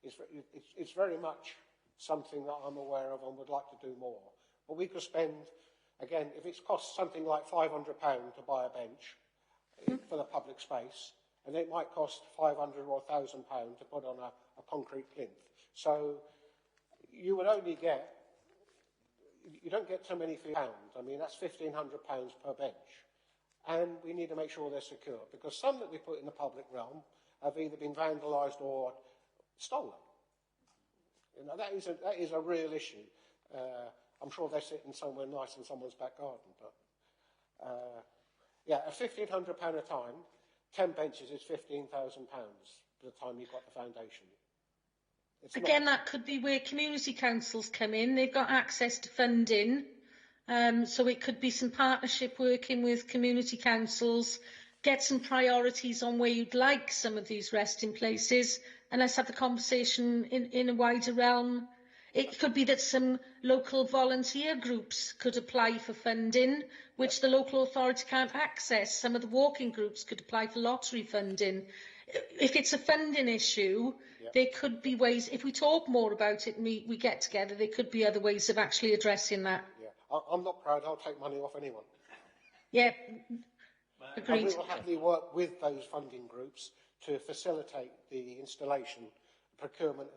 it's very much something that I'm aware of and would like to do more. But we could spend, again, if it's cost something like £500 to buy a bench for the public space, and it might cost £500 or £1,000 to put on a concrete plinth. So you would only get, you don't get too many pounds. I mean, that's £1,500 per bench. And we need to make sure they're secure, because some that we put in the public realm have either been vandalised or stolen. You know, that is a real issue. I'm sure they're sitting somewhere nice in someone's back garden, but yeah, at £1,500 a time, 10 benches is £15,000 by the time you've got the foundation. Again, that could be where community councils come in. They've got access to funding. So it could be some partnership working with community councils, get some priorities on where you'd like some of these resting places, and let's have the conversation in a wider realm. It could be that some local volunteer groups could apply for funding, which the local authority can't access. Some of the walking groups could apply for lottery funding. If it's a funding issue, there could be ways, if we talk more about it and we get together, there could be other ways of actually addressing that. I'm not proud, I'll take money off anyone. Yeah, agreed. And we will happily work with those funding groups to facilitate the installation, procurement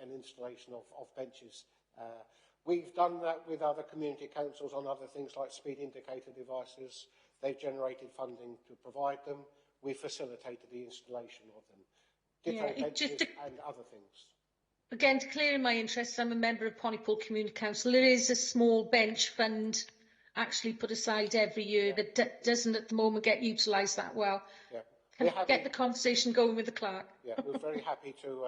and installation of benches. We've done that with other community councils on other things like speed indicator devices. They've generated funding to provide them. We facilitated the installation of them. Ditto benches and other things. Again, to clear in my interest, I'm a member of Pontypool Community Council. There is a small bench fund actually put aside every year that doesn't at the moment get utilised that well. Can get the conversation going with the clerk. Yeah, we're very happy to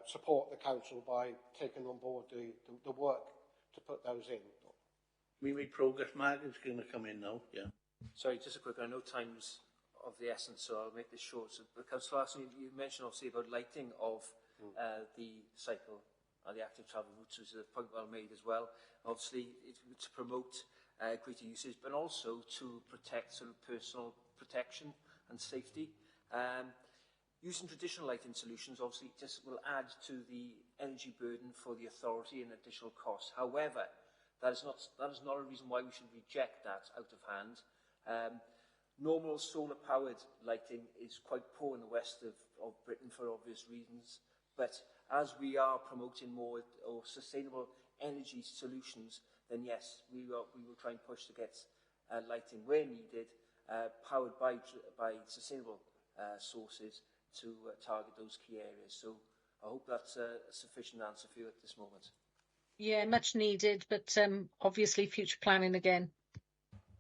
support the council by taking on board the work to put those in. We made progress. Margaret's going to come in now. Yeah. Sorry, just a quick. I know time's of the essence, so I'll make this short. So, Councillor Larson, you mentioned obviously about lighting of the cycle and the active travel routes, which is a point well made as well. Obviously, to promote greater usage, but also to protect sort of personal protection and safety. Using traditional lighting solutions obviously just will add to the energy burden for the authority and additional costs. However, that is not a reason why we should reject that out of hand. Normal solar-powered lighting is quite poor in the west of Britain for obvious reasons, but as we are promoting more or sustainable energy solutions, then yes, we will try and push to get lighting where needed, powered by sustainable sources to target those key areas. So I hope that's a sufficient answer for you at this moment. Yeah, much needed, but obviously future planning again.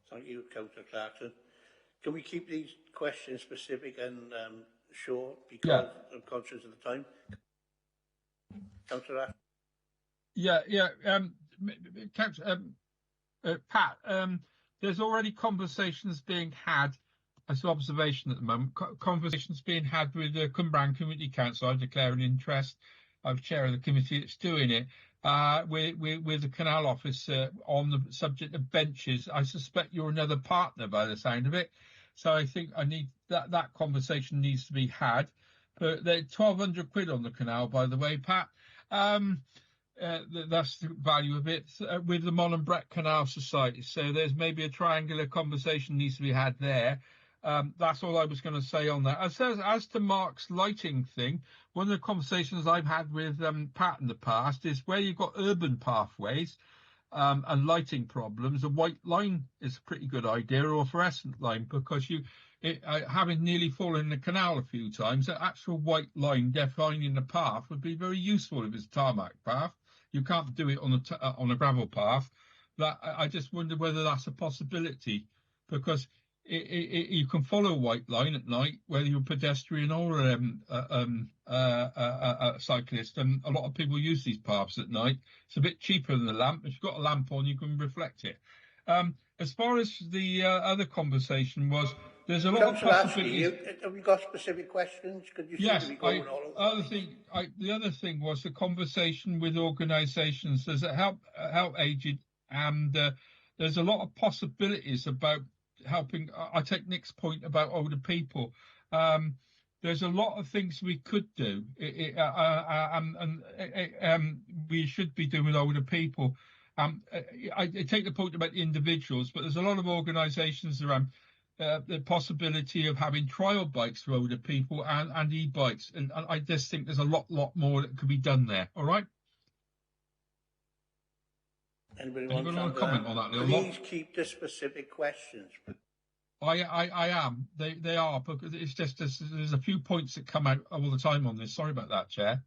Thank you, Councillor Clarkson. Can we keep these questions specific and short because I'm conscious of the time? Councillor Pat, there's already conversations being had, as an observation at the moment, conversations being had with the Cwmbran Community Council. I declare an interest. I'm chair of the committee that's doing it. With the Canal Office on the subject of benches. I suspect you're another partner by the sound of it. So I think that conversation needs to be had. But they're £1,200 on the canal, by the way, Pat. that's the value of it with the Mon and Brett Canal Society. So there's maybe a triangular conversation needs to be had there. That's all I was going to say on that. As to Mark's lighting thing, one of the conversations I've had with Pat in the past is where you've got urban pathways and lighting problems, a white line is a pretty good idea, or a fluorescent line, because having nearly fallen in the canal a few times, an actual white line defining the path would be very useful if it's a tarmac path. You can't do it on a gravel path. I just wonder whether that's a possibility, because you can follow a white line at night, whether you're a pedestrian or a cyclist, and a lot of people use these paths at night. It's a bit cheaper than the lamp. If you've got a lamp on, you can reflect it. As far as the other conversation was, there's a lot of possibilities. Have you got specific questions? Could you Yes, seem to be going all over the other thing was the conversation with organisations. Does it help aged? And there's a lot of possibilities about helping. I take Nick's point about older people. There's a lot of things we could do, and we should be doing with older people. I take the point about individuals, but there's a lot of organisations around the possibility of having trial bikes for older people and e-bikes, and I just think there's a lot more that could be done there. All right. Anybody want to comment on that? Please keep the specific questions. I am. They are, because it's just there's a few points that come out all the time on this. Sorry about that, Chair.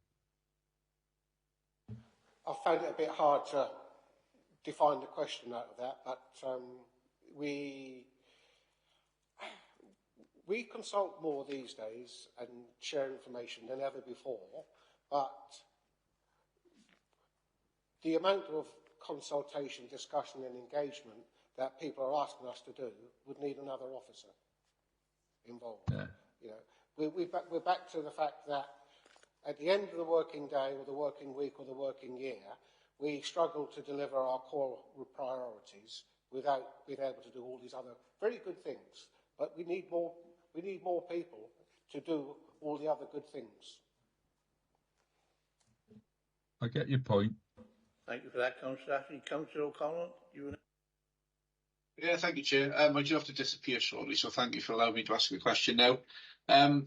I found it a bit hard to define the question out of that, but we consult more these days and share information than ever before, but the amount of consultation, discussion and engagement that people are asking us to do would need another officer involved. Yeah. You know, we're back to the fact that at the end of the working day or the working week or the working year, we struggle to deliver our core priorities without being able to do all these other very good things. But we need more people to do all the other good things. I get your point. Thank you for that, Councillor Ashley. Councillor O'Connell, Yeah, thank you, Chair. I do have to disappear shortly, so thank you for allowing me to ask the question now.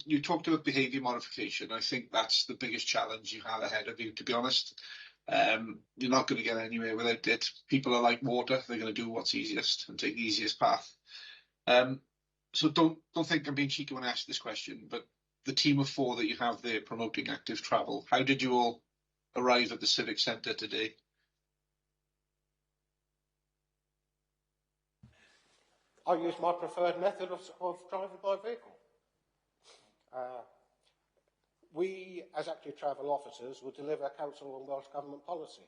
You talked about behaviour modification. I think that's the biggest challenge you have ahead of you, to be honest. You're not going to get anywhere without it. People are like water. They're going to do what's easiest and take the easiest path. So don't think I'm being cheeky when I ask this question, but the team of 4 that you have there promoting active travel, how did you all arrive at the Civic Centre today? I use my preferred method of driving by vehicle. We, as active travel officers, will deliver council and Welsh Government policy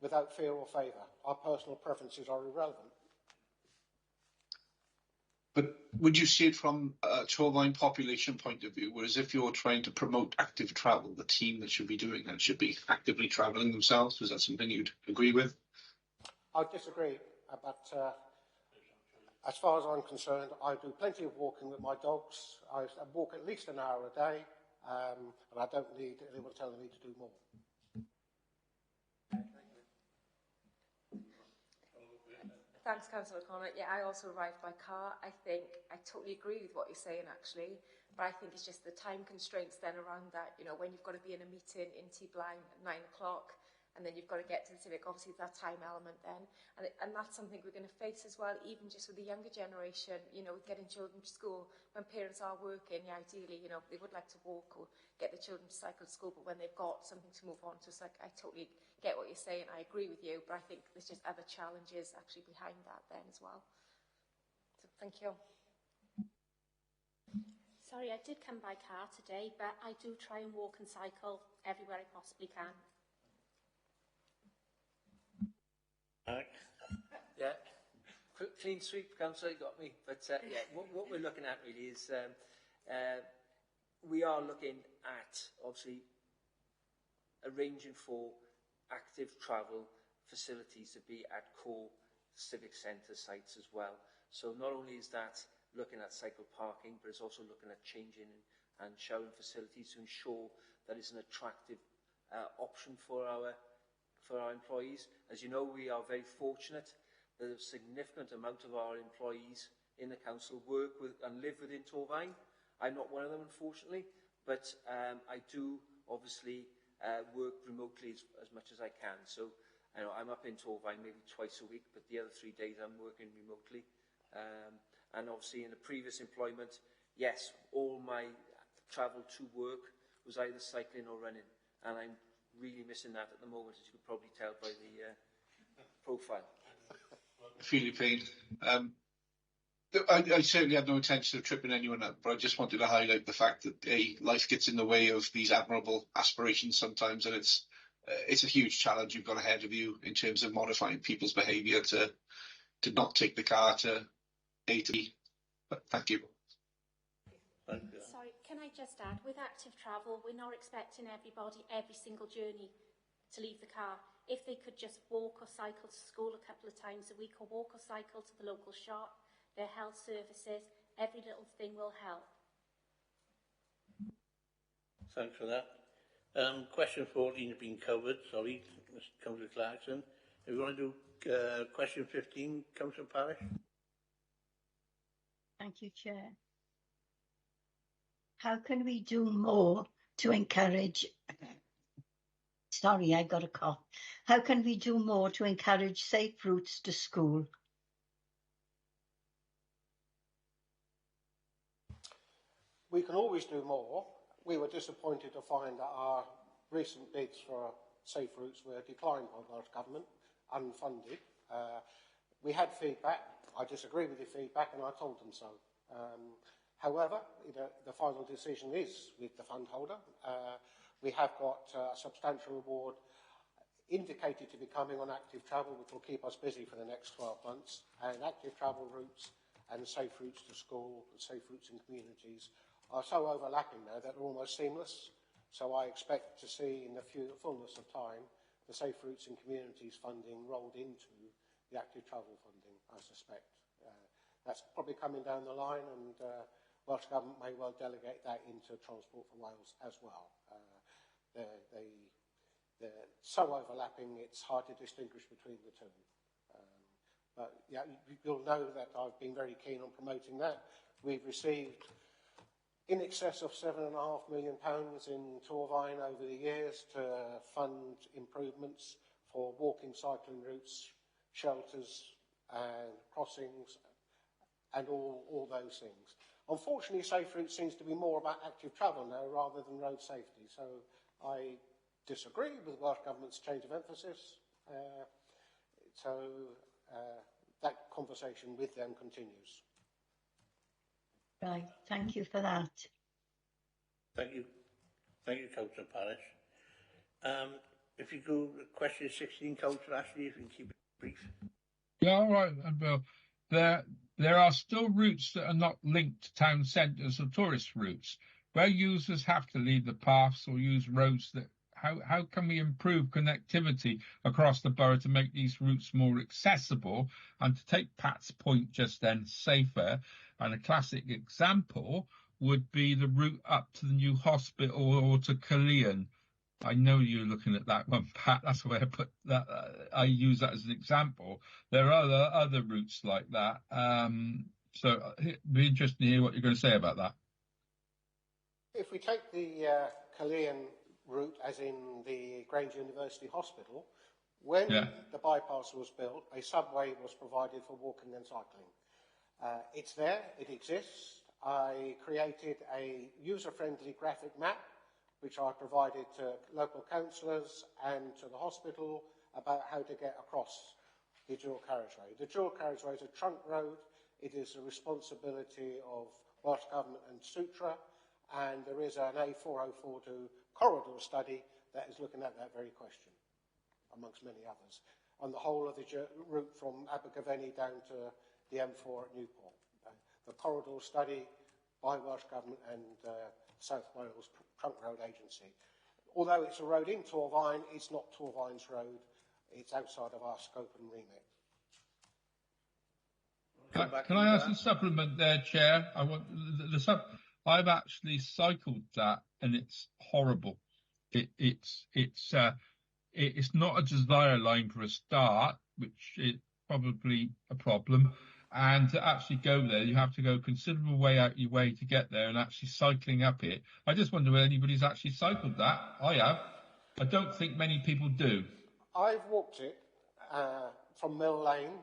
without fear or favour. Our personal preferences are irrelevant. But would you see it from a shoreline population point of view, whereas if you're trying to promote active travel, the team that should be doing that should be actively travelling themselves? Is that something you'd agree with? I disagree, but as far as I'm concerned, I do plenty of walking with my dogs. I walk at least an hour a day, and I don't need anyone telling me to do more. Thanks, Councillor O'Connor. Yeah, I also arrived by car. I totally agree with what you're saying, actually. But I think it's just the time constraints then around that. You know, when you've got to be in a meeting in T-Blaen at 9 o'clock, and then you've got to get to the Civic, obviously that time element then. And that's something we're going to face as well, even just with the younger generation, you know, with getting children to school. When parents are working, yeah, ideally, you know, they would like to walk or get the children to cycle to school, but when they've got something to move on to, it's like, I totally get what you're saying, I agree with you, but I think there's just other challenges actually behind that then as well. So thank you. Sorry, I did come by car today, but I do try and walk and cycle everywhere I possibly can. Yeah, clean sweep, Councillor, you got me. But yeah, what we're looking at really is we are looking at obviously arranging for active travel facilities to be at core civic centre sites as well. So not only is that looking at cycle parking, but it's also looking at changing and showering facilities to ensure that it's an attractive option for our for our employees. As you know, we are very fortunate that a significant amount of our employees in the council work with and live within Torfaen. I'm not one of them, unfortunately, but I do obviously work remotely as much as I can. So I'm up in Torfaen maybe twice a week, but the other 3 days I'm working remotely. And obviously in the previous employment, yes, all my travel to work was either cycling or running, and I'm really missing that at the moment, as you could probably tell by the profile. I feel your pain. I certainly had no intention of tripping anyone up, but I just wanted to highlight the fact that life gets in the way of these admirable aspirations sometimes, and it's a huge challenge you've got ahead of you in terms of modifying people's behaviour to not take the car to A to B. But thank you. Sorry, can I just add, with active travel, we're not expecting everybody every single journey to leave the car. If they could just walk or cycle to school a couple of times a week, or walk or cycle to the local shop, their health services, every little thing will help. Thanks for that. Question 14 has been covered. Sorry, Mr. Councillor Clarkson. If you want to do question 15, Councillor Parish. Thank you, Chair. How can we do more to encourage... Sorry, I got a cough. How can we do more to encourage safe routes to school? We can always do more. We were disappointed to find that our recent bids for safe routes were declined by the Welsh Government, unfunded. We had feedback. I disagree with the feedback, and I told them so. However, the final decision is with the fund holder. We have got a substantial award indicated to be coming on active travel, which will keep us busy for the next 12 months. And active travel routes and safe routes to school and safe routes in communities are so overlapping now that they're almost seamless. So I expect to see in the fullness of time the safe routes in communities funding rolled into the active travel funding, I suspect. That's probably coming down the line, and Welsh Government may well delegate that into Transport for Wales as well. They're so overlapping, it's hard to distinguish between the two. But yeah, you'll know that I've been very keen on promoting that. We've received in excess of £7.5 million in Torfaen over the years to fund improvements for walking, cycling routes, shelters and crossings and all those things. Unfortunately, safe routes seems to be more about active travel now rather than road safety. So I disagree with the Welsh Government's change of emphasis. That conversation with them continues. Right, thank you for that. Thank you. Thank you, Councillor Parish. If you go to question 16, Councillor Ashley, if you can keep it brief. Yeah, all right, Bill. There are still routes that are not linked to town centres or tourist routes, where users have to leave the paths or use roads that... How can we improve connectivity across the borough to make these routes more accessible? And to take Pat's point just then, safer, and a classic example would be the route up to the new hospital or to Caerleon. I know you're looking at that one, Pat. That's why I put that. I use that as an example. There are other routes like that. So it'd be interesting to hear what you're going to say about that. If we take the Caerleon route, as in the Grange University Hospital, when the bypass was built, a subway was provided for walking and cycling. It's there, it exists. I created a user-friendly graphic map, which I provided to local councillors and to the hospital about how to get across the dual carriageway. The dual carriageway is a trunk road. It is the responsibility of Welsh Government and Sutra, and there is an A4042 corridor study that is looking at that very question, amongst many others, on the whole of the route from Abergavenny down to the M4 at Newport. The corridor study by Welsh Government and South Wales Trunk Road Agency. Although it's a road in Torfaen, it's not Torfaen's road. It's outside of our scope and remit. Can I ask a supplement there, Chair? I want I've actually cycled that, and it's horrible. it's not a desire line for a start, which is probably a problem. And to actually go there, you have to go considerable way out your way to get there, and actually cycling up it. I just wonder whether anybody's actually cycled that. I have. I don't think many people do. I've walked it from Mill Lane,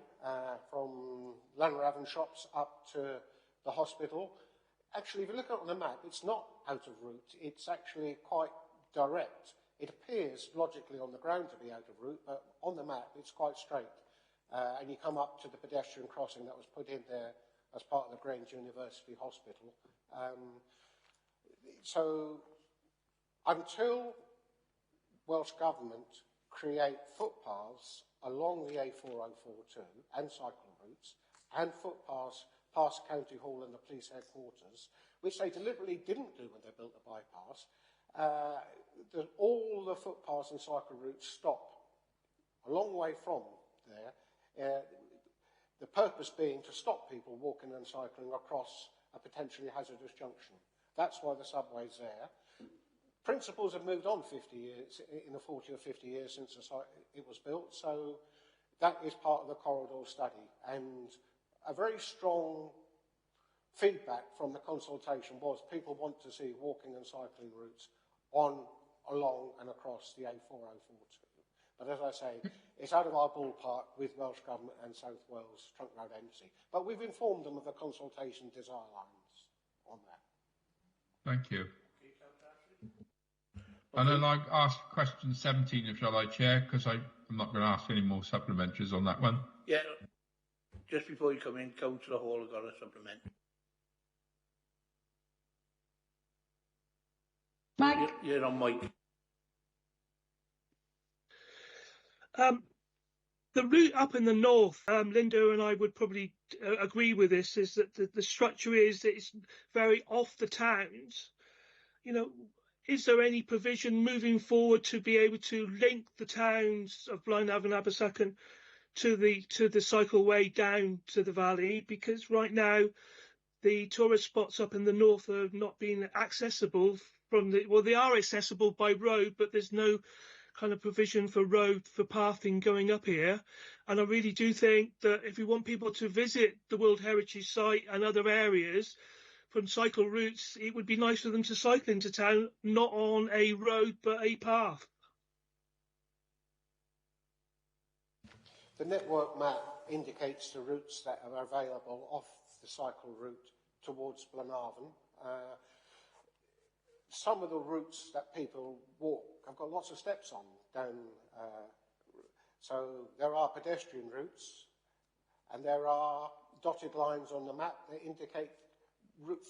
from Llanrafan shops up to the hospital. Actually, if you look at it on the map, it's not out of route. It's actually quite direct. It appears logically on the ground to be out of route, but on the map, it's quite straight. And you come up to the pedestrian crossing that was put in there as part of the Grange University Hospital. So until Welsh Government create footpaths along the A4042 and cycle routes and footpaths past County Hall and the police headquarters, which they deliberately didn't do when they built the bypass, all the footpaths and cycle routes stop a long way from there. The purpose being to stop people walking and cycling across a potentially hazardous junction. That's why the subway's there. Principles have moved on 50 years, in the 40 or 50 years since it was built, so that is part of the corridor study. And a very strong feedback from the consultation was people want to see walking and cycling routes on, along and across the A4042. But as I say, it's out of our ballpark with Welsh Government and South Wales Trunk Road Agency. But we've informed them of the consultation desire lines on that. Thank you. And then I ask question 17, if shall I, Chair, because I'm not going to ask any more supplementaries on that one. Yeah, just before you come in, Councillor Hall has got a supplement. Mike? You're on mic. The route up in the north, Linda and I would probably agree with this, is that the structure is that it's very off the towns. You know, is there any provision moving forward to be able to link the towns of Blaenau and Abersacan to the cycleway down to the valley? Because right now, the tourist spots up in the north are not being accessible from the, well, they are accessible by road, but there's no kind of provision for road, for pathing going up here. And I really do think that if we want people to visit the World Heritage Site and other areas from cycle routes, it would be nice for them to cycle into town, not on a road, but a path. The network map indicates the routes that are available off the cycle route towards Blaenavon. Some of the routes that people walk have got lots of steps on down. So there are pedestrian routes, and there are dotted lines on the map that indicate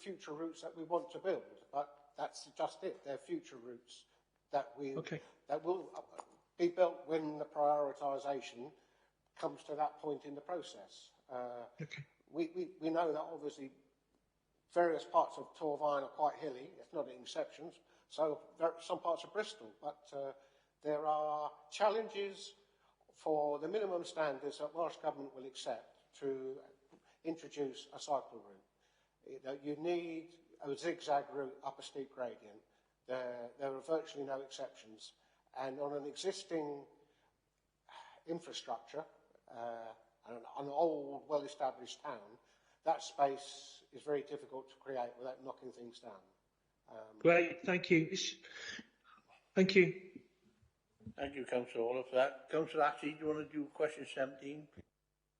future routes that we want to build. But that's just it. They're future routes that that will be built when the prioritisation comes to that point in the process. We know that obviously various parts of Torvine are quite hilly, if not exceptions, so some parts of Bristol, but there are challenges for the minimum standards that Welsh Government will accept to introduce a cycle route. You need a zigzag route up a steep gradient. There are virtually no exceptions, and on an existing infrastructure, an old, well-established town, that space is very difficult to create without knocking things down. Great, thank you. Thank you. Thank you, Councillor Hall, for that. Councillor Ashley, do you want to do question 17?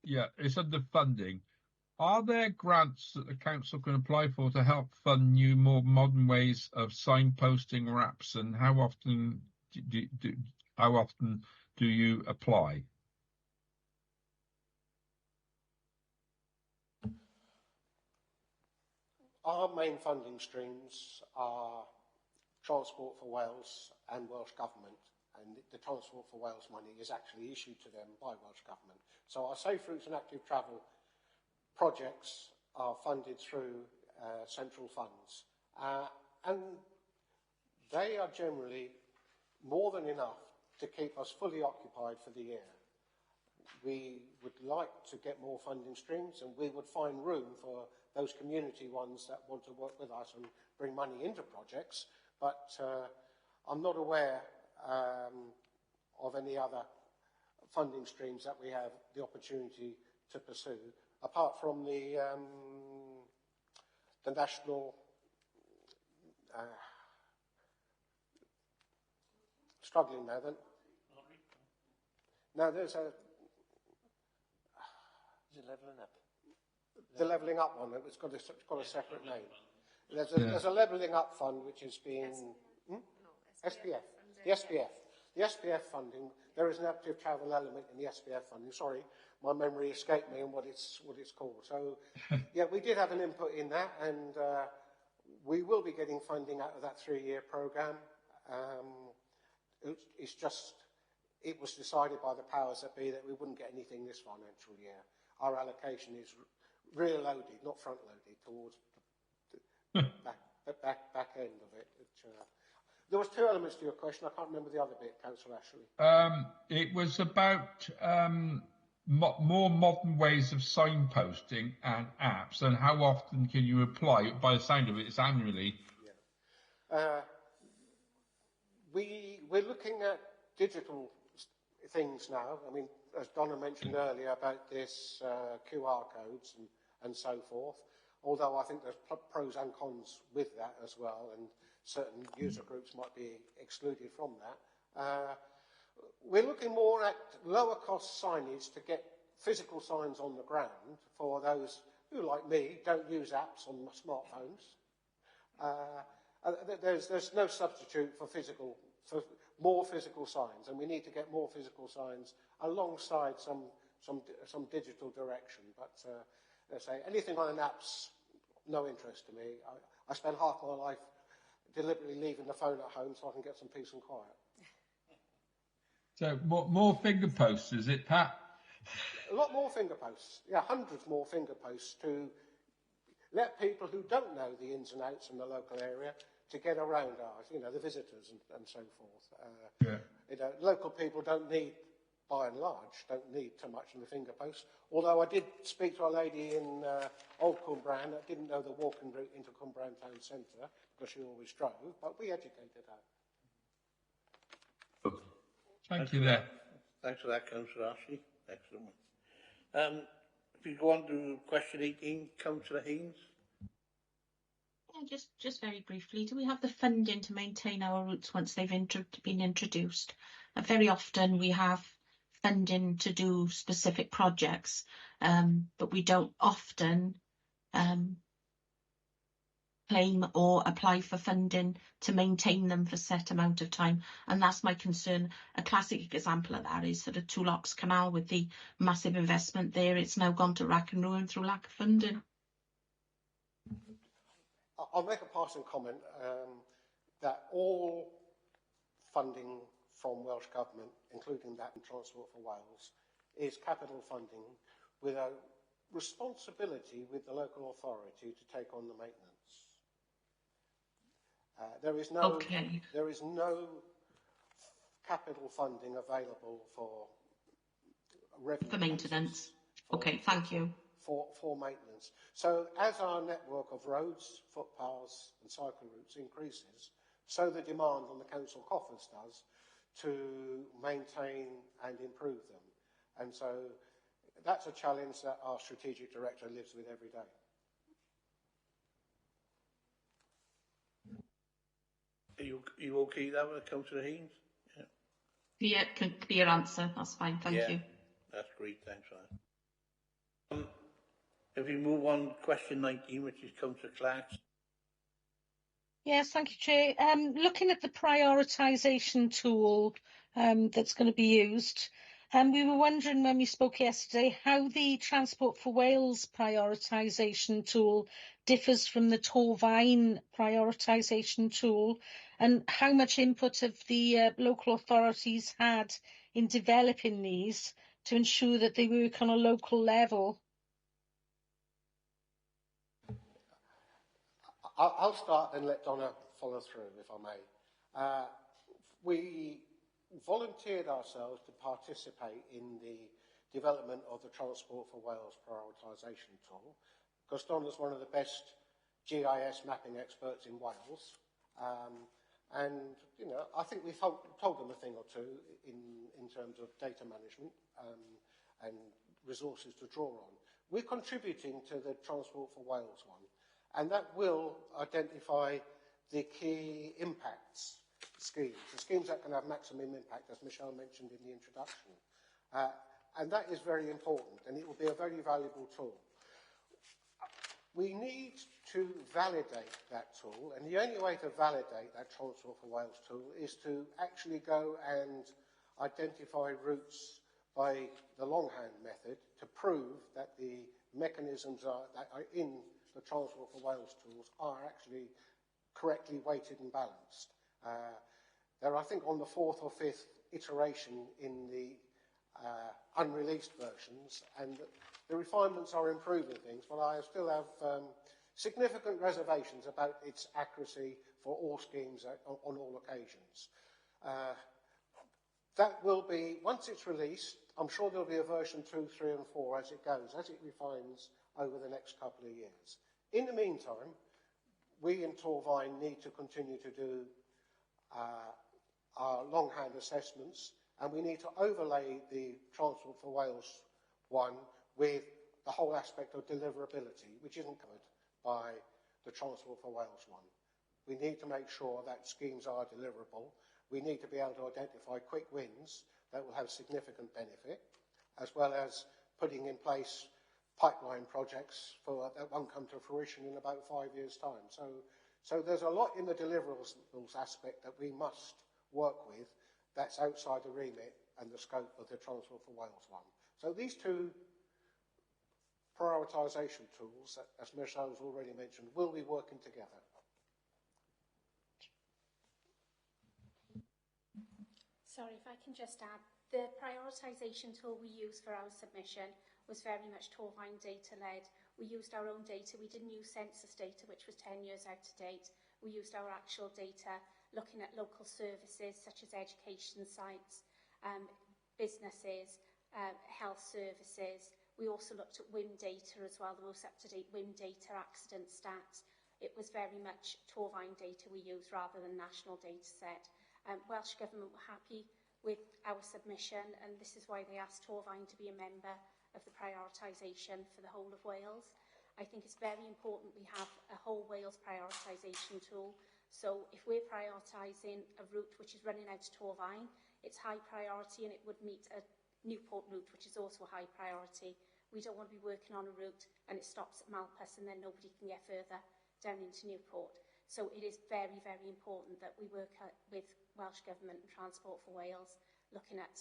Yeah, it's under funding. Are there grants that the council can apply for to help fund new, more modern ways of signposting wraps, and how often do you apply? Our main funding streams are Transport for Wales and Welsh Government, and the Transport for Wales money is actually issued to them by Welsh Government. So our Safe Routes and Active Travel projects are funded through central funds, and they are generally more than enough to keep us fully occupied for the year. We would like to get more funding streams, and we would find room for those community ones that want to work with us and bring money into projects, but I'm not aware of any other funding streams that we have the opportunity to pursue, apart from the national struggling now. Then, now there's a Is it levelling up? the levelling up one. It's got a separate name. There's a levelling up fund which is being SPF. The SPF. The SPF funding. There is an active travel element in the SPF funding. Sorry, my memory escaped me on what it's called. So, yeah, we did have an input in that, and we will be getting funding out of that 3-year programme. It's just, it was decided by the powers that be that we wouldn't get anything this financial year. Our allocation is rear loaded, not front loaded, towards the back end of it. There was 2 elements to your question. I can't remember the other bit, Councillor Ashley. It was about more modern ways of signposting and apps, and how often can you apply? By the sound of it, it's annually. Yeah. We're looking at digital things now. I mean, as Donna mentioned earlier about this QR codes and so forth, although I think there's pros and cons with that as well, and certain user groups might be excluded from that. We're looking more at lower cost signage to get physical signs on the ground for those who, like me, don't use apps on smartphones. There's no substitute for more physical signs, and we need to get more physical signs alongside some digital direction. But let's say anything on an app's no interest to me. I spend half my life deliberately leaving the phone at home so I can get some peace and quiet. So more finger posts, is it, Pat? A lot more finger posts. Yeah, hundreds more finger posts to let people who don't know the ins and outs in the local area to get around ours, the visitors and so forth. Local people don't need, by and large, don't need too much in the finger post. Although I did speak to a lady in Old Cumbran that didn't know the walking route into Cumbran Town Centre because she always drove, but we educated her. Thank you there. Thanks for that, Councillor Ashley. Excellent. If you go on to question 18, Councillor Haynes. Yeah, just very briefly, do we have the funding to maintain our routes once they've been introduced? Very often we have funding to do specific projects, but we don't often claim or apply for funding to maintain them for a set amount of time, and that's my concern. A classic example of that is sort of Two Locks Canal with the massive investment there. It's now gone to rack and ruin through lack of funding. I'll make a passing comment that all funding from Welsh Government, including that in Transport for Wales, is capital funding with a responsibility with the local authority to take on the maintenance. There is no capital funding available for revenue. For maintenance. Okay, thank you. For maintenance. So as our network of roads, footpaths and cycle routes increases, so the demand on the council coffers does to maintain and improve them. And so that's a challenge that our strategic director lives with every day. Are you okay there with Councillor Haynes? Yeah. Clear answer. That's fine. Thank you. That's great. Thanks for that. If we move on, question 19, which is Councillor Clark. Yes, thank you, Chair. Looking at the prioritisation tool that's going to be used, we were wondering when we spoke yesterday how the Transport for Wales prioritisation tool differs from the Torfaen prioritisation tool, and how much input have the local authorities had in developing these to ensure that they work on a local level. I'll start and let Donna follow through, if I may. We volunteered ourselves to participate in the development of the Transport for Wales prioritisation tool, because Donna's one of the best GIS mapping experts in Wales. And, you know, I think we've told them a thing or two in terms of data management and resources to draw on. We're contributing to the Transport for Wales one, and that will identify the key impacts schemes, the schemes that can have maximum impact, as Michelle mentioned in the introduction. And that is very important, and it will be a very valuable tool. We need to validate that tool, and the only way to validate that Transport for Wales tool is to actually go and identify routes by the longhand method to prove that the mechanisms that are in the Transport for Wales tools are actually correctly weighted and balanced. They're, I think, on the 4th or 5th iteration in the unreleased versions, and the refinements are improving things, but I still have significant reservations about its accuracy for all schemes on all occasions. That will be, once it's released, I'm sure there'll be a version 2, 3 and 4 as it goes, as it refines over the next couple of years. In the meantime, we in Torvine need to continue to do our longhand assessments, and we need to overlay the Transport for Wales one with the whole aspect of deliverability, which isn't covered by the Transport for Wales one. We need to make sure that schemes are deliverable. We need to be able to identify quick wins that will have significant benefit, as well as putting in place pipeline projects that won't come to fruition in about 5 years' time. So there's a lot in the deliverables aspect that we must work with that's outside the remit and the scope of the Transport for Wales one. So these two prioritisation tools, as Michelle's already mentioned, will be working together. Sorry, if I can just add, the prioritisation tool we used for our submission was very much Torvine data-led. We used our own data. We didn't use census data, which was 10 years out of date. We used our actual data, looking at local services such as education sites, businesses, health services. We also looked at WIM data as well, the most up-to-date WIM data accident stats. It was very much Torvine data we used rather than national data set. Welsh Government were happy with our submission, and this is why they asked Torvine to be a member of the prioritisation for the whole of Wales. I think it's very important we have a whole Wales prioritisation tool. So if we're prioritising a route which is running out to Torvine, it's high priority and it would meet a Newport route, which is also a high priority. We don't want to be working on a route and it stops at Malpas and then nobody can get further down into Newport. So it is very, very important that we work with Welsh Government and Transport for Wales, looking at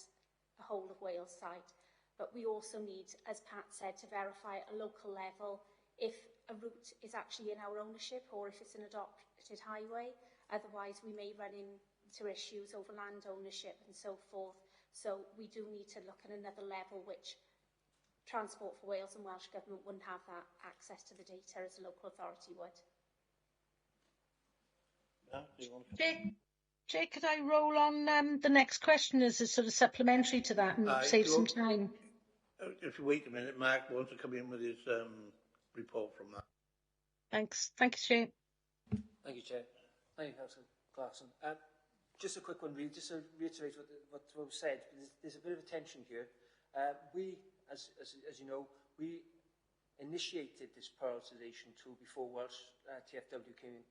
the whole of Wales site. But we also need, as Pat said, to verify at a local level if a route is actually in our ownership or if it's an adopted highway. Otherwise, we may run into issues over land ownership and so forth. So we do need to look at another level which Transport for Wales and Welsh Government wouldn't have that access to the data as a local authority would. Jay, could I roll on the next question as a sort of supplementary to that and save some time? If you wait a minute, Mark wants to come in with his report from that. Thanks. Thank you, Jay. Thank you, Chair. Thank you, Councillor Clarkson. Just a quick one, really, just to reiterate what was said. There's a bit of a tension here. We, as you know, we initiated this prioritisation tool before Welsh TFW came in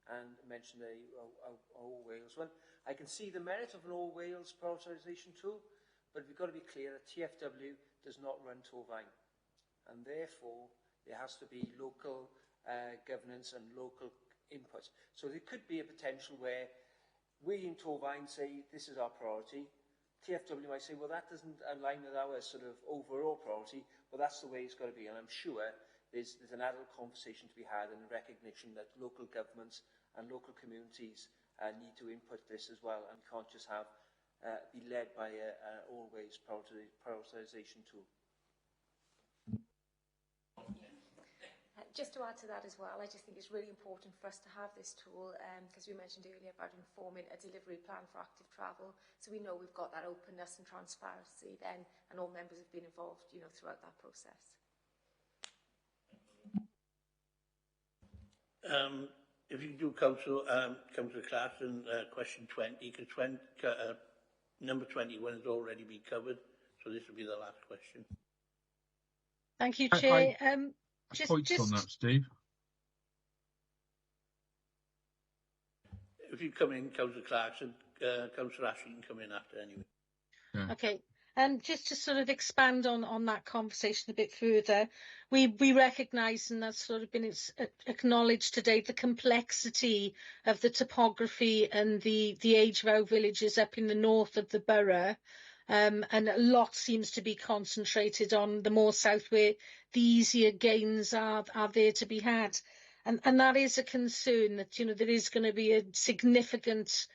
and mentioned the All Wales one. I can see the merit of an All Wales prioritisation tool, but we've got to be clear that TFW does not run Torvine, and therefore there has to be local governance and local input. So there could be a potential where we in Torvine say this is our priority. TFW might say, well, that doesn't align with our sort of overall priority, but that's the way it's got to be. And I'm sure there's an adult conversation to be had and a recognition that local governments and local communities need to input this as well, and can't just have be led by an always prioritisation tool. Just to add to that as well, I just think it's really important for us to have this tool because we mentioned earlier about informing a delivery plan for active travel. So we know we've got that openness and transparency then, and all members have been involved, you know, throughout that process. If you do come to class in question 20, because number 21 has already been covered, so this will be the last question. Thank you, Chair. Points on that, Steve. If you come in, Councillor Clarkson, Councillor Ashley can come in after anyway. Yeah. Okay. Just to sort of expand on that conversation a bit further, we recognise, and that's sort of been acknowledged today, the complexity of the topography and the age of our villages up in the north of the borough. And a lot seems to be concentrated on the more south, where the easier gains are there to be had. And that is a concern, that, you know, there is going to be a significant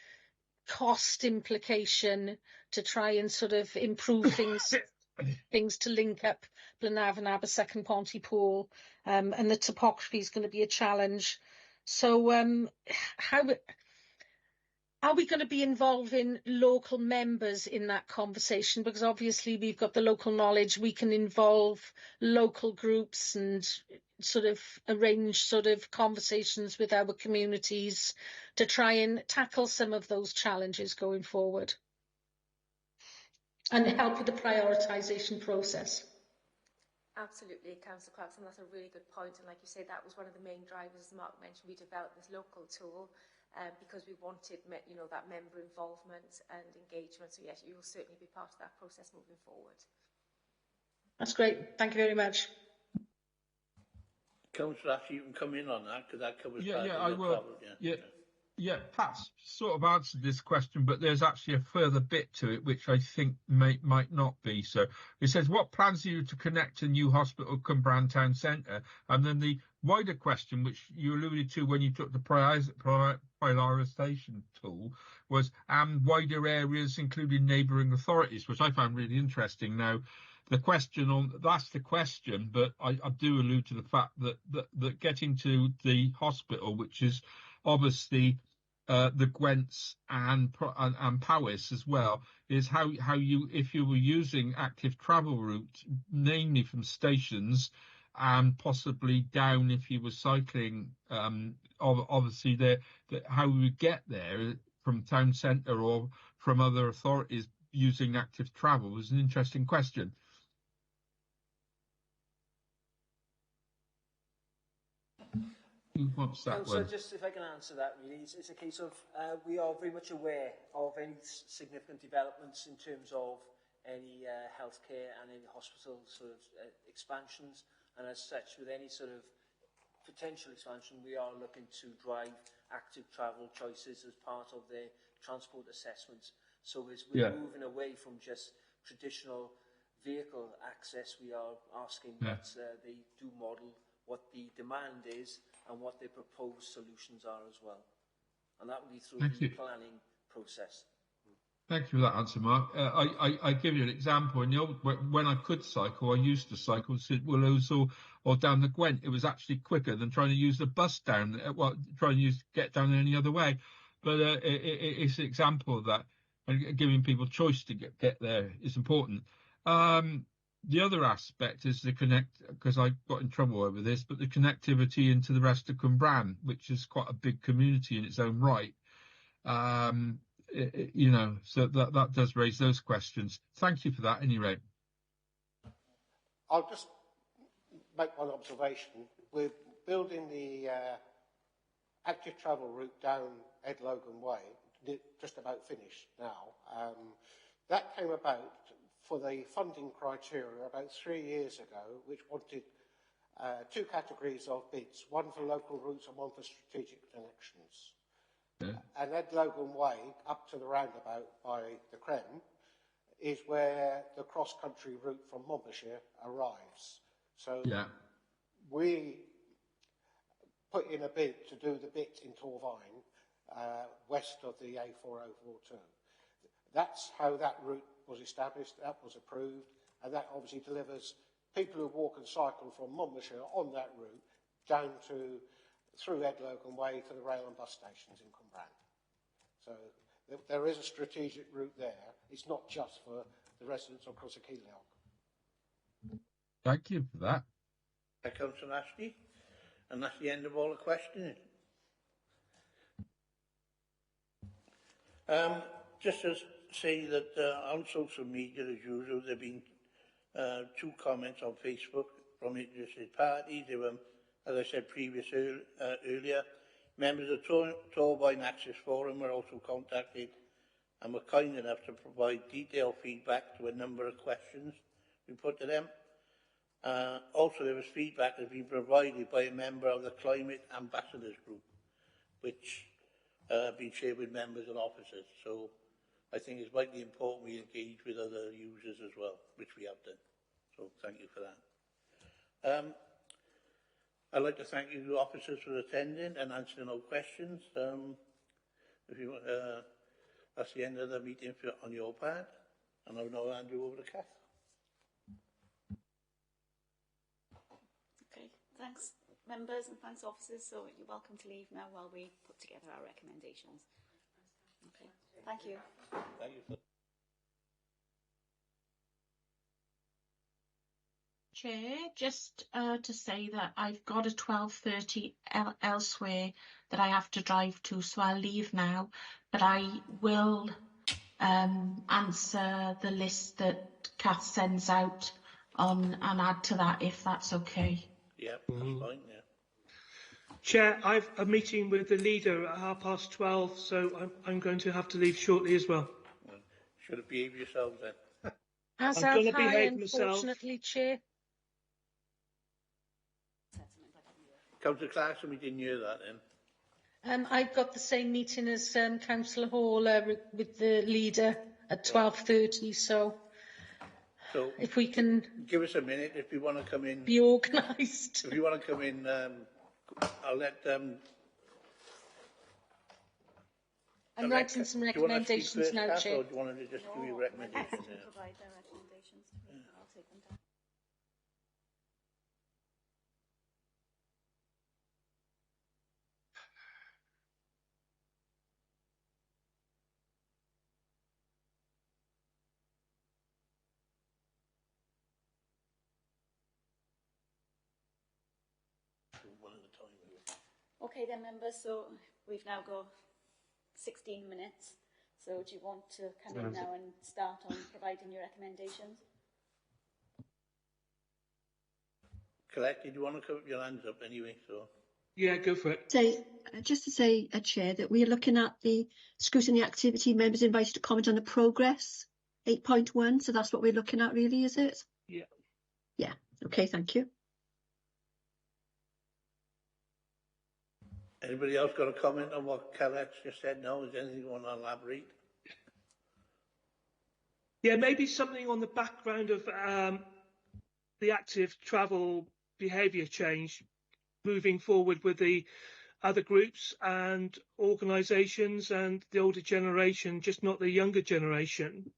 cost implication to try and sort of improve things to link up Blenavon, Abersac and Pontypool, and the topography is going to be a challenge. So how are we going to be involving local members in that conversation? Because obviously we've got the local knowledge, we can involve local groups and sort of arrange sort of conversations with our communities to try and tackle some of those challenges going forward and help with the prioritisation process. Absolutely, Councillor Clarkson, that's a really good point. And like you say, that was one of the main drivers, as Mark mentioned, we developed this local tool because we wanted, you know, that member involvement and engagement. So yes, you will certainly be part of that process moving forward. That's great. Thank you very much. Councillor Ashley, you can come in on that, because that covers part Yeah, of I the will. travel. Yeah, Pat's sort of answered this question, but there's actually a further bit to it which I think might not be. So it says, what plans are you to connect a new hospital Cwmbran Town Centre? And then the wider question, which you alluded to when you took the prioritisation tool, was wider areas, including neighbouring authorities, which I found really interesting. Now, the question that's the question, but I do allude to the fact that getting to the hospital, which is obviously the Gwents and Powys as well, is how you, if you were using active travel route, namely from stations and possibly down if you were cycling, obviously how we get there from town centre or from other authorities using active travel is an interesting question. Who wants that So one? just if I can answer that, really, it's a case of we are very much aware of any significant developments in terms of any healthcare and any hospital sort of expansions, and as such, with any sort of potential expansion, we are looking to drive active travel choices as part of their transport assessments. So as we're moving away from just traditional vehicle access, we are asking that they do model what the demand is and what their proposed solutions are as well. And that will be through the planning process. Thank you for that answer, Mark. I give you an example. In the old, when I could cycle, I used to cycle to Willows or down the Gwent. It was actually quicker than trying to use the bus down, trying to get down any other way. But it's an example of that. And giving people choice to get there is important. The other aspect is the because I got in trouble over this, but the connectivity into the rest of Cwmbran, which is quite a big community in its own right. You know, so that does raise those questions. Thank you for that, at any rate. I'll just make one observation. We're building the active travel route down Ed Logan Way, just about finished now. That came about for the funding criteria about 3 years ago, which wanted two categories of bids, one for local routes and one for strategic connections. And Ed Logan Way, up to the roundabout by the Creme, is where the cross-country route from Monmouthshire arrives. So we put in a bid to do the bit in Torvine, west of the A4042. That's how that route was established, that was approved, and that obviously delivers people who walk and cycle from Monmouthshire on that route down to through Ed Logan Way to the rail and bus stations in Cwmbran. So there is a strategic route there. It's not just for the residents of Crossy-Keilioch. Thank you for that. Councillor Ashley, and that's the end of all the questioning. Just to say that on social media, as usual, there have been 2 comments on Facebook from interested parties. There were, as I said earlier, members of Torboyne Access Forum were also contacted and were kind enough to provide detailed feedback to a number of questions we put to them. Also, there was feedback that has been provided by a member of the Climate Ambassadors Group, which have been shared with members and officers. So I think it's vitally important we engage with other users as well, which we have done. So thank you for that. I'd like to thank you officers for attending and answering all questions. That's the end of the meeting on your part, and I'll now hand you over to Kath. Okay, thanks members and thanks officers. So you're welcome to leave now while we put together our recommendations. Okay, thank you. Thank you. Chair, just to say that I've got a 12:30 elsewhere that I have to drive to, so I'll leave now. But I will answer the list that Kath sends out on and add to that if that's okay. Yeah, that's fine. Yeah. Chair, I've a meeting with the leader at 12:30, so I'm going to have to leave shortly as well. Should have behaved yourselves then. As I'm going have to I, behave myself. unfortunately, Chair. Councillor Clarkson, we didn't hear that then. I've got the same meeting as Councillor Hall with the leader at 12:30, so if we can give us a minute if you want to come in. Be organised. If you want to come in, I'll let I'm writing some recommendations now, Kath, Chair. or do you want to just do your recommendations? Yeah. Provide their recommendations. Yeah. I'll take them down. Okay then members, so we've now got 16 minutes. So do you want to come in now and start on providing your recommendations? Colette, did you want to put your hands up anyway? So yeah, go for it. Just to say, Chair, that we are looking at the scrutiny activity. Members invited to comment on the progress, 8.1. So that's what we're looking at, really, is it? Yeah. Yeah. Okay. Thank you. Anybody else got a comment on what Colette's just said? No? Is there anything you want to elaborate? Yeah, maybe something on the background of the active travel behaviour change moving forward with the other groups and organisations and the older generation, just not the younger generation.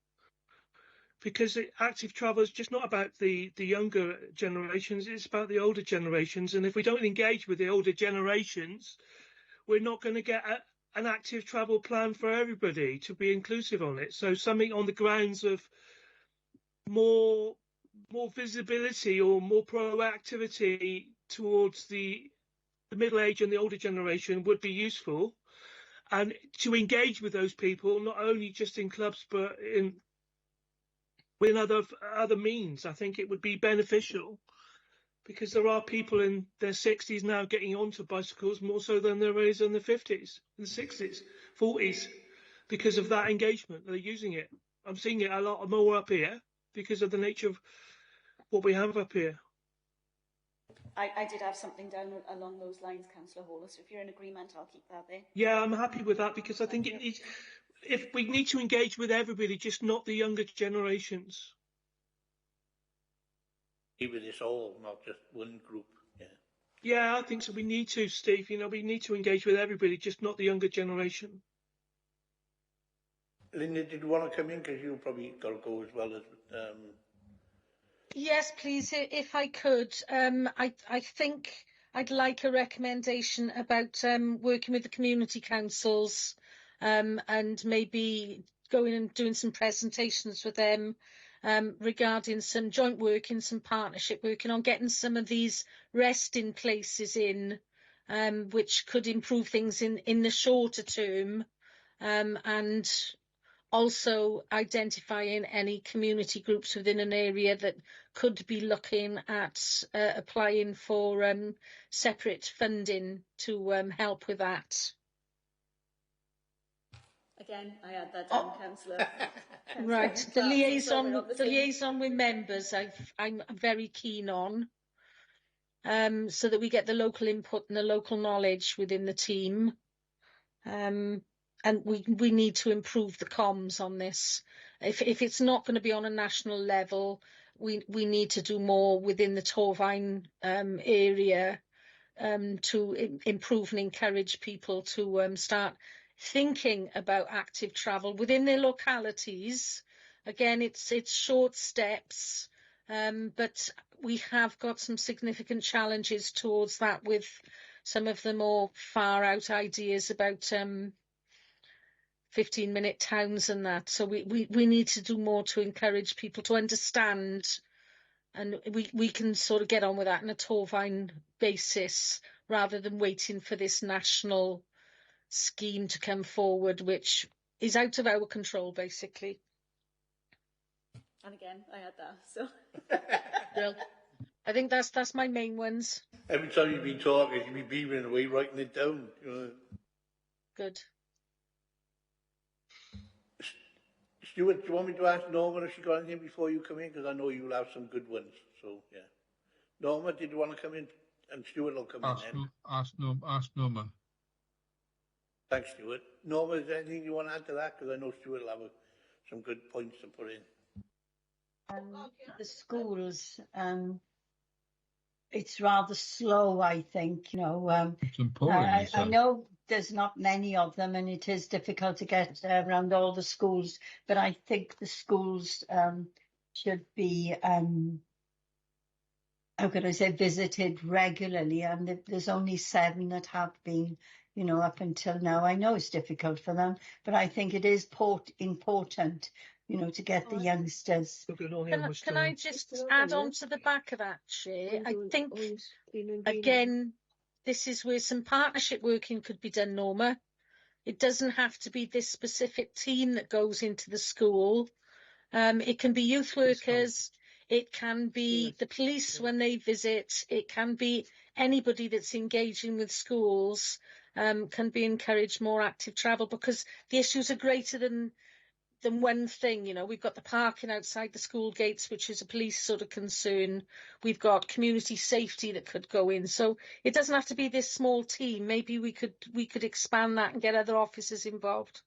Because active travel is just not about the younger generations, it's about the older generations. And if we don't engage with the older generations, we're not going to get an active travel plan for everybody to be inclusive on it. So something on the grounds of more visibility or more proactivity towards the middle age and the older generation would be useful. And to engage with those people, not only just in clubs, but with other means, I think it would be beneficial, because there are people in their 60s now getting onto bicycles more so than there is in the 50s, the 60s, 40s, because of that engagement. They're using it. I'm seeing it a lot more up here because of the nature of what we have up here. I did have something down along those lines, Councillor Hall, so if you're in agreement, I'll keep that there. Yeah, I'm happy with that, because I think it needs, if we need to engage with everybody, just not the younger generations. With this all, not just one group. Yeah. Yeah, I think so. We need to, Steve. You know, we need to engage with everybody, just not the younger generation. Linda, did you want to come in? Because you probably got to go as well as. Yes, please, if I could. I think I'd like a recommendation about working with the community councils and maybe going and doing some presentations with them regarding some joint working, some partnership working on getting some of these resting places in, which could improve things in the shorter term. and also identifying any community groups within an area that could be looking at applying for separate funding to help with that. Again, I had that down, Councillor. Right, the liaison with members, I'm very keen on, so that we get the local input and the local knowledge within the team. And we need to improve the comms on this. If it's not going to be on a national level, we need to do more within the Torfaen area to improve and encourage people to start thinking about active travel within their localities. Again, it's short steps, but we have got some significant challenges towards that with some of the more far out ideas about 15-minute towns and that. So we need to do more to encourage people to understand, and we can sort of get on with that on a Torfaen basis rather than waiting for this national scheme to come forward, which is out of our control, basically. And again, I had that, so. Well, I think that's my main ones. Every time you've been talking, you've been beaming away, writing it down. You know. Good. Stuart, do you want me to ask Norma if she got anything before you come in? Because I know you'll have some good ones. So, yeah. Norma, did you want to come in? And Stuart will come in then. Ask Norma. Thanks, Stuart. Norma, is there anything you want to add to that? Because I know Stuart will have some good points to put in. The schools, it's rather slow, I think, you know. It's important. I know there's not many of them and it is difficult to get around all the schools, but I think the schools should be, how could I say, visited regularly, and there's only 7 that have been, you know, up until now. I know it's difficult for them, but I think it is important, you know, to get the youngsters. Can I just add on to the back of that, Chair? I think, again, this is where some partnership working could be done, Norma. It doesn't have to be this specific team that goes into the school. It can be youth workers, it can be the police when they visit, it can be anybody that's engaging with schools, can be encouraged more active travel, because the issues are greater than one thing. You know, we've got the parking outside the school gates, which is a police sort of concern. We've got community safety that could go in. So it doesn't have to be this small team. Maybe we could expand that and get other officers involved.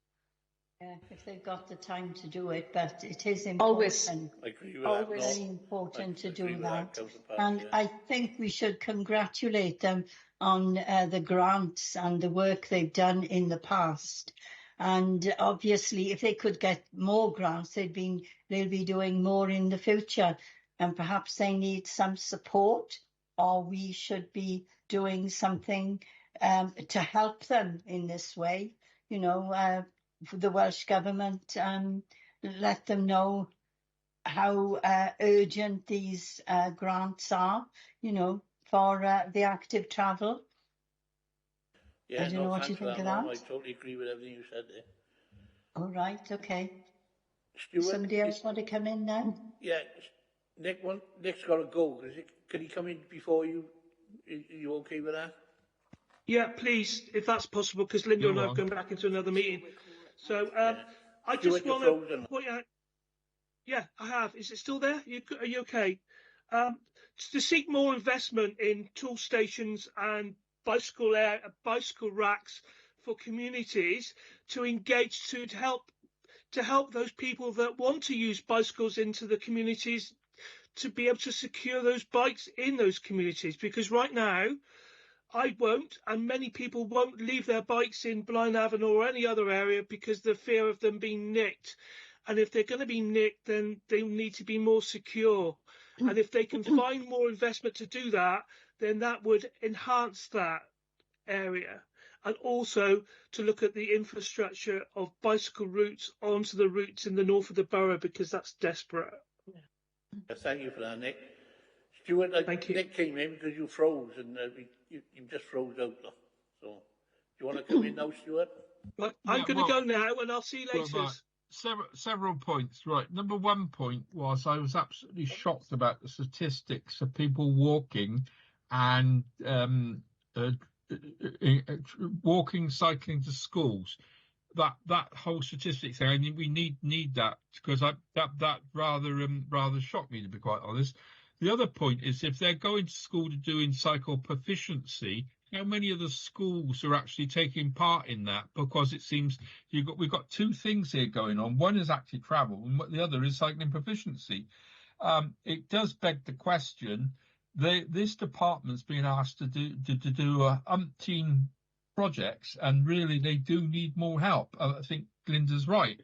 Yeah, if they've got the time to do it, but it is important. Always. I agree with Always that. very important to agree do with that. Councillor And Parker, I think we should congratulate them on the grants and the work they've done in the past. And obviously, if they could get more grants, they'll be doing more in the future. And perhaps they need some support, or we should be doing something to help them in this way. You know, the Welsh Government, let them know how urgent these grants are, you know, for the active travel. Yeah, I don't know what you think of that. I totally agree with everything you said there. All right, okay. Stuart, Somebody else want to come in now? Yeah, Nick's got to go. Can he come in before you? Are you okay with that? Yeah, please, if that's possible, because Linda and I have gone back into another meeting. So I just want to point out. Yeah, I have. Is it still there? Are you okay? To seek more investment in tool stations and bicycle racks for communities to engage to help those people that want to use bicycles into the communities to be able to secure those bikes in those communities, because right now I won't, and many people won't leave their bikes in Blaenavon or any other area because the fear of them being nicked. And if they're going to be nicked, then they need to be more secure. And if they can find more investment to do that, then that would enhance that area. And also to look at the infrastructure of bicycle routes onto the routes in the north of the borough, because that's desperate. Thank you for that, Nick. Stuart, Nick came in because you froze and you just froze out. So, do you want to come in now, Stuart? Right, I'm going to go now, and I'll see you later. Right. Several points. Right. Number one point was I was absolutely shocked about the statistics of people walking and walking, cycling to schools. That whole statistic thing. I mean, we need that because that rather shocked me, to be quite honest. The other point is if they're going to school to doing cycle proficiency, how many of the schools are actually taking part in that? Because it seems we've got two things here going on. One is active travel, and the other is cycling proficiency. It does beg the question. This department's been asked to do umpteen projects, and really they do need more help. I think Glinda's right,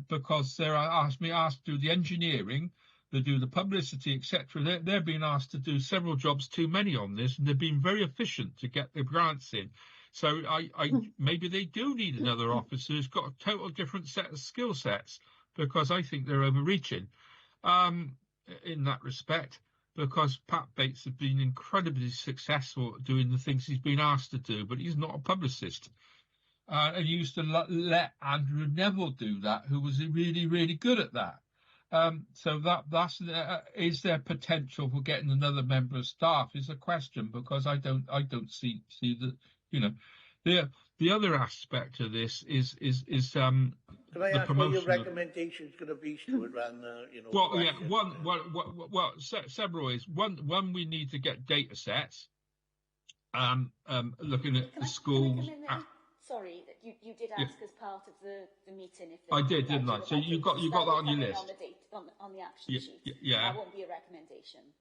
because they're asked to do the engineering. They do the publicity, etc. They're being asked to do several jobs, too many on this, and they've been very efficient to get the grants in. So maybe they do need another officer who's got a total different set of skill sets, because I think they're overreaching in that respect, because Pat Bates has been incredibly successful at doing the things he's been asked to do, but he's not a publicist. And he used to let Andrew Neville do that, who was really, really good at that. So that's is there potential for getting another member of staff is a question, because I don't see that, you know, the other aspect of this is Can I ask what your recommendation is going to be, Stuart, around you know? Well, yeah, several is one. We need to get data sets. Looking at the schools. Sorry, you did ask as part of the meeting if I did, didn't I? So you got that on your list. On the action sheet. Yeah. That won't be a recommendation.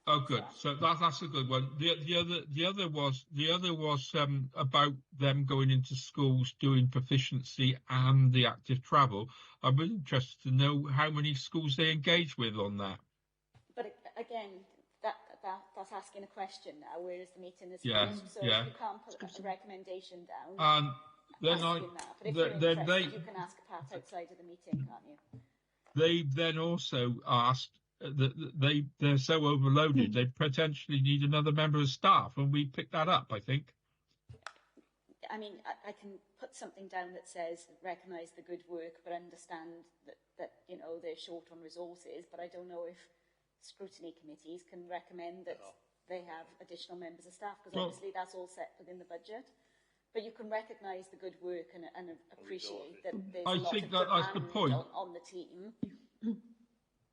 Oh, good. So that's a good one. The other was about them going into schools doing proficiency and the active travel. I'm interested to know how many schools they engage with on that. But again, that's asking a question now, whereas the meeting is Yeah, finished. So yeah. if you can't put a recommendation down, then but if you're interested, you can ask Pat outside of the meeting, can't you? They then also asked that they're so overloaded they potentially need another member of staff, and we picked that up, I think. I mean, I can put something down that says recognise the good work, but understand that you know they're short on resources. But I don't know if scrutiny committees can recommend that they have additional members of staff, because obviously that's all set within the budget. But you can recognise the good work and appreciate that there's a lot of that's the point. On the team.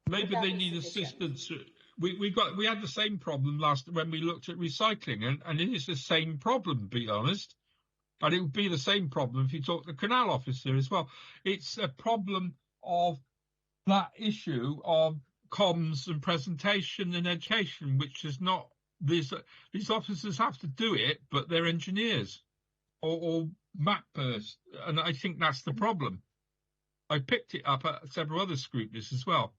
Maybe they need assistance. We had the same problem when we looked at recycling, and it is the same problem, to be honest. And it would be the same problem if you talk to the canal officer as well. It's a problem of that issue of comms and presentation and education, which is not these officers have to do it, but they're engineers or mappers, and I think that's the problem. I picked it up at several other scrutinies as well.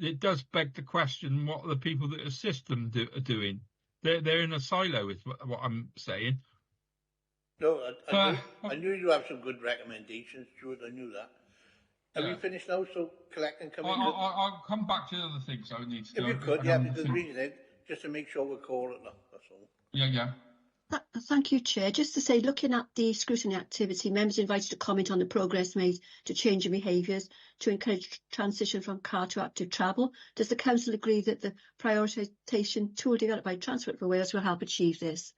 It does beg the question: what are the people that assist them are doing? They're in a silo, is what I'm saying. No, I knew you have some good recommendations, Stuart. I knew that. Have you finished now? So collect and come in. I'll come back to the other things I need to do. If you could, yeah, because reading it just to make sure we're calling them. That's all. Yeah. Thank you, Chair. Just to say, looking at the scrutiny activity, members are invited to comment on the progress made to change in behaviours to encourage transition from car to active travel. Does the Council agree that the prioritisation tool developed by Transport for Wales will help achieve this?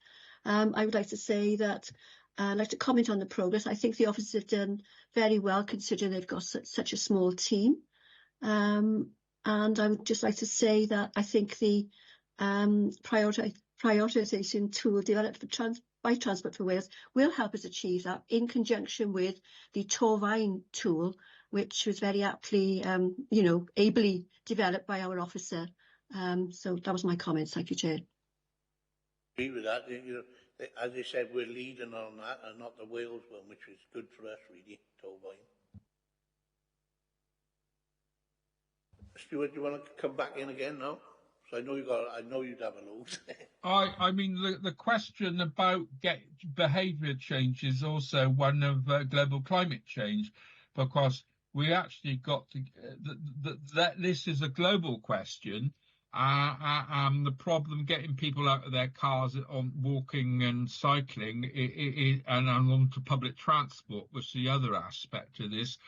I would like to say that I'd like to comment on the progress. I think the officers have done very well, considering they've got such a small team. And I would just like to say that I think the prioritisation tool developed by Transport for Wales will help us achieve that, in conjunction with the Torfaen tool, which was very aptly, ably developed by our officer. So that was my comments. Thank you, Chair. Agree with that. As I said, we're leading on that, and not the Wales one, which is good for us, really. Torfaen. Stuart, do you want to come back in again now? So I know you'd have a load. I mean, the question about behaviour change is also one of global climate change, because we actually got to that this is a global question, the problem getting people out of their cars on walking and cycling and onto public transport, which is the other aspect of this,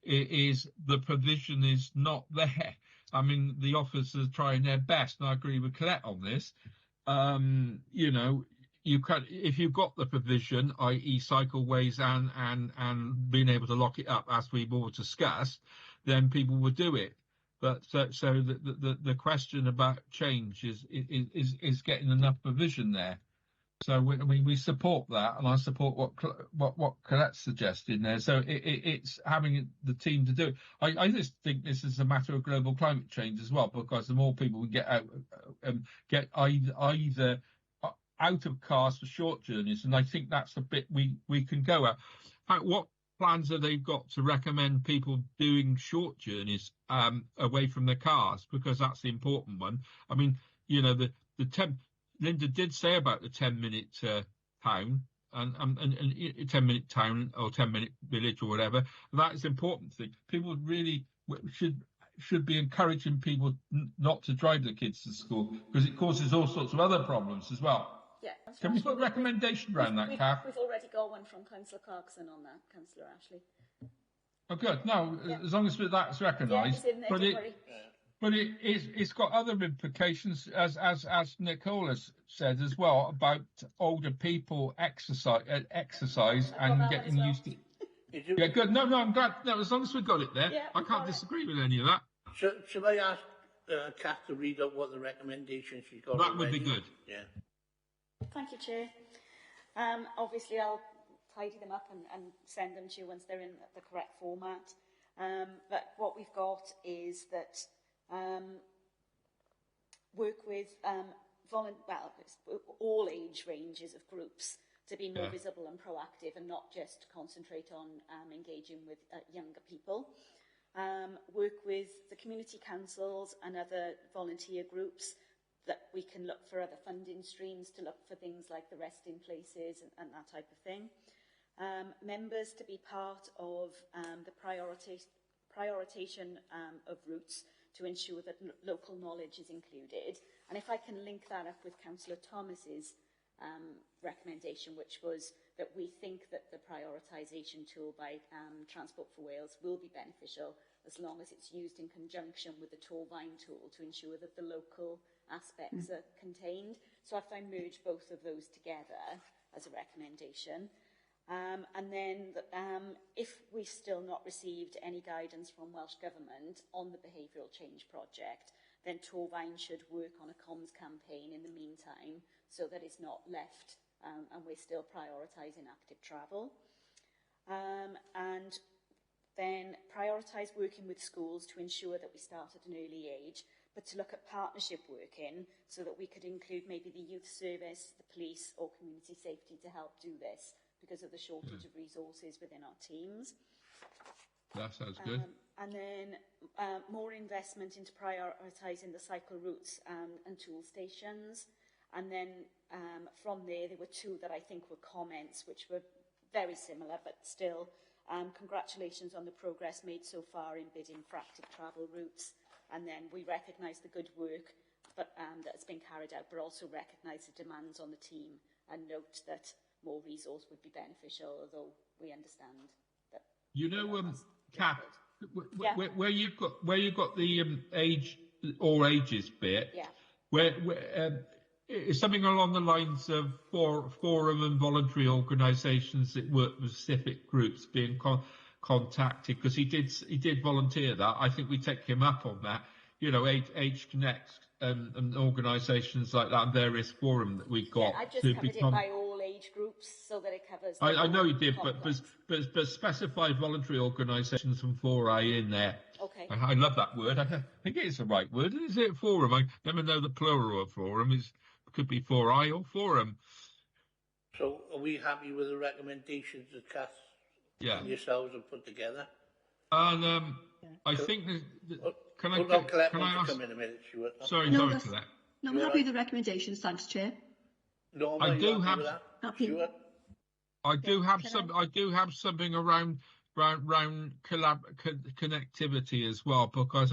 is the provision is not there. I mean, the officers are trying their best, and I agree with Colette on this. You know, you can, if you've got the provision, i.e. cycleways and being able to lock it up, as we've all discussed, then people will do it. But so the question about change is getting enough provision there. So we support that, and I support what Colette's suggesting there. So it's having the team to do it. I just think this is a matter of global climate change as well, because the more people we get out, get either out of cars for short journeys, and I think that's the bit we can go at. What plans have they got to recommend people doing short journeys away from their cars? Because that's the important one. I mean, you know, Linda did say about the 10-minute town and 10-minute town or 10-minute village or whatever. That is an important thing. People really should be encouraging people not to drive their kids to school, because it causes all sorts of other problems as well. Yeah. Can we put a recommendation around that, Kath? We've already got one from Councillor Clarkson on that, Councillor Ashley. Oh, good. No, as long as that's recognised. Yeah, it's in there, don't worry. But it's got other implications, as Nicola said as well, about older people exercise and getting used to. Yeah, good. No, I'm glad. No, as long as we got it there, I can't disagree with any of that. Should I ask Kath to read out what the recommendations she's got? That would be good. Yeah. Thank you, Chair. Obviously, I'll tidy them up and send them to you once they're in the correct format. But what we've got is that work with all age ranges of groups to be more visible and proactive, and not just concentrate on engaging with younger people. Work with the community councils and other volunteer groups, that we can look for other funding streams to look for things like the resting places and that type of thing. Members to be part of the prioritisation of routes to ensure that local knowledge is included. And if I can link that up with Councillor Thomas's recommendation, which was that we think that the prioritisation tool by Transport for Wales will be beneficial as long as it's used in conjunction with the Torfaen tool to ensure that the local aspects are contained. So if I merge both of those together as a recommendation, and then if we've still not received any guidance from Welsh Government on the behavioural change project, then Torfaen should work on a comms campaign in the meantime, so that it's not left and we're still prioritising active travel. And then prioritise working with schools to ensure that we start at an early age, but to look at partnership working so that we could include maybe the youth service, the police or community safety to help do this, because of the shortage of resources within our teams. That sounds good. And then more investment into prioritising the cycle routes and tool stations. And then from there were two that I think were comments, which were very similar, but still, congratulations on the progress made so far in bidding for active travel routes. And then we recognise the good work that's been carried out, but also recognise the demands on the team, and note that more resource would be beneficial, although we understand that. You know, Kath, where you've got the age or ages bit, where is something along the lines of forum and voluntary organisations that work with specific groups being contacted, because he did volunteer that. I think we take him up on that. You know, Age Connect and organisations like that, and various forum that we've got. Yeah, I've just covered it by all age groups, so that it covers. I know you did, but specify voluntary organisations from 4I in there. Okay. I love that word. I think it's the right word. Is it forum? I never know the plural of forum. Could be 4I or forum. So are we happy with the recommendations that Kath and yourselves have put together? And I think can I ask? Come in a minute, Stuart. Sorry, no, Colette. No, I'm happy with the recommendations, thanks, Chair. No, I do have. Stuart? I do have something around connectivity as well, because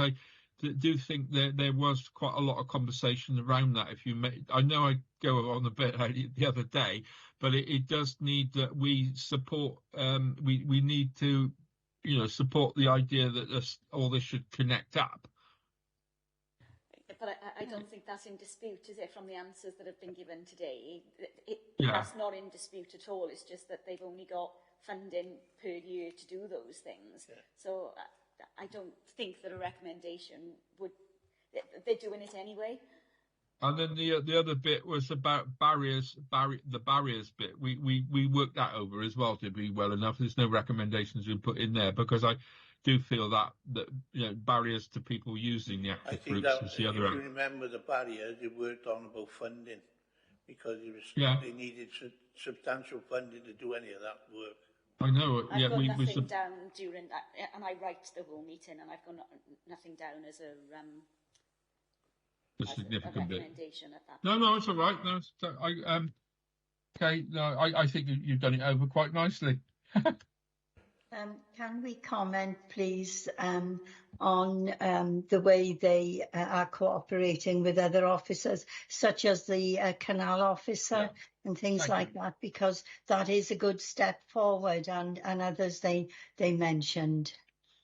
do think that there was quite a lot of conversation around that. If you I know I go on a bit the other day, but it does need that we support. We need to, support the idea that all this should connect up. But I don't think that's in dispute, is it, from the answers that have been given today? Yeah. That's not in dispute at all. It's just that they've only got funding per year to do those things. Yeah. So I don't think that a recommendation would... They're doing it anyway. And then the other bit was about the barriers bit. We worked that over as well, did we? Well enough. There's no recommendations we put in there because I do feel that barriers to people using the active groups is the other. If you remember the barriers, they worked on about funding because they needed substantial funding to do any of that work. I know. I've got nothing down during that, and I write the whole meeting, and I've got nothing down as a significant bit. Recommendation at that. No, it's all right. No, okay. No, I think you've done it over quite nicely. Can we comment, please, on the way they are cooperating with other officers, such as the canal officer and things like that, because that is a good step forward, and others they mentioned.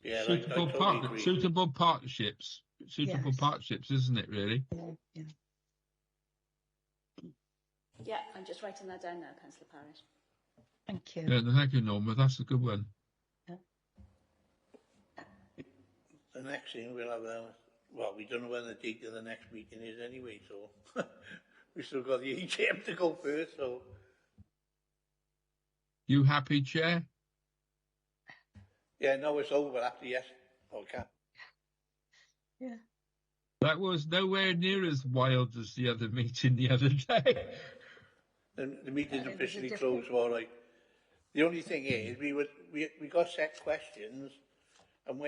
Yeah, suitable partnerships. Suitable partnerships, isn't it, really? Yeah, I'm just writing that down now, Councillor Parrish. Thank you. Yeah, thank you, Norma. That's a good one. The next thing we'll have, we don't know when the date of the next meeting is anyway, so we still got the AGM to go first, so. You happy, Chair? Yeah, no, it's over after yes. Okay. Yeah. That was nowhere near as wild as the other meeting the other day. The meeting's officially closed, all right. The only thing is, we got set questions, and when